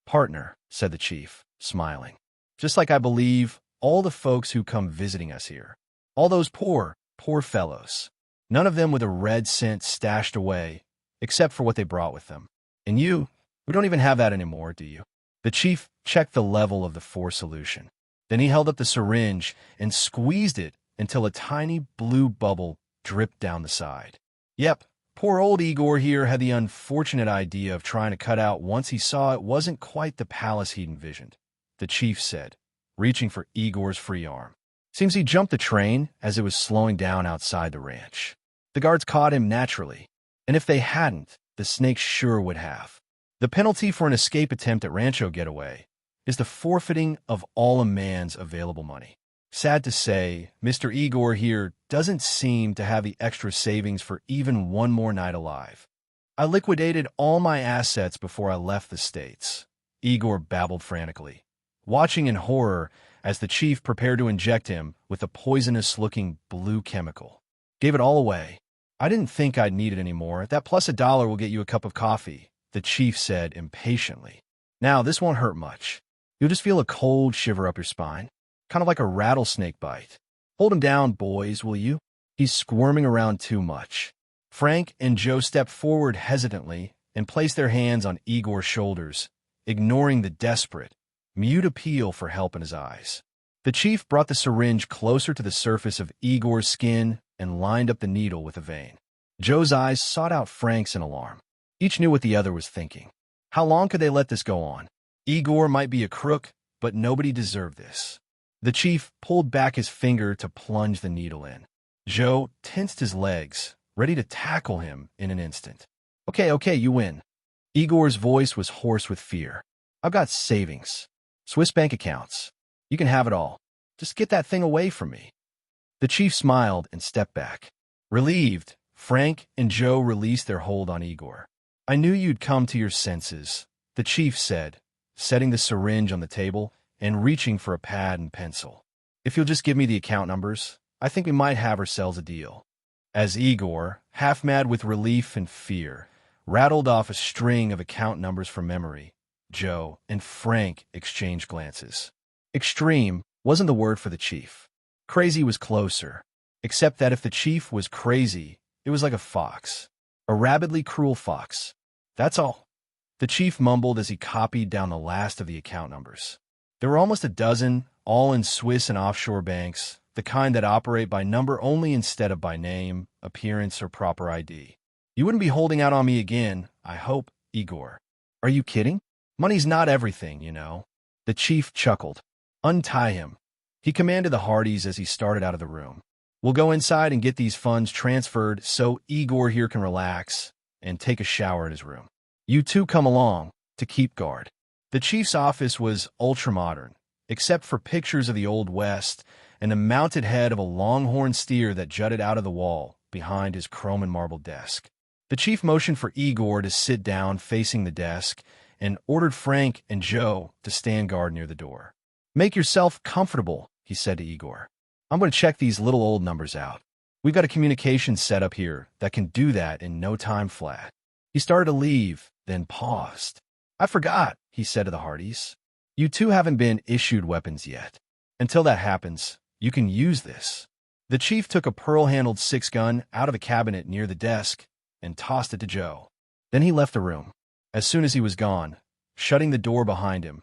Speaker 1: partner," said the chief, smiling. "Just like I believe all the folks who come visiting us here. All those poor fellows. None of them with a red cent stashed away, except for what they brought with them. And you don't even have that anymore, do you?" The chief checked the level of the force solution. Then he held up the syringe and squeezed it until a tiny blue bubble dripped down the side. "Yep, poor old Igor here had the unfortunate idea of trying to cut out once he saw it wasn't quite the palace he'd envisioned," the chief said, reaching for Igor's free arm. "Seems he jumped the train as it was slowing down outside the ranch. The guards caught him naturally, and if they hadn't, the snakes sure would have. The penalty for an escape attempt at Rancho Getaway is the forfeiting of all a man's available money. Sad to say, Mr. Igor here doesn't seem to have the extra savings for even one more night alive. I liquidated all my assets before I left the States," Igor babbled frantically, watching in horror as the chief prepared to inject him with a poisonous-looking blue chemical. "Gave it all away. I didn't think I'd need it anymore. That plus $1 will get you a cup of coffee," the chief said impatiently. "Now, this won't hurt much. You'll just feel a cold shiver up your spine, kind of like a rattlesnake bite. Hold him down, boys, will you? He's squirming around too much." Frank and Joe stepped forward hesitantly and placed their hands on Igor's shoulders, ignoring the desperate, mute appeal for help in his eyes. The chief brought the syringe closer to the surface of Igor's skin and lined up the needle with a vein. Joe's eyes sought out Frank's in alarm. Each knew what the other was thinking. How long could they let this go on? Igor might be a crook, but nobody deserved this. The chief pulled back his finger to plunge the needle in. Joe tensed his legs, ready to tackle him in an instant. Okay, you win." Igor's voice was hoarse with fear. "I've got savings. Swiss bank accounts. You can have it all. Just get that thing away from me." The chief smiled and stepped back. Relieved, Frank and Joe released their hold on Igor. "I knew you'd come to your senses," the chief said, setting the syringe on the table and reaching for a pad and pencil. "If you'll just give me the account numbers, I think we might have ourselves a deal." As Igor, half mad with relief and fear, rattled off a string of account numbers from memory, Joe and Frank exchanged glances. Extreme wasn't the word for the chief. Crazy was closer, except that if the chief was crazy, it was like a fox. A rabidly cruel fox. That's all. The chief mumbled as he copied down the last of the account numbers. There were almost a dozen, all in Swiss and offshore banks, the kind that operate by number only instead of by name, appearance, or proper ID. "You wouldn't be holding out on me again, I hope, Igor." "Are you kidding? Money's not everything, you know." The chief chuckled. "Untie him," he commanded the Hardys as he started out of the room. "We'll go inside and get these funds transferred so Igor here can relax, and take a shower in his room. You two come along to keep guard. The chief's office was ultra-modern, except for pictures of the Old West and the mounted head of a longhorn steer that jutted out of the wall behind his chrome and marble desk. The chief motioned for Igor to sit down facing the desk and ordered Frank and Joe to stand guard near the door. "Make yourself comfortable," he said to Igor. "I'm going to check these little old numbers out. We've got a communication set up here that can do that in no time flat." He started to leave, then paused. "I forgot," he said to the Hardys. "You two haven't been issued weapons yet. Until that happens, you can use this." The chief took a pearl-handled 6-gun out of a cabinet near the desk and tossed it to Joe. Then he left the room. As soon as he was gone, shutting the door behind him,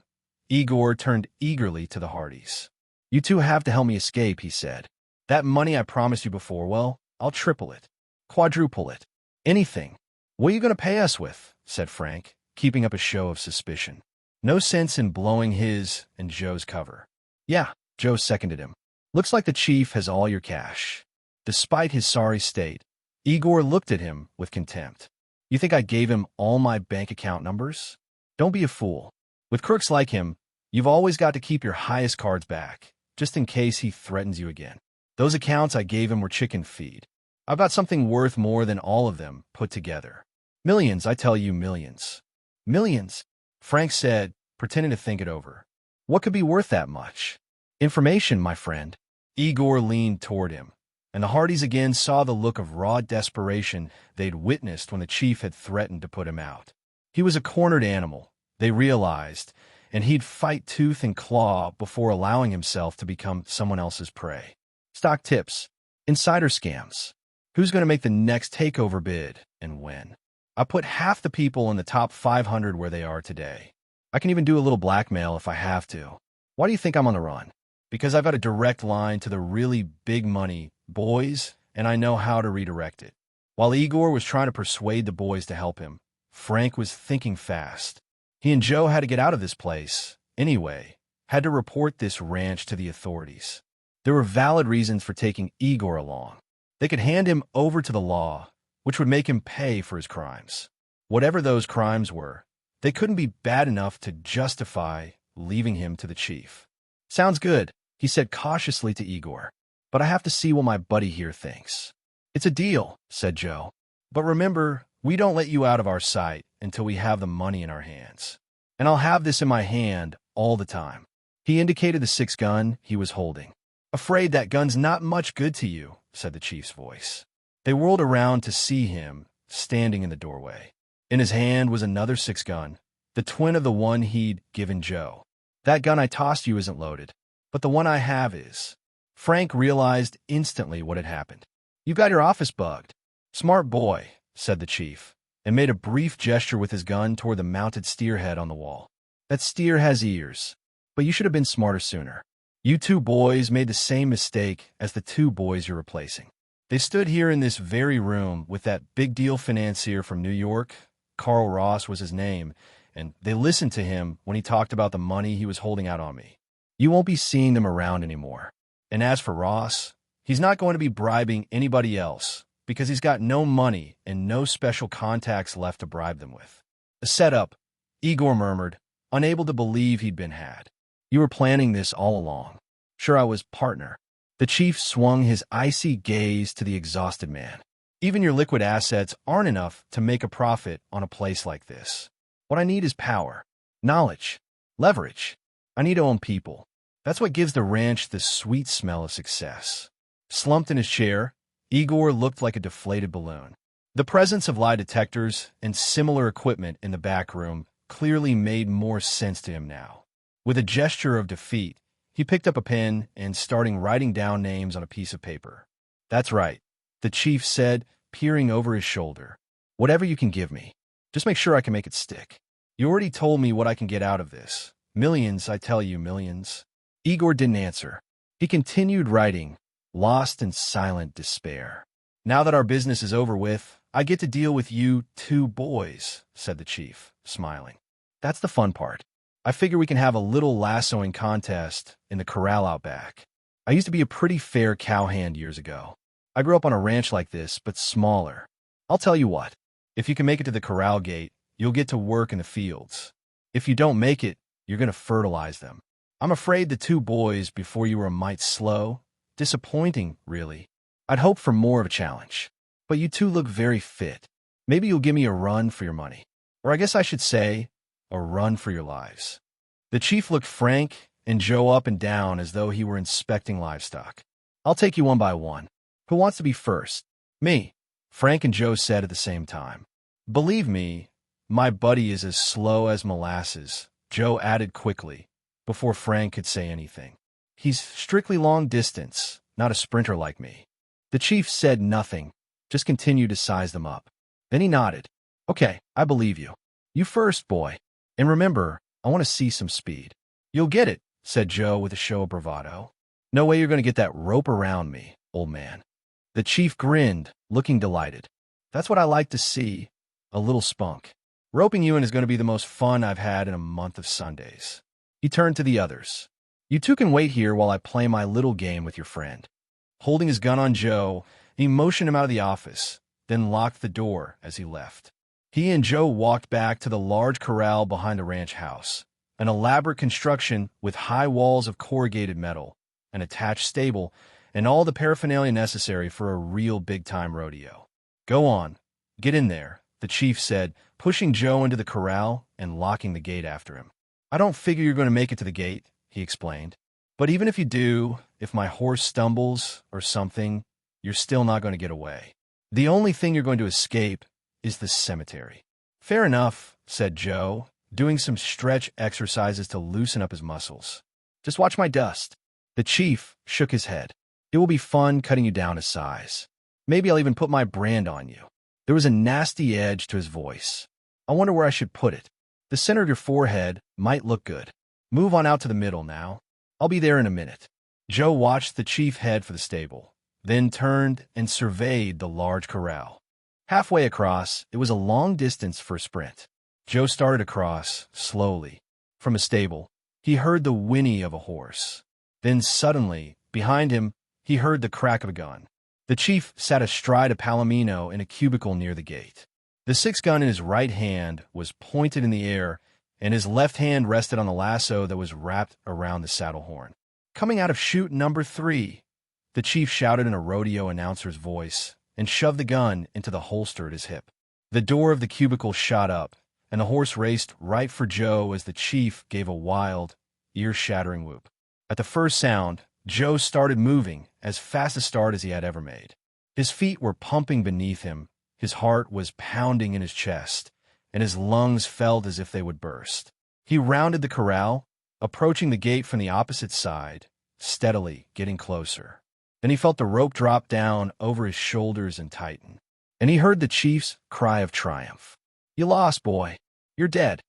Speaker 1: Igor turned eagerly to the Hardys. "You two have to help me escape," he said. "That money I promised you before, well, I'll triple it, quadruple it, anything." "What are you going to pay us with?" said Frank, keeping up a show of suspicion. No sense in blowing his and Joe's cover. "Yeah," Joe seconded him. "Looks like the chief has all your cash." Despite his sorry state, Igor looked at him with contempt. "You think I gave him all my bank account numbers? Don't be a fool. With crooks like him, you've always got to keep your highest cards back, just in case he threatens you again. Those accounts I gave him were chicken feed. I've got something worth more than all of them put together. Millions, I tell you, millions." "Millions?" Frank said, pretending to think it over. "What could be worth that much?" "Information, my friend." Igor leaned toward him, and the Hardys again saw the look of raw desperation they'd witnessed when the chief had threatened to put him out. He was a cornered animal, they realized, and he'd fight tooth and claw before allowing himself to become someone else's prey. Stock tips, insider scams. Who's going to make the next takeover bid, and when? I put half the people in the top 500 where they are today. I can even do a little blackmail if I have to. Why do you think I'm on the run? Because I've got a direct line to the really big money boys, and I know how to redirect it. While Igor was trying to persuade the boys to help him, Frank was thinking fast. He and Joe had to get out of this place, anyway, had to report this ranch to the authorities. There were valid reasons for taking Igor along. They could hand him over to the law, which would make him pay for his crimes. Whatever those crimes were, they couldn't be bad enough to justify leaving him to the chief. "Sounds good," he said cautiously to Igor, "but I have to see what my buddy here thinks." "It's a deal," said Joe. "But remember, we don't let you out of our sight until we have the money in our hands. And I'll have this in my hand all the time." He indicated the 6-gun he was holding. "Afraid that gun's not much good to you," said the chief's voice. They whirled around to see him standing in the doorway. In his hand was another 6-gun, the twin of the one he'd given Joe. "That gun I tossed you isn't loaded, but the one I have is." Frank realized instantly what had happened. "You got your office bugged." "Smart boy," said the chief, and made a brief gesture with his gun toward the mounted steer head on the wall. "That steer has ears, but you should have been smarter sooner. You two boys made the same mistake as the 2 boys you're replacing. They stood here in this very room with that big-deal financier from New York, Carl Ross was his name, and they listened to him when he talked about the money he was holding out on me. You won't be seeing them around anymore. And as for Ross, he's not going to be bribing anybody else because he's got no money and no special contacts left to bribe them with." "A setup," Igor murmured, unable to believe he'd been had. "You were planning this all along." "Sure I was, partner." The chief swung his icy gaze to the exhausted man. "Even your liquid assets aren't enough to make a profit on a place like this. What I need is power, knowledge, leverage. I need to own people. That's what gives the ranch the sweet smell of success." Slumped in his chair, Igor looked like a deflated balloon. The presence of lie detectors and similar equipment in the back room clearly made more sense to him now. With a gesture of defeat, he picked up a pen and started writing down names on a piece of paper. "That's right," the chief said, peering over his shoulder. "Whatever you can give me. Just make sure I can make it stick. You already told me what I can get out of this. Millions, I tell you, millions." Igor didn't answer. He continued writing, lost in silent despair. "Now that our business is over with, I get to deal with you 2 boys," said the chief, smiling. "That's the fun part. I figure we can have a little lassoing contest in the corral out back. I used to be a pretty fair cowhand years ago. I grew up on a ranch like this, but smaller. I'll tell you what. If you can make it to the corral gate, you'll get to work in the fields. If you don't make it, you're going to fertilize them. I'm afraid the two boys before you were a mite slow. Disappointing, really. I'd hoped for more of a challenge. But you two look very fit. Maybe you'll give me a run for your money. Or I guess I should say, a run for your lives. The chief looked Frank and Joe up and down as though he were inspecting livestock. I'll take you one by one. Who wants to be first? Me, Frank and Joe said at the same time. Believe me, my buddy is as slow as molasses, Joe added quickly, before Frank could say anything. He's strictly long distance, not a sprinter like me. The chief said nothing, just continued to size them up. Then he nodded. Okay, I believe you. You first, boy. And remember, I want to see some speed. You'll get it, said Joe with a show of bravado. No way you're going to get that rope around me, old man. The chief grinned, looking delighted. That's what I like to see, a little spunk. Roping you in is going to be the most fun I've had in a month of Sundays. He turned to the others. You two can wait here while I play my little game with your friend. Holding his gun on Joe, he motioned him out of the office, then locked the door as he left. He and Joe walked back to the large corral behind the ranch house, an elaborate construction with high walls of corrugated metal, an attached stable, and all the paraphernalia necessary for a real big-time rodeo. Go on, get in there, the chief said, pushing Joe into the corral and locking the gate after him. I don't figure you're going to make it to the gate, he explained. But even if you do, if my horse stumbles or something, you're still not going to get away. The only thing you're going to escape is the cemetery. Fair enough, said Joe, doing some stretch exercises to loosen up his muscles. Just watch my dust. The chief shook his head. It will be fun cutting you down to size. Maybe I'll even put my brand on you. There was a nasty edge to his voice. I wonder where I should put it. The center of your forehead might look good. Move on out to the middle now. I'll be there in a minute. Joe watched the chief head for the stable, then turned and surveyed the large corral. Halfway across, it was a long distance for a sprint. Joe started across, slowly. From a stable, he heard the whinny of a horse. Then suddenly, behind him, he heard the crack of a gun. The chief sat astride a palomino in a cubicle near the gate. The 6-gun in his right hand was pointed in the air, and his left hand rested on the lasso that was wrapped around the saddle horn. Coming out of chute number 3, the chief shouted in a rodeo announcer's voice and shoved the gun into the holster at his hip. The door of the cubicle shot up, and the horse raced right for Joe as the chief gave a wild, ear-shattering whoop. At the first sound, Joe started moving as fast a start as he had ever made. His feet were pumping beneath him, his heart was pounding in his chest, and his lungs felt as if they would burst. He rounded the corral, approaching the gate from the opposite side, steadily getting closer. Then he felt the rope drop down over his shoulders and tighten, and he heard the chief's cry of triumph. You lost, boy. You're dead.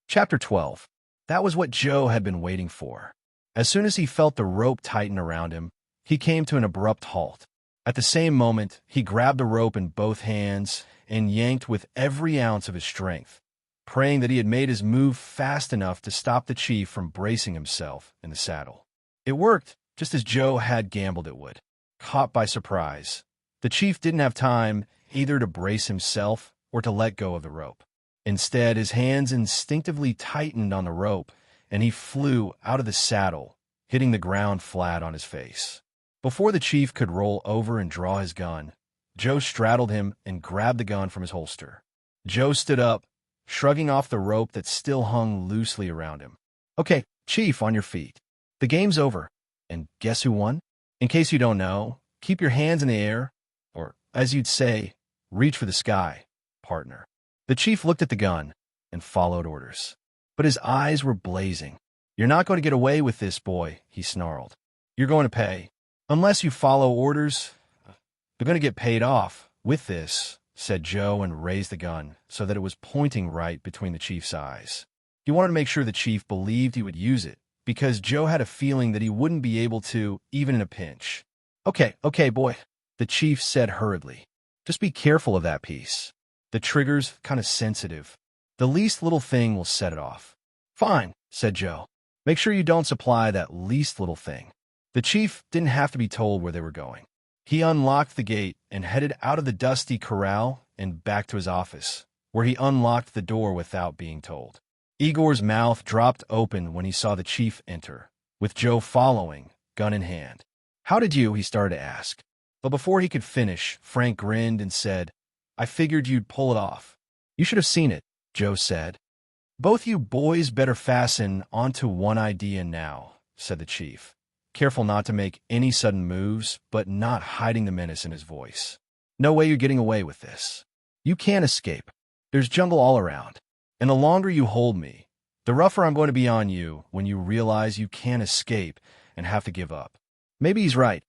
Speaker 1: Chapter 12. That was what Joe had been waiting for. As soon as he felt the rope tighten around him, he came to an abrupt halt. At the same moment, he grabbed the rope in both hands and yanked with every ounce of his strength, praying that he had made his move fast enough to stop the chief from bracing himself in the saddle. It worked, just as Joe had gambled it would. Caught by surprise, the chief didn't have time either to brace himself or to let go of the rope. Instead, his hands instinctively tightened on the rope, and he flew out of the saddle, hitting the ground flat on his face. Before the chief could roll over and draw his gun, Joe straddled him and grabbed the gun from his holster. Joe stood up, shrugging off the rope that still hung loosely around him. Okay, Chief, on your feet. The game's over. And guess who won? In case you don't know, keep your hands in the air, or, as you'd say, reach for the sky, partner. The chief looked at the gun and followed orders. But his eyes were blazing. You're not going to get away with this, boy, he snarled. You're going to pay. Unless you follow orders, you're going to get paid off with this, said Joe and raised the gun so that it was pointing right between the chief's eyes. He wanted to make sure the chief believed he would use it, because Joe had a feeling that he wouldn't be able to, even in a pinch. Okay, boy, the chief said hurriedly. Just be careful of that piece. The trigger's kind of sensitive. The least little thing will set it off. Fine, said Joe. Make sure you don't supply that least little thing. The chief didn't have to be told where they were going. He unlocked the gate and headed out of the dusty corral and back to his office, where he unlocked the door without being told. Igor's mouth dropped open when he saw the chief enter, with Joe following, gun in hand. "How did you?" he started to ask. But before he could finish, Frank grinned and said, "I figured you'd pull it off." "You should have seen it," Joe said. "Both you boys better fasten onto one idea now," said the chief, careful not to make any sudden moves, but not hiding the menace in his voice. "No way you're getting away with this. You can't escape. There's jungle all around. And the longer you hold me, the rougher I'm going to be on you when you realize you can't escape and have to give up." "Maybe he's right,"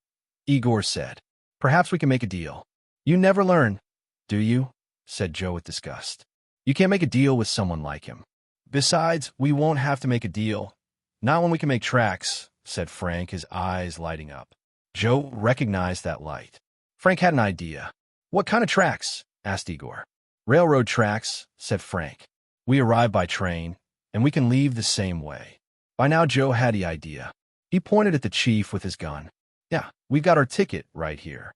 Speaker 1: Igor said. "Perhaps we can make a deal." "You never learn, do you?" said Joe with disgust. "You can't make a deal with someone like him. Besides, we won't have to make a deal. Not when we can make tracks," said Frank, his eyes lighting up. Joe recognized that light. Frank had an idea. "What kind of tracks?" asked Igor. "Railroad tracks," said Frank. "We arrive by train, and we can leave the same way." By now, Joe had the idea. He pointed at the chief with his gun. "Yeah, we've got our ticket right here."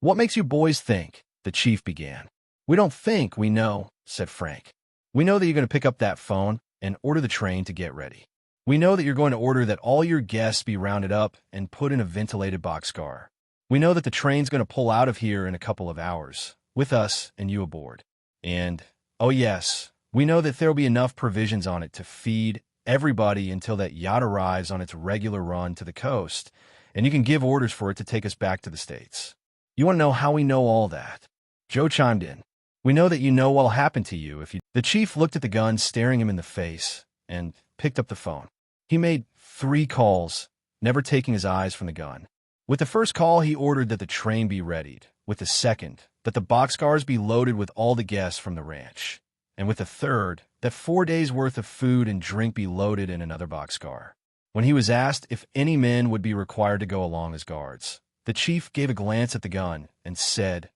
Speaker 1: "What makes you boys think?" the chief began. "We don't think, we know," said Frank. "We know that you're going to pick up that phone and order the train to get ready. We know that you're going to order that all your guests be rounded up and put in a ventilated boxcar. We know that the train's going to pull out of here in a couple of hours, with us and you aboard. And, oh yes, we know that there'll be enough provisions on it to feed everybody until that yacht arrives on its regular run to the coast, and you can give orders for it to take us back to the States. You want to know how we know all that?" Joe chimed in. "We know that you know what'll happen to you if you—" The chief looked at the gun staring him in the face and picked up the phone. He made 3 calls, never taking his eyes from the gun. With the first call, he ordered that the train be readied. With the second, that the boxcars be loaded with all the guests from the ranch. And with the third, that 4 days' worth of food and drink be loaded in another boxcar. When he was asked if any men would be required to go along as guards, the chief gave a glance at the gun and said,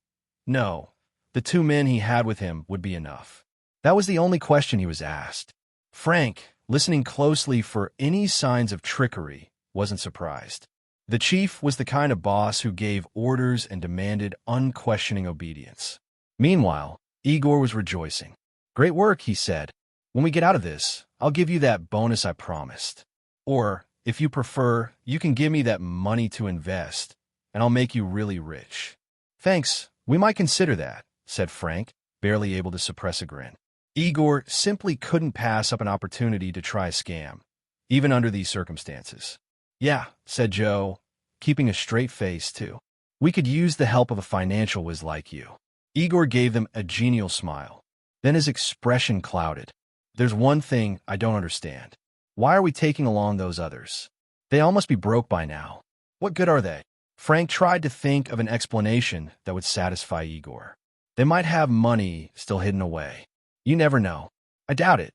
Speaker 1: "No, the 2 men he had with him would be enough." That was the only question he was asked. Frank, listening closely for any signs of trickery, wasn't surprised. The chief was the kind of boss who gave orders and demanded unquestioning obedience. Meanwhile, Igor was rejoicing. "Great work," he said. "When we get out of this, I'll give you that bonus I promised. Or, if you prefer, you can give me that money to invest, and I'll make you really rich." "Thanks, we might consider that," said Frank, barely able to suppress a grin. Igor simply couldn't pass up an opportunity to try a scam, even under these circumstances. "Yeah," said Joe, keeping a straight face, too. "We could use the help of a financial whiz like you." Igor gave them a genial smile. Then his expression clouded. "There's one thing I don't understand. Why are we taking along those others? They all must be broke by now. What good are they?" Frank tried to think of an explanation that would satisfy Igor. "They might have money still hidden away. You never know." "I doubt it.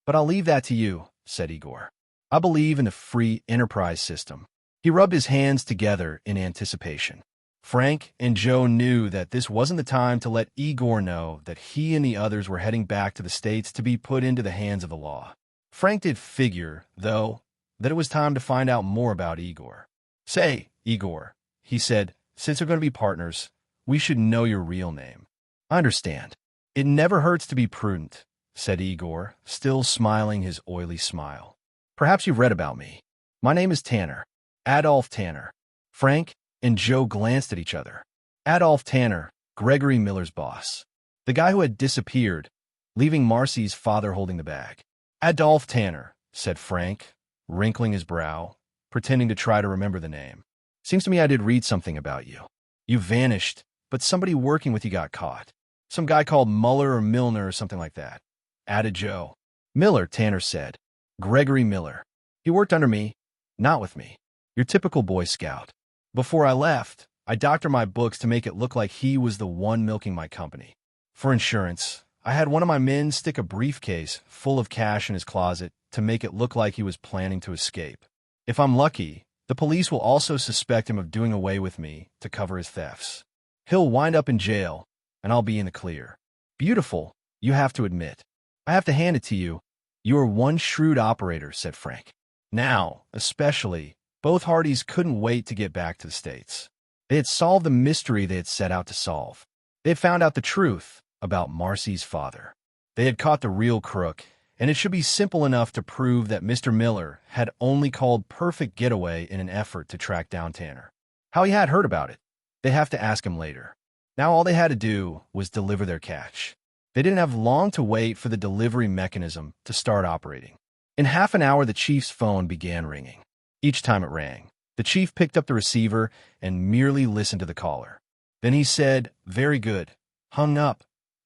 Speaker 1: But I'll leave that to you," said Igor. "I believe in the free enterprise system." He rubbed his hands together in anticipation. Frank and Joe knew that this wasn't the time to let Igor know that he and the others were heading back to the States to be put into the hands of the law. Frank did figure, though, that it was time to find out more about Igor. "Say, Igor," he said, "since we're going to be partners, we should know your real name." "I understand. It never hurts to be prudent," said Igor, still smiling his oily smile. "Perhaps you've read about me. My name is Tanner. Adolf Tanner." Frank and Joe glanced at each other. Adolf Tanner, Gregory Miller's boss. The guy who had disappeared, leaving Marcy's father holding the bag. "Adolf Tanner," said Frank, wrinkling his brow, pretending to try to remember the name. "Seems to me I did read something about you. You vanished, but somebody working with you got caught. Some guy called Muller or Milner or something like that," added Joe. "Miller," Tanner said. "Gregory Miller. He worked under me, not with me. Your typical Boy Scout. Before I left, I doctored my books to make it look like he was the one milking my company. For insurance, I had one of my men stick a briefcase full of cash in his closet to make it look like he was planning to escape. If I'm lucky, the police will also suspect him of doing away with me to cover his thefts. He'll wind up in jail, and I'll be in the clear. Beautiful, you have to admit. I have to hand it to you. You are one shrewd operator," said Frank. Now, especially, both Hardys couldn't wait to get back to the States. They had solved the mystery they had set out to solve. They had found out the truth, about Marcy's father. They had caught the real crook, and it should be simple enough to prove that Mr. Miller had only called Perfect Getaway in an effort to track down Tanner. How he had heard about it, they'd have to ask him later. Now all they had to do was deliver their catch. They didn't have long to wait for the delivery mechanism to start operating. In half an hour, the chief's phone began ringing. Each time it rang, the chief picked up the receiver and merely listened to the caller. Then he said, "Very good," hung up,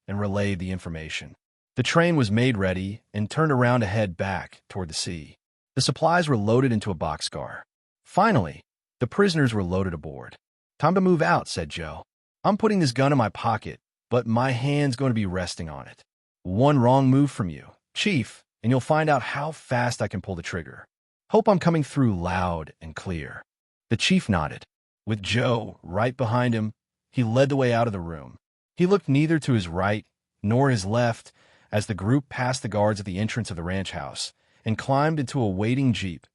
Speaker 1: and relayed the information. The train was made ready and turned around to head back toward the sea. The supplies were loaded into a boxcar. Finally, the prisoners were loaded aboard. "Time to move out," said Joe. "I'm putting this gun in my pocket, but my hand's going to be resting on it. One wrong move from you, Chief, and you'll find out how fast I can pull the trigger. Hope I'm coming through loud and clear." The chief nodded. With Joe right behind him, he led the way out of the room. He looked neither to his right nor his left as the group passed the guards at the entrance of the ranch house and climbed into a waiting jeep,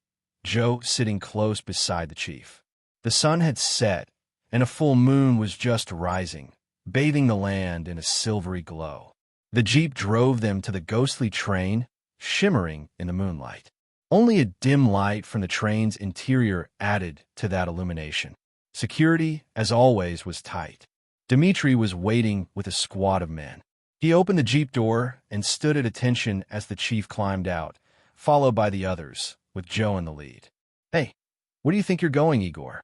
Speaker 1: Joe sitting close beside the chief. The sun had set, and a full moon was just rising, bathing the land in a silvery glow. The jeep drove them to the ghostly train, shimmering in the moonlight. Only a dim light from the train's interior added to that illumination. Security, as always, was tight. Dmitri was waiting with a squad of men. He opened the jeep door and stood at attention as the chief climbed out, followed by the others, with Joe in the lead. "Hey, where do you think you're going, Igor?"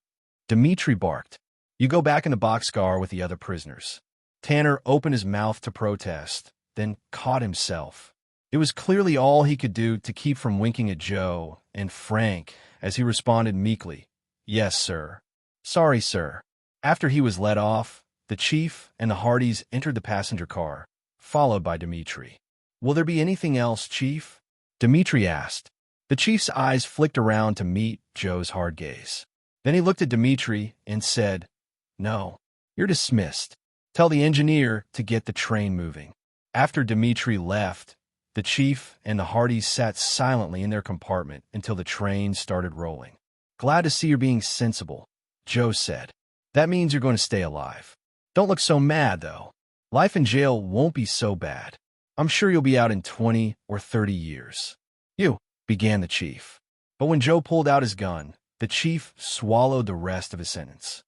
Speaker 1: Dmitri barked. "You go back in the boxcar with the other prisoners." Tanner opened his mouth to protest, then caught himself. It was clearly all he could do to keep from winking at Joe and Frank as he responded meekly, "Yes, sir." "Sorry, sir." After he was let off, the chief and the Hardys entered the passenger car, followed by Dmitri. "Will there be anything else, Chief?" Dmitri asked. The chief's eyes flicked around to meet Joe's hard gaze. Then he looked at Dmitri and said, "No, you're dismissed. Tell the engineer to get the train moving." After Dmitri left, the chief and the Hardys sat silently in their compartment until the train started rolling. "Glad to see you're being sensible," Joe said. "That means you're going to stay alive. Don't look so mad, though. Life in jail won't be so bad. I'm sure you'll be out in 20 or 30 years. "You," began the chief. But when Joe pulled out his gun, the chief swallowed the rest of his sentence.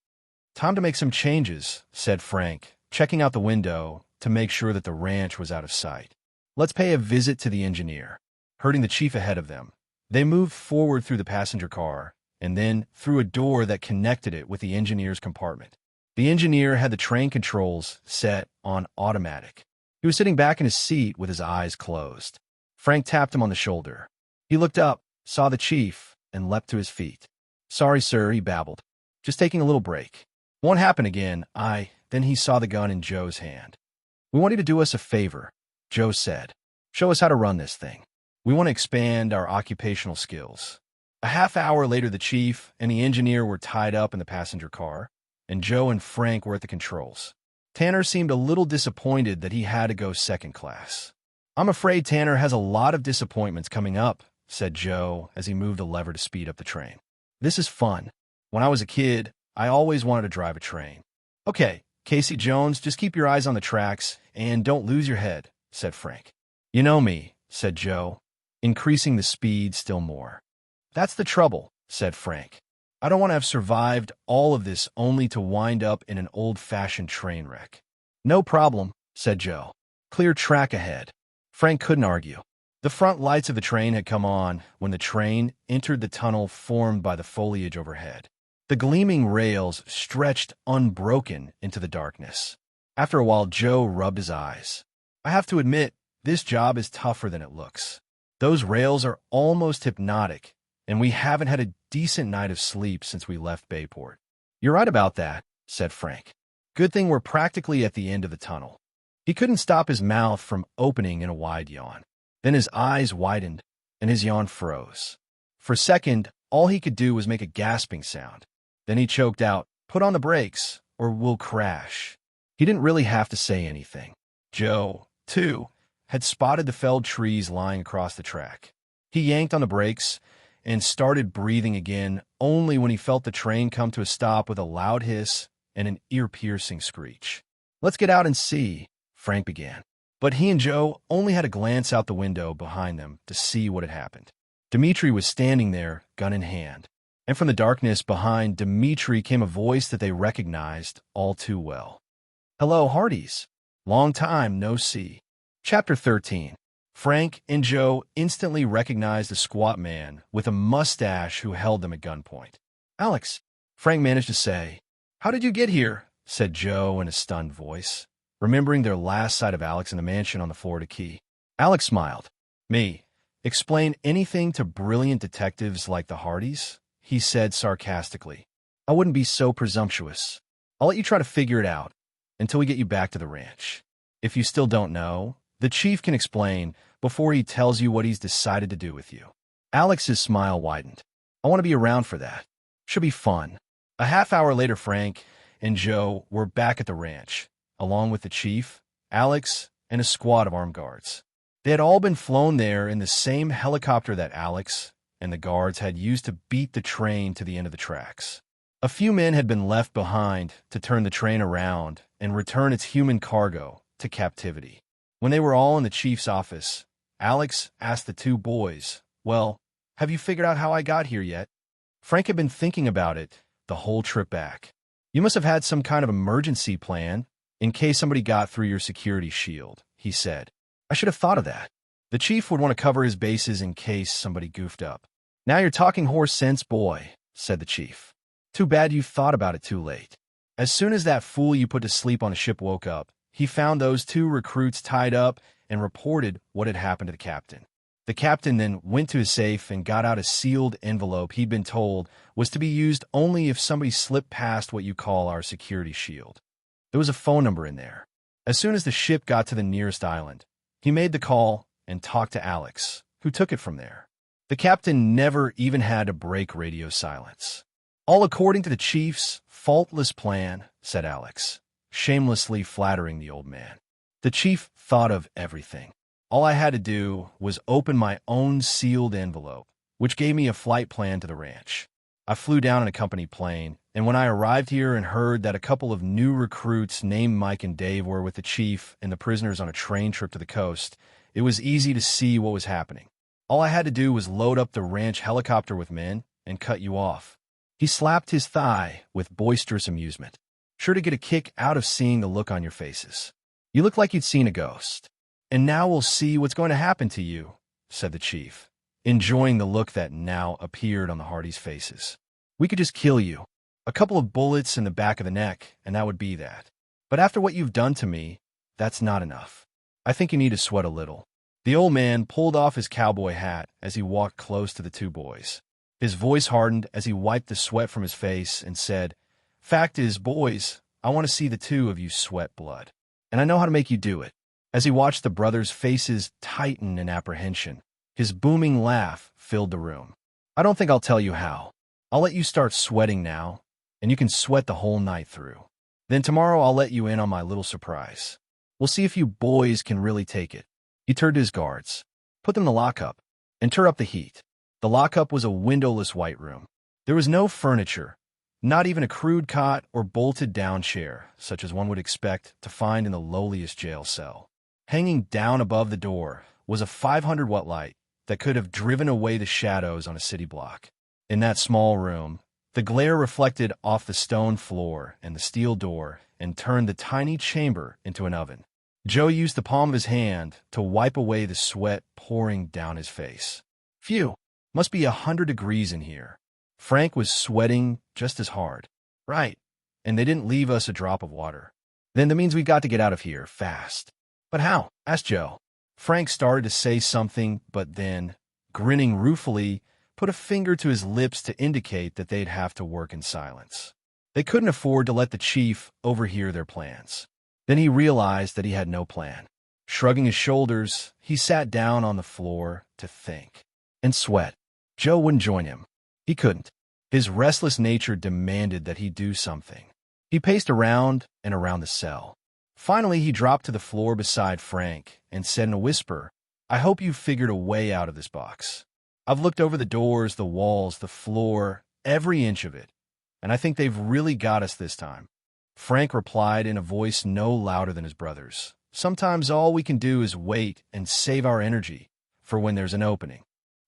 Speaker 1: "Time to make some changes," said Frank, checking out the window to make sure that the ranch was out of sight. "Let's pay a visit to the engineer." Herding the chief ahead of them, they moved forward through the passenger car and then through a door that connected it with the engineer's compartment. The engineer had the train controls set on automatic. He was sitting back in his seat with his eyes closed. Frank tapped him on the shoulder. He looked up, saw the chief, and leapt to his feet. "Sorry, sir," he babbled. "Just taking a little break. Won't happen again. Then he saw the gun in Joe's hand. "We want you to do us a favor," Joe said. "Show us how to run this thing. We want to expand our occupational skills." A half hour later, the chief and the engineer were tied up in the passenger car, and Joe and Frank were at the controls. Tanner seemed a little disappointed that he had to go second class. "I'm afraid Tanner has a lot of disappointments coming up," said Joe as he moved a lever to speed up the train. "This is fun. When I was a kid, I always wanted to drive a train." "Okay, Casey Jones, just keep your eyes on the tracks and don't lose your head," said Frank. "You know me," said Joe, increasing the speed still more. "That's the trouble," said Frank. "I don't want to have survived all of this only to wind up in an old-fashioned train wreck." "No problem," said Joe. "Clear track ahead." Frank couldn't argue. The front lights of the train had come on when the train entered the tunnel formed by the foliage overhead. The gleaming rails stretched unbroken into the darkness. After a while, Joe rubbed his eyes. "I have to admit, this job is tougher than it looks. Those rails are almost hypnotic, and we haven't had a decent night of sleep since we left Bayport." "You're right about that," said Frank. "Good thing we're practically at the end of the tunnel." He couldn't stop his mouth from opening in a wide yawn. Then his eyes widened, and his yawn froze. For a second, all he could do was make a gasping sound. Then he choked out, "Put on the brakes, or we'll crash." He didn't really have to say anything. Joe, too, had spotted the felled trees lying across the track. He yanked on the brakes and started breathing again only when he felt the train come to a stop with a loud hiss and an ear-piercing screech. "Let's get out and see," Frank began. But he and Joe only had to glance out the window behind them to see what had happened. Dmitri was standing there, gun in hand. And from the darkness behind Dmitri came a voice that they recognized all too well. "Hello, hearties. Long time no see." Chapter 13. Frank and Joe instantly recognized a squat man with a mustache who held them at gunpoint. "Alex," Frank managed to say. "How did you get here?" said Joe in a stunned voice, remembering their last sight of Alex in the mansion on the Florida Key. Alex smiled. "Me? Explain anything to brilliant detectives like the Hardys?" he said sarcastically. "I wouldn't be so presumptuous. I'll let you try to figure it out until we get you back to the ranch. If you still don't know, the chief can explain before he tells you what he's decided to do with you." Alex's smile widened. "I want to be around for that. Should be fun." A half hour later, Frank and Joe were back at the ranch, along with the chief, Alex, and a squad of armed guards. They had all been flown there in the same helicopter that Alex and the guards had used to beat the train to the end of the tracks. A few men had been left behind to turn the train around and return its human cargo to captivity. When they were all in the chief's office, Alex asked the two boys, "Well, have you figured out how I got here yet?" Frank had been thinking about it the whole trip back. "You must have had some kind of emergency plan in case somebody got through your security shield," he said. "I should have thought of that. The chief would want to cover his bases in case somebody goofed up." "Now you're talking horse sense, boy," said the chief. "Too bad you thought about it too late." As soon as that fool you put to sleep on the ship woke up, he found those two recruits tied up and reported what had happened to the captain. The captain then went to his safe and got out a sealed envelope he'd been told was to be used only if somebody slipped past what you call our security shield. There was a phone number in there. As soon as the ship got to the nearest island, he made the call and talked to Alex, who took it from there. The captain never even had to break radio silence. "All according to the chief's faultless plan," said Alex, shamelessly flattering the old man. "The chief thought of everything. All I had to do was open my own sealed envelope, which gave me a flight plan to the ranch. I flew down in a company plane, and when I arrived here and heard that a couple of new recruits named Mike and Dave were with the chief and the prisoners on a train trip to the coast, it was easy to see what was happening. All I had to do was load up the ranch helicopter with men and cut you off." He slapped his thigh with boisterous amusement, sure to get a kick out of seeing the look on your faces. "You look like you'd seen a ghost. And now we'll see what's going to happen to you," said the chief, enjoying the look that now appeared on the Hardys' faces. "We could just kill you. A couple of bullets in the back of the neck, and that would be that. But after what you've done to me, that's not enough. I think you need to sweat a little." The old man pulled off his cowboy hat as he walked close to the two boys. His voice hardened as he wiped the sweat from his face and said, "Fact is, boys, I want to see the two of you sweat blood. And I know how to make you do it." As he watched the brothers' faces tighten in apprehension, his booming laugh filled the room. "I don't think I'll tell you how. I'll let you start sweating now, and you can sweat the whole night through. Then tomorrow I'll let you in on my little surprise. We'll see if you boys can really take it." He turned to his guards. "Put them in the lockup, and turn up the heat." The lockup was a windowless white room. There was no furniture, not even a crude cot or bolted-down chair, such as one would expect to find in the lowliest jail cell. Hanging down above the door was a 500-watt light that could have driven away the shadows on a city block. In that small room, the glare reflected off the stone floor and the steel door and turned the tiny chamber into an oven. Joe used the palm of his hand to wipe away the sweat pouring down his face. "Phew, must be 100 degrees in here." Frank was sweating just as hard. "Right, and they didn't leave us a drop of water." "Then that means we've got to get out of here, fast." "But how?" asked Joe. Frank started to say something, but then, grinning ruefully, put a finger to his lips to indicate that they'd have to work in silence. They couldn't afford to let the chief overhear their plans. Then he realized that he had no plan. Shrugging his shoulders, he sat down on the floor to think and sweat. Joe wouldn't join him. He couldn't. His restless nature demanded that he do something. He paced around and around the cell. Finally, he dropped to the floor beside Frank and said in a whisper, "I hope you've figured a way out of this box. I've looked over the doors, the walls, the floor, every inch of it, and I think they've really got us this time." Frank replied in a voice no louder than his brother's, Sometimes all we can do is wait and save our energy for when there's an opening.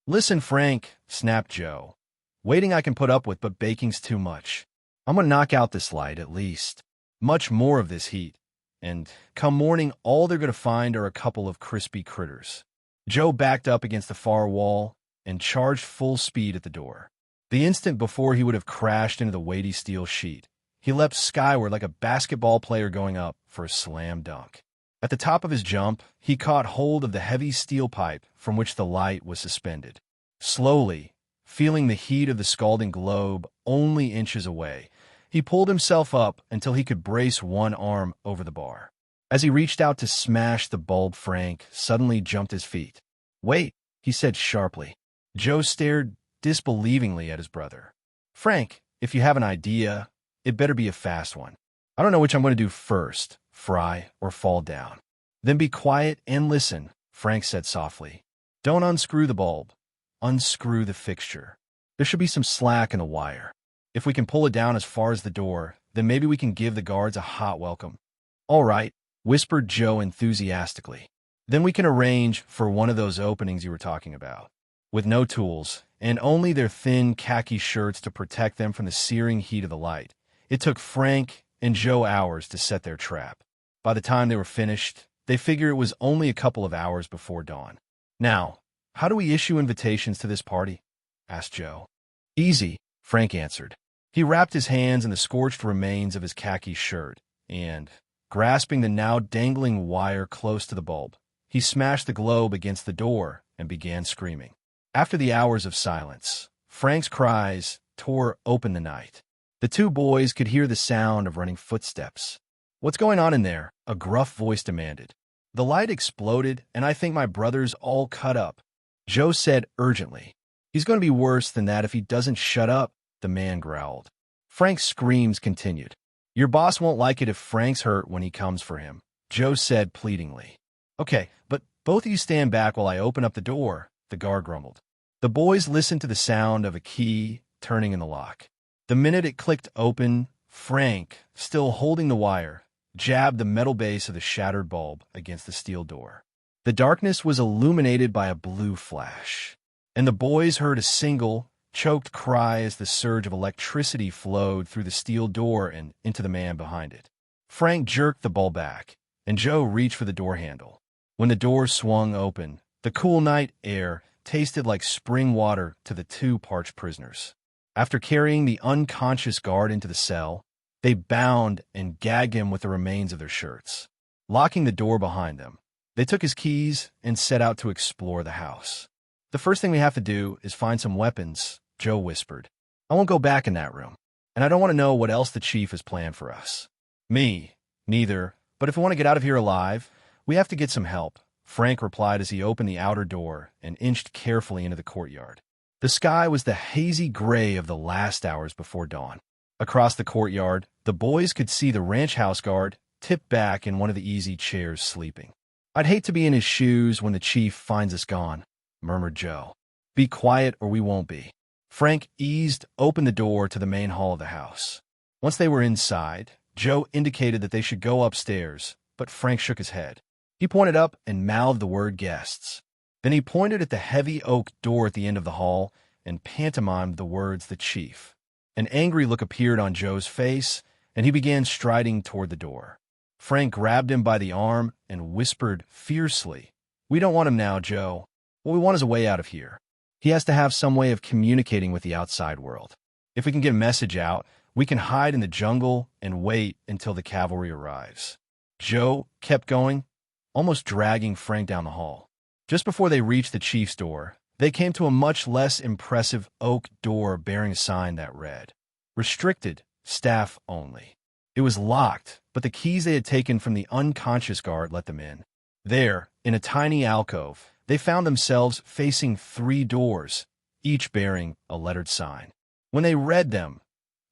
Speaker 1: Listen, Frank, snapped Joe. Waiting I can put up with, but baking's too much. I'm gonna knock out this light, at least. Much more of this heat. And come morning, all they're gonna find are a couple of crispy critters. Joe backed up against the far wall and charged full speed at the door. The instant before he would have crashed into the weighty steel sheet, he leapt skyward like a basketball player going up for a slam dunk. At the top of his jump, he caught hold of the heavy steel pipe from which the light was suspended. Slowly, feeling the heat of the scalding globe only inches away, he pulled himself up until he could brace one arm over the bar. As he reached out to smash the bulb, Frank suddenly jumped his feet. "Wait," he said sharply. Joe stared disbelievingly at his brother. "Frank, if you have an idea, it better be a fast one. I don't know which I'm going to do first, fry or fall down." "Then be quiet and listen," Frank said softly. "Don't unscrew the bulb. Unscrew the fixture. There should be some slack in the wire. If we can pull it down as far as the door, then maybe we can give the guards a hot welcome." "All right," whispered Joe enthusiastically. "Then we can arrange for one of those openings you were talking about." With no tools, and only their thin khaki shirts to protect them from the searing heat of the light, it took Frank and Joe hours to set their trap. By the time they were finished, they figured it was only a couple of hours before dawn. "Now, how do we issue invitations to this party?" asked Joe. "Easy," Frank answered. He wrapped his hands in the scorched remains of his khaki shirt, and, grasping the now dangling wire close to the bulb, he smashed the globe against the door and began screaming. After the hours of silence, Frank's cries tore open the night. The two boys could hear the sound of running footsteps. "What's going on in there?" a gruff voice demanded. "The light exploded, and I think my brother's all cut up," Joe said urgently. "He's going to be worse than that if he doesn't shut up," the man growled. Frank's screams continued. "Your boss won't like it if Frank's hurt when he comes for him," Joe said pleadingly. "Okay, but both of you stand back while I open up the door," the guard grumbled. The boys listened to the sound of a key turning in the lock. The minute it clicked open, Frank, still holding the wire, jabbed the metal base of the shattered bulb against the steel door. The darkness was illuminated by a blue flash, and the boys heard a single, choked cry as the surge of electricity flowed through the steel door and into the man behind it. Frank jerked the bulb back, and Joe reached for the door handle. When the door swung open, the cool night air tasted like spring water to the two parched prisoners. After carrying the unconscious guard into the cell, they bound and gagged him with the remains of their shirts. Locking the door behind them, they took his keys and set out to explore the house. "The first thing we have to do is find some weapons," Joe whispered. "I won't go back in that room, and I don't want to know what else the chief has planned for us." "Me, neither, but if we want to get out of here alive, we have to get some help," Frank replied as he opened the outer door and inched carefully into the courtyard. The sky was the hazy gray of the last hours before dawn. Across the courtyard, the boys could see the ranch house guard tipped back in one of the easy chairs sleeping. "I'd hate to be in his shoes when the chief finds us gone," murmured Joe. "Be quiet or we won't be." Frank eased open the door to the main hall of the house. Once they were inside, Joe indicated that they should go upstairs, but Frank shook his head. He pointed up and mouthed the word guests. Then he pointed at the heavy oak door at the end of the hall and pantomimed the words "the chief." An angry look appeared on Joe's face, and he began striding toward the door. Frank grabbed him by the arm and whispered fiercely, "We don't want him now, Joe. What we want is a way out of here. He has to have some way of communicating with the outside world. If we can get a message out, we can hide in the jungle and wait until the cavalry arrives." Joe kept going, almost dragging Frank down the hall. Just before they reached the chief's door, they came to a much less impressive oak door bearing a sign that read, "Restricted, staff only." It was locked, but the keys they had taken from the unconscious guard let them in. There, in a tiny alcove, they found themselves facing 3 doors, each bearing a lettered sign. When they read them,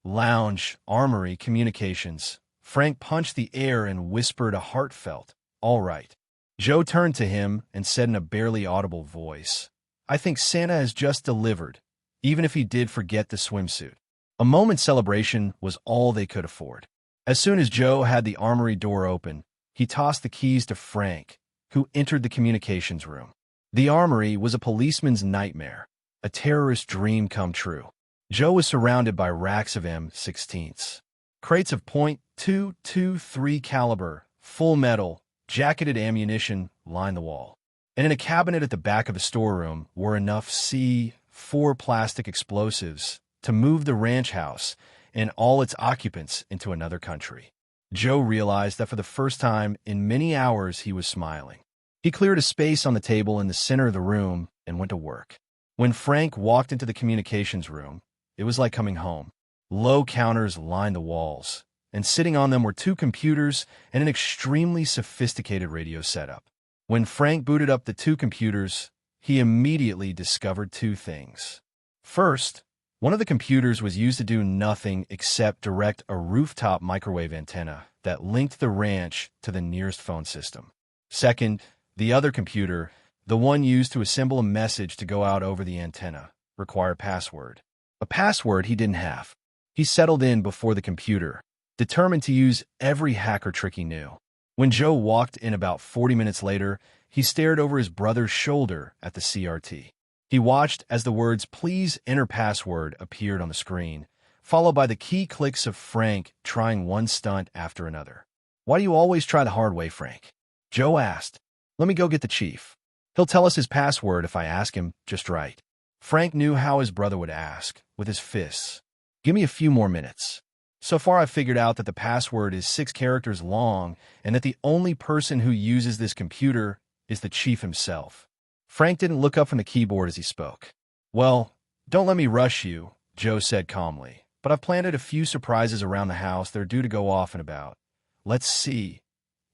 Speaker 1: "Lounge, Armory, Communications," Frank punched the air and whispered a heartfelt, "All right." Joe turned to him and said in a barely audible voice, "I think Santa has just delivered, even if he did forget the swimsuit." A moment's celebration was all they could afford. As soon as Joe had the armory door open, He tossed the keys to Frank, who entered the communications room. The armory was a policeman's nightmare, a terrorist dream come true. Joe was surrounded by racks of M16s. Crates of .223 caliber, full metal, jacketed ammunition lined the wall. And in a cabinet at the back of the storeroom were enough C4 plastic explosives to move the ranch house and all its occupants into another country. Joe realized that for the first time in many hours he was smiling. He cleared a space on the table in the center of the room and went to work. When Frank walked into the communications room, it was like coming home. Low counters lined the walls, and sitting on them were 2 computers and an extremely sophisticated radio setup. When Frank booted up the 2 computers, he immediately discovered 2 things. First, one of the computers was used to do nothing except direct a rooftop microwave antenna that linked the ranch to the nearest phone system. Second, the other computer, the one used to assemble a message to go out over the antenna, required a password. A password he didn't have. He settled in before the computer, determined to use every hacker trick he knew. When Joe walked in about 40 minutes later, he stared over his brother's shoulder at the CRT. He watched as the words, "Please enter password," appeared on the screen, followed by the key clicks of Frank trying one stunt after another. "Why do you always try the hard way, Frank?" Joe asked. "Let me go get the chief. He'll tell us his password if I ask him just right." Frank knew how his brother would ask, with his fists. "Give me a few more minutes. So far I've figured out that the password is 6 characters long and that the only person who uses this computer is the chief himself." Frank didn't look up from the keyboard as he spoke. "Well, don't let me rush you," Joe said calmly, "but I've planted a few surprises around the house. They're due to go off in about, let's see,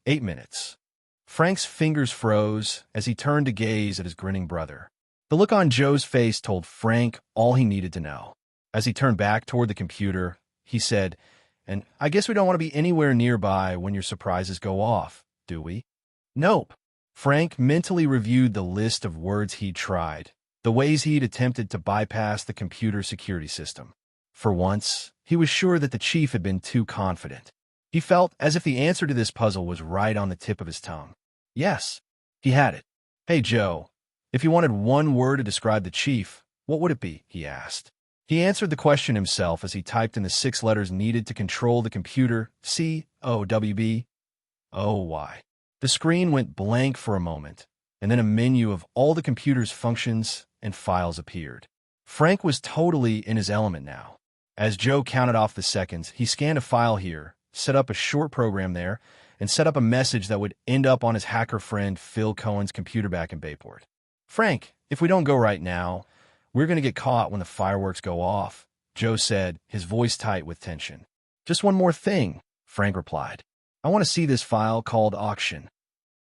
Speaker 1: 8 minutes. Frank's fingers froze as he turned to gaze at his grinning brother. The look on Joe's face told Frank all he needed to know. As he turned back toward the computer, he said, "And I guess we don't want to be anywhere nearby when your surprises go off, do we?" "Nope." Frank mentally reviewed the list of words he'd tried, the ways he'd attempted to bypass the computer security system. For once, he was sure that the chief had been too confident. He felt as if the answer to this puzzle was right on the tip of his tongue. Yes, he had it. "Hey, Joe, if you wanted one word to describe the chief, what would it be?" he asked. He answered the question himself as he typed in the 6 letters needed to control the computer, COWB. OY. The screen went blank for a moment, and then a menu of all the computer's functions and files appeared. Frank was totally in his element now. As Joe counted off the seconds, he scanned a file here, set up a short program there, and set up a message that would end up on his hacker friend Phil Cohen's computer back in Bayport. "Frank, if we don't go right now, we're going to get caught when the fireworks go off," Joe said, his voice tight with tension. "Just one more thing," Frank replied. "I want to see this file called auction.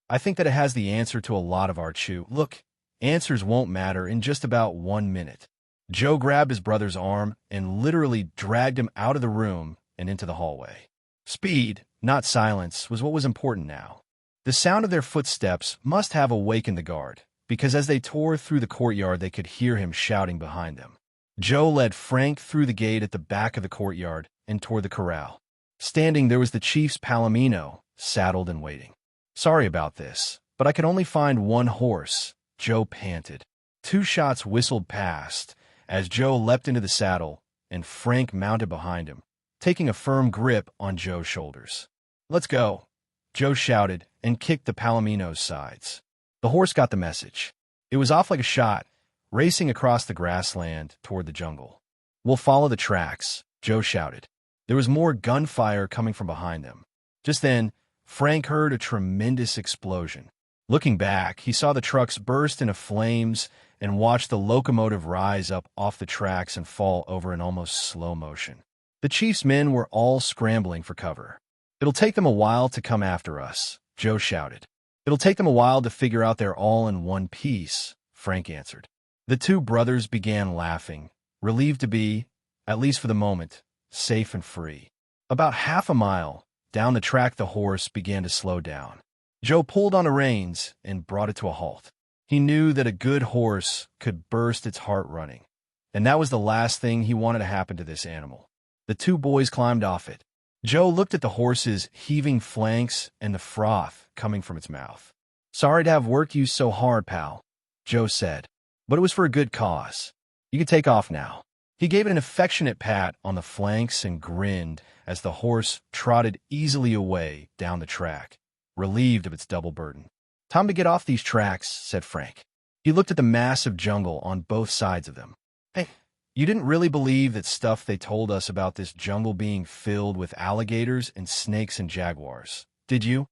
Speaker 1: I think that it has the answer to a lot of our chew. Look, answers won't matter in just about 1 minute." Joe grabbed his brother's arm and literally dragged him out of the room and into the hallway. Speed, not silence, was what was important now. The sound of their footsteps must have awakened the guard, because as they tore through the courtyard, they could hear him shouting behind them. Joe led Frank through the gate at the back of the courtyard and toward the corral. Standing there was the chief's palomino, saddled and waiting. "Sorry about this, but I could only find 1 horse," Joe panted. 2 shots whistled past as Joe leapt into the saddle and Frank mounted behind him, taking a firm grip on Joe's shoulders. "Let's go," Joe shouted and kicked the palomino's sides. The horse got the message. It was off like a shot, racing across the grassland toward the jungle. "We'll follow the tracks," Joe shouted. There was more gunfire coming from behind them. Just then, Frank heard a tremendous explosion. Looking back, he saw the trucks burst into flames and watched the locomotive rise up off the tracks and fall over in almost slow motion. The chief's men were all scrambling for cover. "It'll take them a while to come after us," Joe shouted. "It'll take them a while to figure out they're all in one piece," Frank answered. The 2 brothers began laughing, relieved to be, at least for the moment, safe and free. About half a mile down the track, the horse began to slow down. Joe pulled on the reins and brought it to a halt. He knew that a good horse could burst its heart running, and that was the last thing he wanted to happen to this animal. The 2 boys climbed off it. Joe looked at the horse's heaving flanks and the froth coming from its mouth. "Sorry to have worked you so hard, pal," Joe said, "but it was for a good cause. You can take off now." He gave it an affectionate pat on the flanks and grinned as the horse trotted easily away down the track, relieved of its double burden. "Time to get off these tracks," said Frank. He looked at the massive jungle on both sides of them. "Hey, you didn't really believe that stuff they told us about this jungle being filled with alligators and snakes and jaguars, did you?"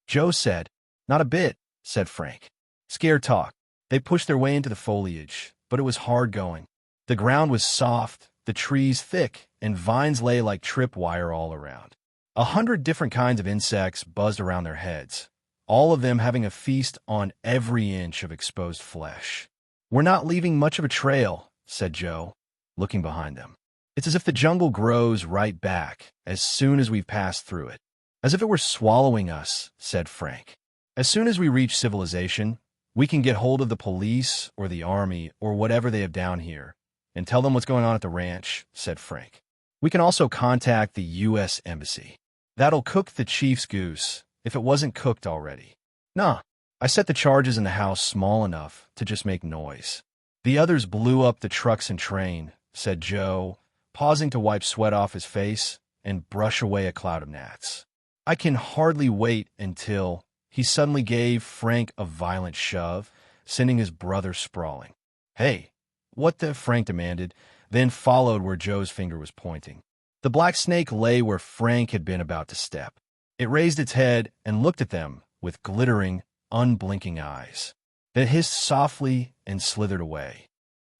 Speaker 1: Joe said. "Not a bit," said Frank. "Scare talk." They pushed their way into the foliage, but it was hard going. The ground was soft, the trees thick, and vines lay like tripwire all around. 100 different kinds of insects buzzed around their heads, all of them having a feast on every inch of exposed flesh. "We're not leaving much of a trail," said Joe, looking behind them. "It's as if the jungle grows right back as soon as we've passed through it." "As if it were swallowing us," said Frank. "As soon as we reach civilization, we can get hold of the police or the army or whatever they have down here and tell them what's going on at the ranch," said Frank. "We can also contact the U.S. Embassy. That'll cook the chief's goose, if it wasn't cooked already." "Nah, I set the charges in the house small enough to just make noise." "The others blew up the trucks and train," said Joe, pausing to wipe sweat off his face and brush away a cloud of gnats. "I can hardly wait until—" He suddenly gave Frank a violent shove, sending his brother sprawling. "Hey, what the?" Frank demanded, then followed where Joe's finger was pointing. The black snake lay where Frank had been about to step. It raised its head and looked at them with glittering, unblinking eyes. Then it hissed softly and slithered away.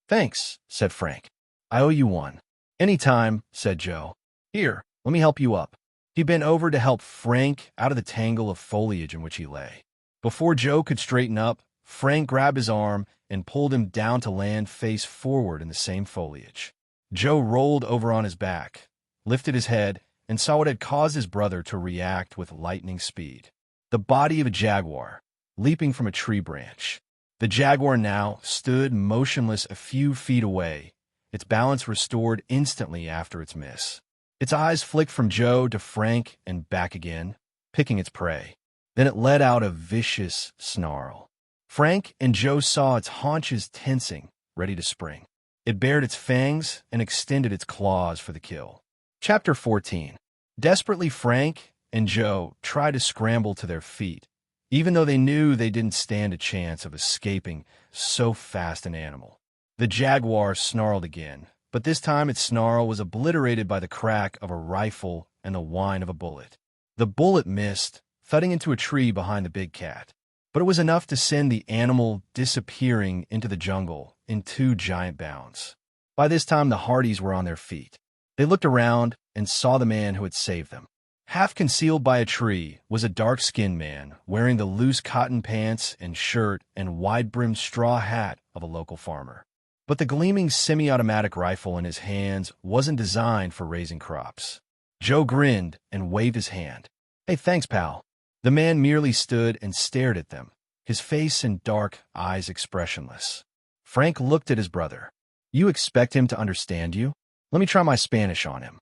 Speaker 1: "Thanks," said Frank. "I owe you one." "Any time," said Joe. "Here, let me help you up." He bent over to help Frank out of the tangle of foliage in which he lay. Before Joe could straighten up, Frank grabbed his arm and pulled him down to land face forward in the same foliage. Joe rolled over on his back, lifted his head, and saw what had caused his brother to react with lightning speed. The body of a jaguar, leaping from a tree branch. The jaguar now stood motionless a few feet away, its balance restored instantly after its miss. Its eyes flicked from Joe to Frank and back again, picking its prey. Then it let out a vicious snarl. Frank and Joe saw its haunches tensing, ready to spring. It bared its fangs and extended its claws for the kill. Chapter 14. Desperately, Frank and Joe tried to scramble to their feet, even though they knew they didn't stand a chance of escaping so fast an animal. The jaguar snarled again, but this time its snarl was obliterated by the crack of a rifle and the whine of a bullet. The bullet missed, thudding into a tree behind the big cat, but it was enough to send the animal disappearing into the jungle in 2 giant bounds. By this time, the Hardys were on their feet. They looked around and saw the man who had saved them. Half concealed by a tree was a dark-skinned man wearing the loose cotton pants and shirt and wide-brimmed straw hat of a local farmer. But the gleaming semi-automatic rifle in his hands wasn't designed for raising crops. Joe grinned and waved his hand. "Hey, thanks, pal." The man merely stood and stared at them, his face and dark eyes expressionless. Frank looked at his brother. "You expect him to understand you? Let me try my Spanish on him."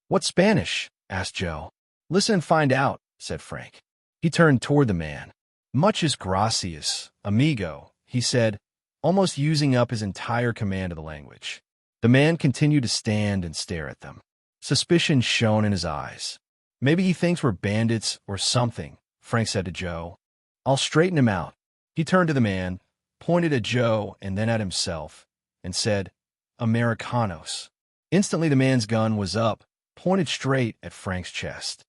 Speaker 1: "What Spanish?" asked Joe. "Listen and find out," said Frank. He turned toward the man. "Muchas gracias, amigo," he said, almost using up his entire command of the language. The man continued to stand and stare at them. Suspicion shone in his eyes. "Maybe he thinks we're bandits or something," Frank said to Joe. "I'll straighten him out." He turned to the man, pointed at Joe and then at himself, and said, "Americanos." Instantly the man's gun was up, pointed straight at Frank's chest.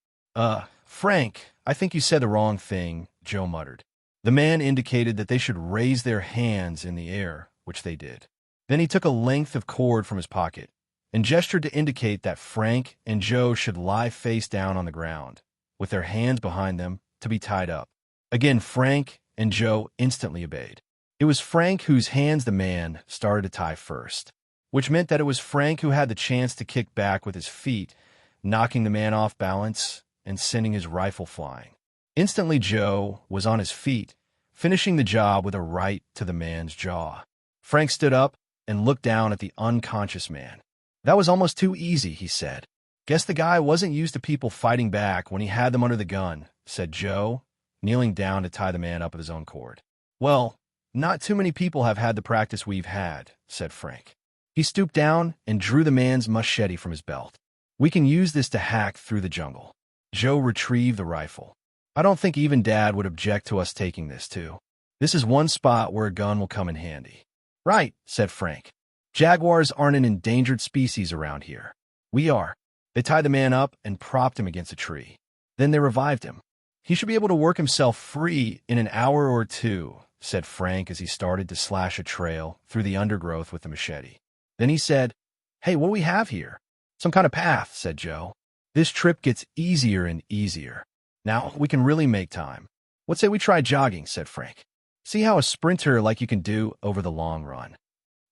Speaker 1: Frank, I think you said the wrong thing," Joe muttered. The man indicated that they should raise their hands in the air, which they did. Then he took a length of cord from his pocket and gestured to indicate that Frank and Joe should lie face down on the ground, with their hands behind them, to be tied up. Again, Frank and Joe instantly obeyed. It was Frank whose hands the man started to tie first, which meant that it was Frank who had the chance to kick back with his feet, knocking the man off balance and sending his rifle flying. Instantly, Joe was on his feet, finishing the job with a right to the man's jaw. Frank stood up and looked down at the unconscious man. "That was almost too easy," he said. Guess the guy wasn't used to people fighting back when he had them under the gun, said Joe, kneeling down to tie the man up with his own cord. Well, not too many people have had the practice we've had, said Frank. He stooped down and drew the man's machete from his belt. We can use this to hack through the jungle. Joe retrieved the rifle. I don't think even Dad would object to us taking this, too. This is one spot where a gun will come in handy. Right, said Frank. Jaguars aren't an endangered species around here. We are. They tied the man up and propped him against a tree. Then they revived him. He should be able to work himself free in an hour or two, said Frank as he started to slash a trail through the undergrowth with the machete. Then he said, Hey, what do we have here? Some kind of path, said Joe. This trip gets easier and easier. Now we can really make time. What say we try jogging, said Frank. See how a sprinter like you can do over the long run.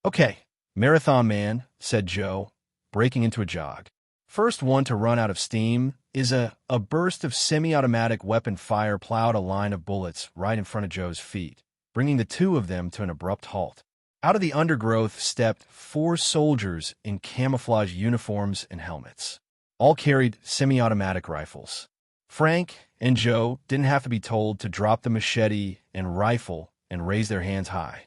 Speaker 1: Okay, Marathon Man, said Joe, breaking into a jog. First one to run out of steam is a burst of semi-automatic weapon fire plowed a line of bullets right in front of Joe's feet, bringing the two of them to an abrupt halt. Out of the undergrowth stepped 4 soldiers in camouflage uniforms and helmets. All carried semi-automatic rifles. Frank and Joe didn't have to be told to drop the machete and rifle and raise their hands high.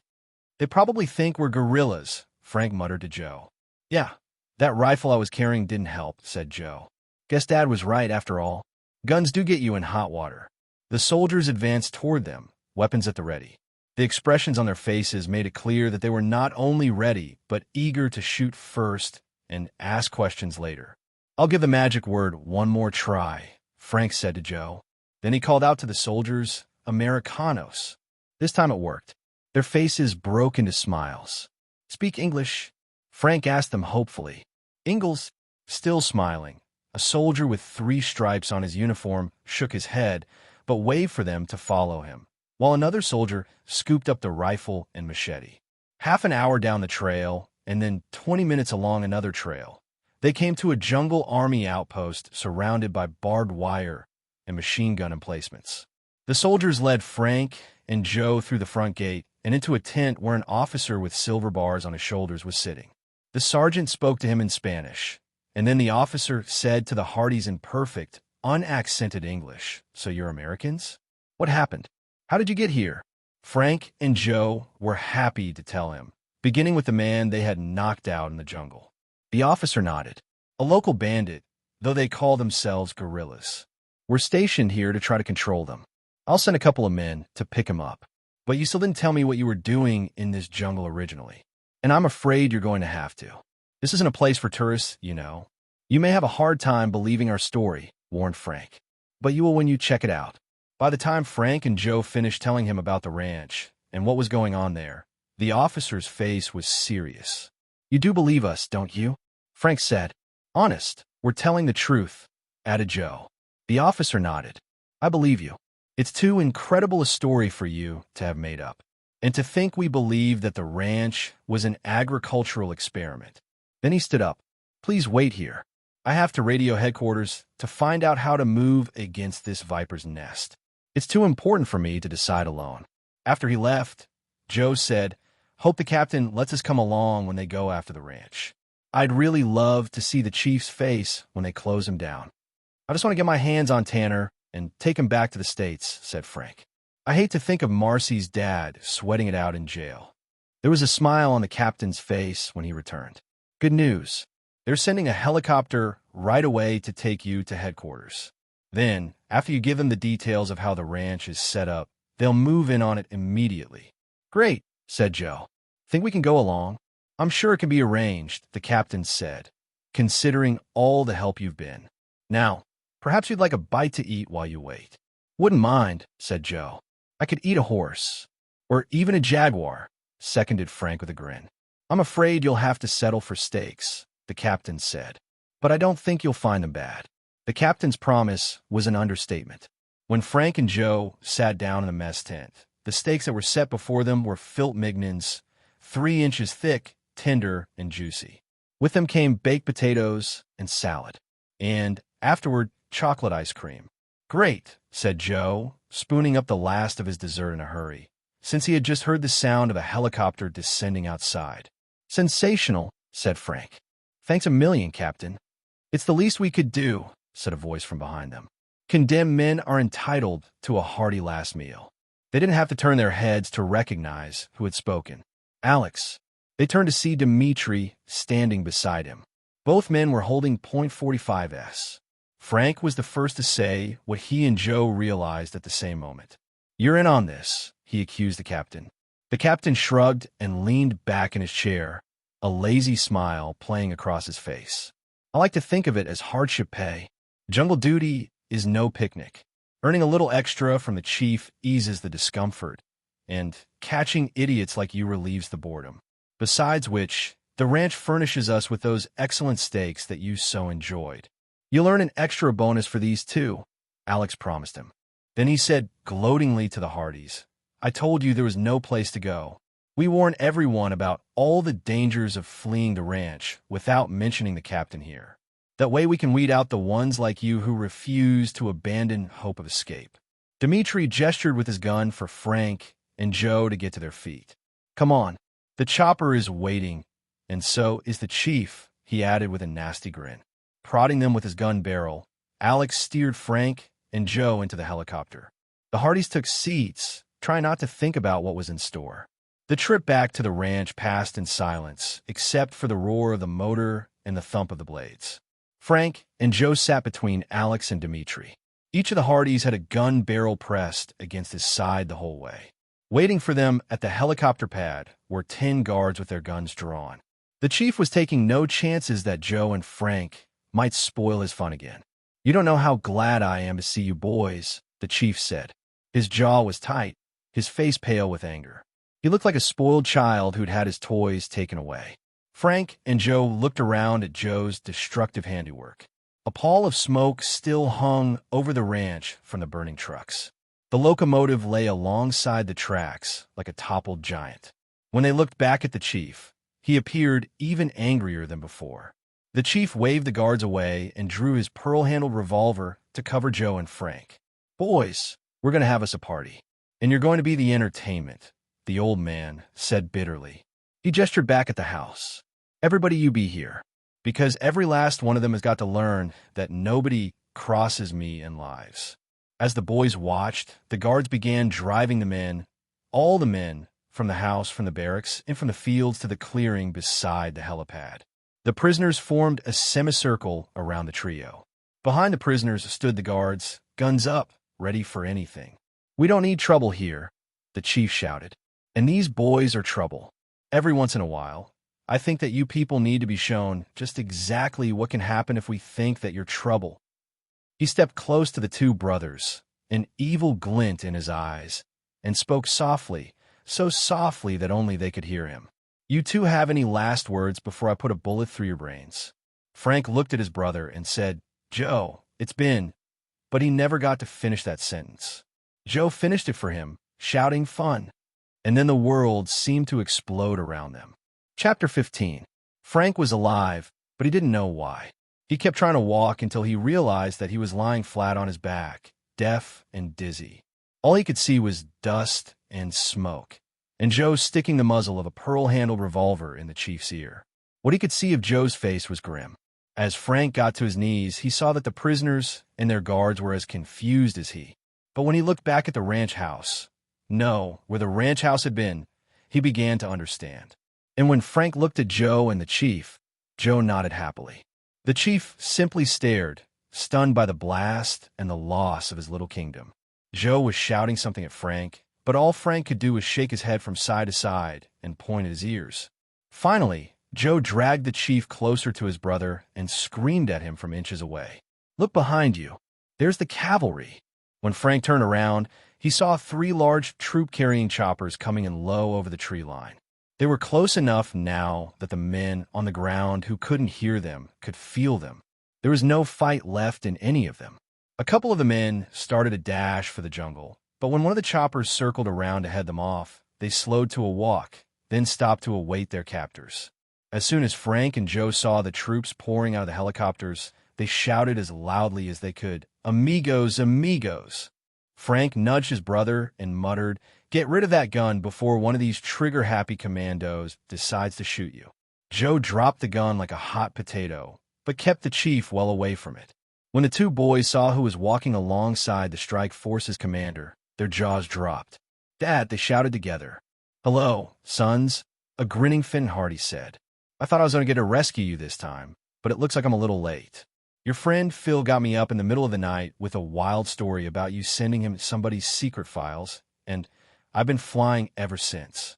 Speaker 1: They probably think we're guerrillas, Frank muttered to Joe. Yeah, that rifle I was carrying didn't help, said Joe. Guess Dad was right after all. Guns do get you in hot water. The soldiers advanced toward them, weapons at the ready. The expressions on their faces made it clear that they were not only ready, but eager to shoot first and ask questions later. I'll give the magic word one more try, Frank said to Joe. Then he called out to the soldiers, Americanos. This time it worked. Their faces broke into smiles. Speak English? Frank asked them hopefully. Ingalls, still smiling, a soldier with 3 stripes on his uniform, shook his head, but waved for them to follow him, while another soldier scooped up the rifle and machete. Half an hour down the trail, and then 20 minutes along another trail, they came to a jungle army outpost surrounded by barbed wire and machine gun emplacements. The soldiers led Frank and Joe through the front gate and into a tent where an officer with silver bars on his shoulders was sitting. The sergeant spoke to him in Spanish, and then the officer said to the Hardys in perfect, unaccented English, So you're Americans? What happened? How did you get here? Frank and Joe were happy to tell him, beginning with the man they had knocked out in the jungle. The officer nodded. A local bandit, though they call themselves guerrillas. We're stationed here to try to control them. I'll send a couple of men to pick him up. But you still didn't tell me what you were doing in this jungle originally. And I'm afraid you're going to have to. This isn't a place for tourists, you know. You may have a hard time believing our story, warned Frank. But you will when you check it out. By the time Frank and Joe finished telling him about the ranch and what was going on there, the officer's face was serious. You do believe us, don't you? Frank said. Honest, we're telling the truth, added Joe. The officer nodded. I believe you. It's too incredible a story for you to have made up. And to think we believed that the ranch was an agricultural experiment. Then he stood up. Please wait here. I have to radio headquarters to find out how to move against this viper's nest. It's too important for me to decide alone. After he left, Joe said, Hope the captain lets us come along when they go after the ranch. I'd really love to see the chief's face when they close him down. I just want to get my hands on Tanner and take him back to the States, said Frank. I hate to think of Marcy's dad sweating it out in jail. There was a smile on the captain's face when he returned. Good news. They're sending a helicopter right away to take you to headquarters. Then, after you give them the details of how the ranch is set up, they'll move in on it immediately. Great, said Joe. Think we can go along? I'm sure it can be arranged, the captain said, considering all the help you've been. Now, perhaps you'd like a bite to eat while you wait. Wouldn't mind, said Joe. I could eat a horse. Or even a jaguar, seconded Frank with a grin. I'm afraid you'll have to settle for steaks, the captain said. But I don't think you'll find them bad. The captain's promise was an understatement. When Frank and Joe sat down in the mess tent, the steaks that were set before them were Filt Mignons, 3 inches thick, tender, and juicy. With them came baked potatoes and salad. And, afterward, chocolate ice cream. Great, said Joe, spooning up the last of his dessert in a hurry, since he had just heard the sound of a helicopter descending outside. Sensational, said Frank. Thanks a million, Captain. "It's the least we could do," said a voice from behind them. "Condemned men are entitled to a hearty last meal." They didn't have to turn their heads to recognize who had spoken. Alex. They turned to see Dmitri standing beside him. Both men were holding .45s. Frank was the first to say what he and Joe realized at the same moment. "You're in on this," he accused the captain. The captain shrugged and leaned back in his chair, a lazy smile playing across his face. "I like to think of it as hardship pay. Jungle duty is no picnic. Earning a little extra from the chief eases the discomfort, and catching idiots like you relieves the boredom. Besides which, the ranch furnishes us with those excellent steaks that you so enjoyed. You'll earn an extra bonus for these too," Alex promised him. Then he said gloatingly to the Hardys, "I told you there was no place to go. We warn everyone about all the dangers of fleeing the ranch without mentioning the captain here. That way we can weed out the ones like you who refuse to abandon hope of escape." Dmitri gestured with his gun for Frank and Joe to get to their feet. "Come on, the chopper is waiting, and so is the chief," he added with a nasty grin. Prodding them with his gun barrel, Alex steered Frank and Joe into the helicopter. The Hardys took seats, trying not to think about what was in store. The trip back to the ranch passed in silence, except for the roar of the motor and the thump of the blades. Frank and Joe sat between Alex and Dmitri. Each of the Hardys had a gun barrel pressed against his side the whole way. Waiting for them at the helicopter pad were 10 guards with their guns drawn. The chief was taking no chances that Joe and Frank might spoil his fun again. "You don't know how glad I am to see you boys," the chief said. His jaw was tight, his face pale with anger. He looked like a spoiled child who'd had his toys taken away. Frank and Joe looked around at Joe's destructive handiwork. A pall of smoke still hung over the ranch from the burning trucks. The locomotive lay alongside the tracks like a toppled giant. When they looked back at the chief, he appeared even angrier than before. The chief waved the guards away and drew his pearl-handled revolver to cover Joe and Frank. "Boys, we're going to have us a party, and you're going to be the entertainment," the old man said bitterly. He gestured back at the house. "Everybody you be here, because every last one of them has got to learn that nobody crosses me in lives." As the boys watched, the guards began driving the men, all the men, from the house, from the barracks, and from the fields to the clearing beside the helipad. The prisoners formed a semicircle around the trio. Behind the prisoners stood the guards, guns up, ready for anything. "We don't need trouble here," the chief shouted. "And these boys are trouble. Every once in a while, I think that you people need to be shown just exactly what can happen if we think that you're trouble." He stepped close to the two brothers, an evil glint in his eyes, and spoke softly, so softly that only they could hear him. "You two have any last words before I put a bullet through your brains?" Frank looked at his brother and said, "Joe, it's been," but he never got to finish that sentence. Joe finished it for him, shouting "fun," and then the world seemed to explode around them. Chapter 15. Frank was alive, but he didn't know why. He kept trying to walk until he realized that he was lying flat on his back, deaf and dizzy. All he could see was dust and smoke, and Joe sticking the muzzle of a pearl-handled revolver in the chief's ear. What he could see of Joe's face was grim. As Frank got to his knees, he saw that the prisoners and their guards were as confused as he. But when he looked back at the ranch house, where the ranch house had been, he began to understand. And when Frank looked at Joe and the chief, Joe nodded happily. The chief simply stared, stunned by the blast and the loss of his little kingdom. Joe was shouting something at Frank, but all Frank could do was shake his head from side to side and point at his ears. Finally, Joe dragged the chief closer to his brother and screamed at him from inches away. "Look behind you. There's the cavalry." When Frank turned around, he saw 3 large troop-carrying choppers coming in low over the tree line. They were close enough now that the men on the ground who couldn't hear them could feel them. There was no fight left in any of them. A couple of the men started a dash for the jungle, but when one of the choppers circled around to head them off, they slowed to a walk, then stopped to await their captors. As soon as Frank and Joe saw the troops pouring out of the helicopters, they shouted as loudly as they could, "Amigos, amigos!" Frank nudged his brother and muttered, "Get rid of that gun before one of these trigger-happy commandos decides to shoot you." Joe dropped the gun like a hot potato, but kept the chief well away from it. When the two boys saw who was walking alongside the strike force's commander, their jaws dropped. "Dad," they shouted together. "Hello, sons," a grinning Finhardy said. "I thought I was going to get to rescue you this time, but it looks like I'm a little late. Your friend Phil got me up in the middle of the night with a wild story about you sending him somebody's secret files, and I've been flying ever since."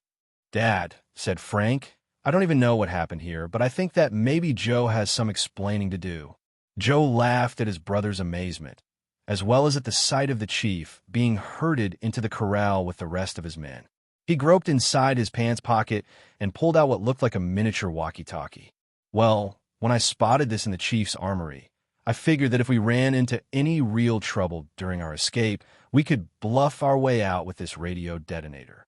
Speaker 1: "Dad," said Frank, "I don't even know what happened here, but I think that maybe Joe has some explaining to do." Joe laughed at his brother's amazement, as well as at the sight of the chief being herded into the corral with the rest of his men. He groped inside his pants pocket and pulled out what looked like a miniature walkie-talkie. "Well, when I spotted this in the chief's armory, I figured that if we ran into any real trouble during our escape, we could bluff our way out with this radio detonator."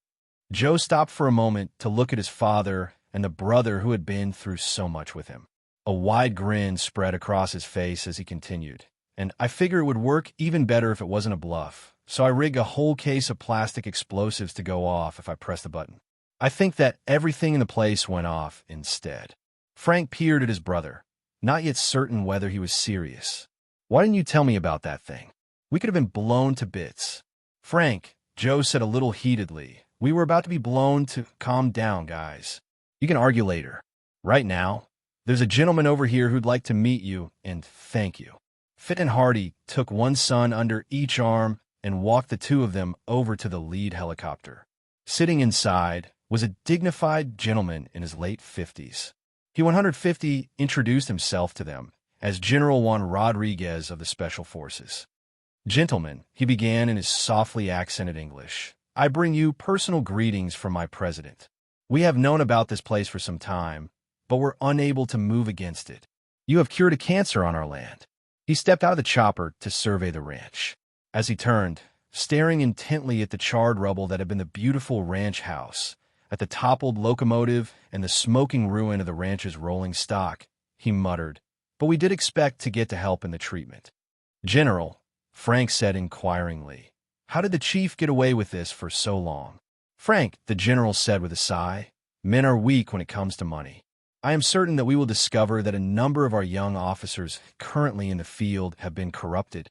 Speaker 1: Joe stopped for a moment to look at his father and the brother who had been through so much with him. A wide grin spread across his face as he continued. "And I figure it would work even better if it wasn't a bluff, so I rigged a whole case of plastic explosives to go off if I pressed the button. I think that everything in the place went off instead." Frank peered at his brother, not yet certain whether he was serious. "Why didn't you tell me about that thing? We could have been blown to bits." "Frank," Joe said a little heatedly, "we were about to be blown to— Calm down, guys. You can argue later. Right now, there's a gentleman over here who'd like to meet you and thank you." Fit and Hardy took one son under each arm and walked the two of them over to the lead helicopter. Sitting inside was a dignified gentleman in his late 50s. He 150 introduced himself to them as General Juan Rodriguez of the Special Forces. "Gentlemen," he began in his softly accented English, "I bring you personal greetings from my president. We have known about this place for some time, but we're unable to move against it. You have cured a cancer on our land." He stepped out of the chopper to survey the ranch. As he turned, staring intently at the charred rubble that had been the beautiful ranch house, at the toppled locomotive and the smoking ruin of the ranch's rolling stock, he muttered, "But we did expect to get to help in the treatment." "General," Frank said inquiringly, "how did the chief get away with this for so long?" "Frank," the general said with a sigh, "men are weak when it comes to money. I am certain that we will discover that a number of our young officers currently in the field have been corrupted."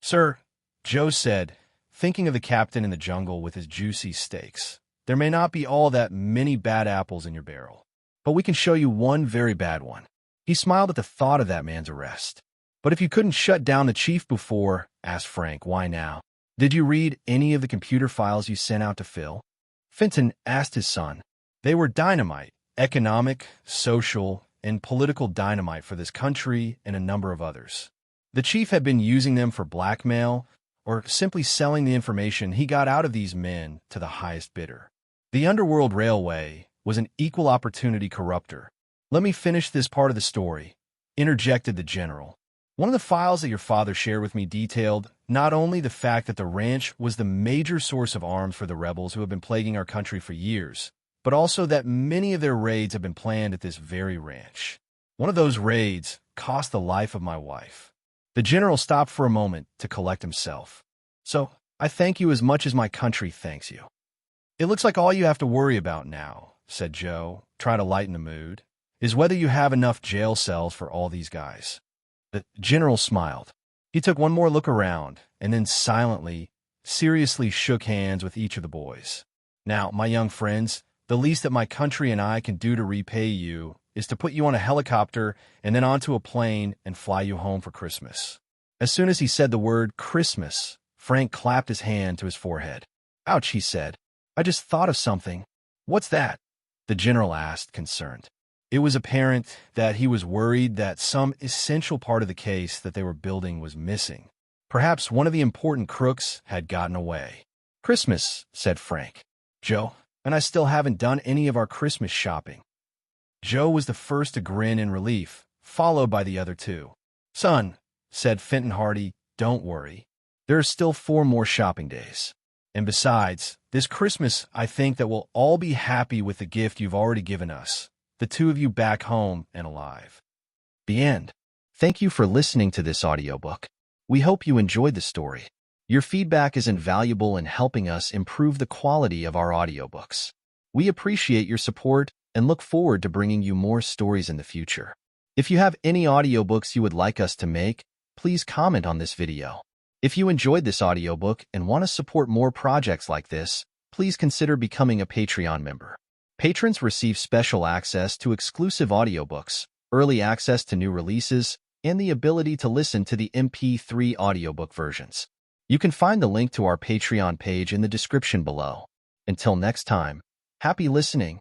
Speaker 1: "Sir," Joe said, thinking of the captain in the jungle with his juicy steaks, "there may not be all that many bad apples in your barrel, but we can show you one very bad one." He smiled at the thought of that man's arrest. "But if you couldn't shut down the chief before," asked Frank, "why now? Did you read any of the computer files you sent out to Phil?" Fenton asked his son. "They were dynamite. Economic, social, and political dynamite for this country and a number of others. The chief had been using them for blackmail or simply selling the information he got out of these men to the highest bidder. The Underworld Railway was an equal opportunity corrupter." "Let me finish this part of the story," interjected the general. "One of the files that your father shared with me detailed not only the fact that the ranch was the major source of arms for the rebels who have been plaguing our country for years, but also that many of their raids have been planned at this very ranch. One of those raids cost the life of my wife." The general stopped for a moment to collect himself. "So, I thank you as much as my country thanks you." "It looks like all you have to worry about now," said Joe, trying to lighten the mood, "is whether you have enough jail cells for all these guys." The general smiled. He took one more look around and then silently, seriously shook hands with each of the boys. "Now, my young friends, the least that my country and I can do to repay you is to put you on a helicopter and then onto a plane and fly you home for Christmas." As soon as he said the word Christmas, Frank clapped his hand to his forehead. "Ouch," he said. "I just thought of something." "What's that?" the general asked, concerned. It was apparent that he was worried that some essential part of the case that they were building was missing. Perhaps one of the important crooks had gotten away. "Christmas," said Frank. "Joe and I still haven't done any of our Christmas shopping." Joe was the first to grin in relief, followed by the other two. "Son," said Fenton Hardy, "don't worry. There are still 4 more shopping days. And besides, this Christmas I think that we'll all be happy with the gift you've already given us, the two of you back home and alive." The end. Thank you for listening to this audiobook. We hope you enjoyed the story. Your feedback is invaluable in helping us improve the quality of our audiobooks. We appreciate your support and look forward to bringing you more stories in the future. If you have any audiobooks you would like us to make, please comment on this video. If you enjoyed this audiobook and want to support more projects like this, please consider becoming a Patreon member. Patrons receive special access to exclusive audiobooks, early access to new releases, and the ability to listen to the MP3 audiobook versions. You can find the link to our Patreon page in the description below. Until next time, happy listening.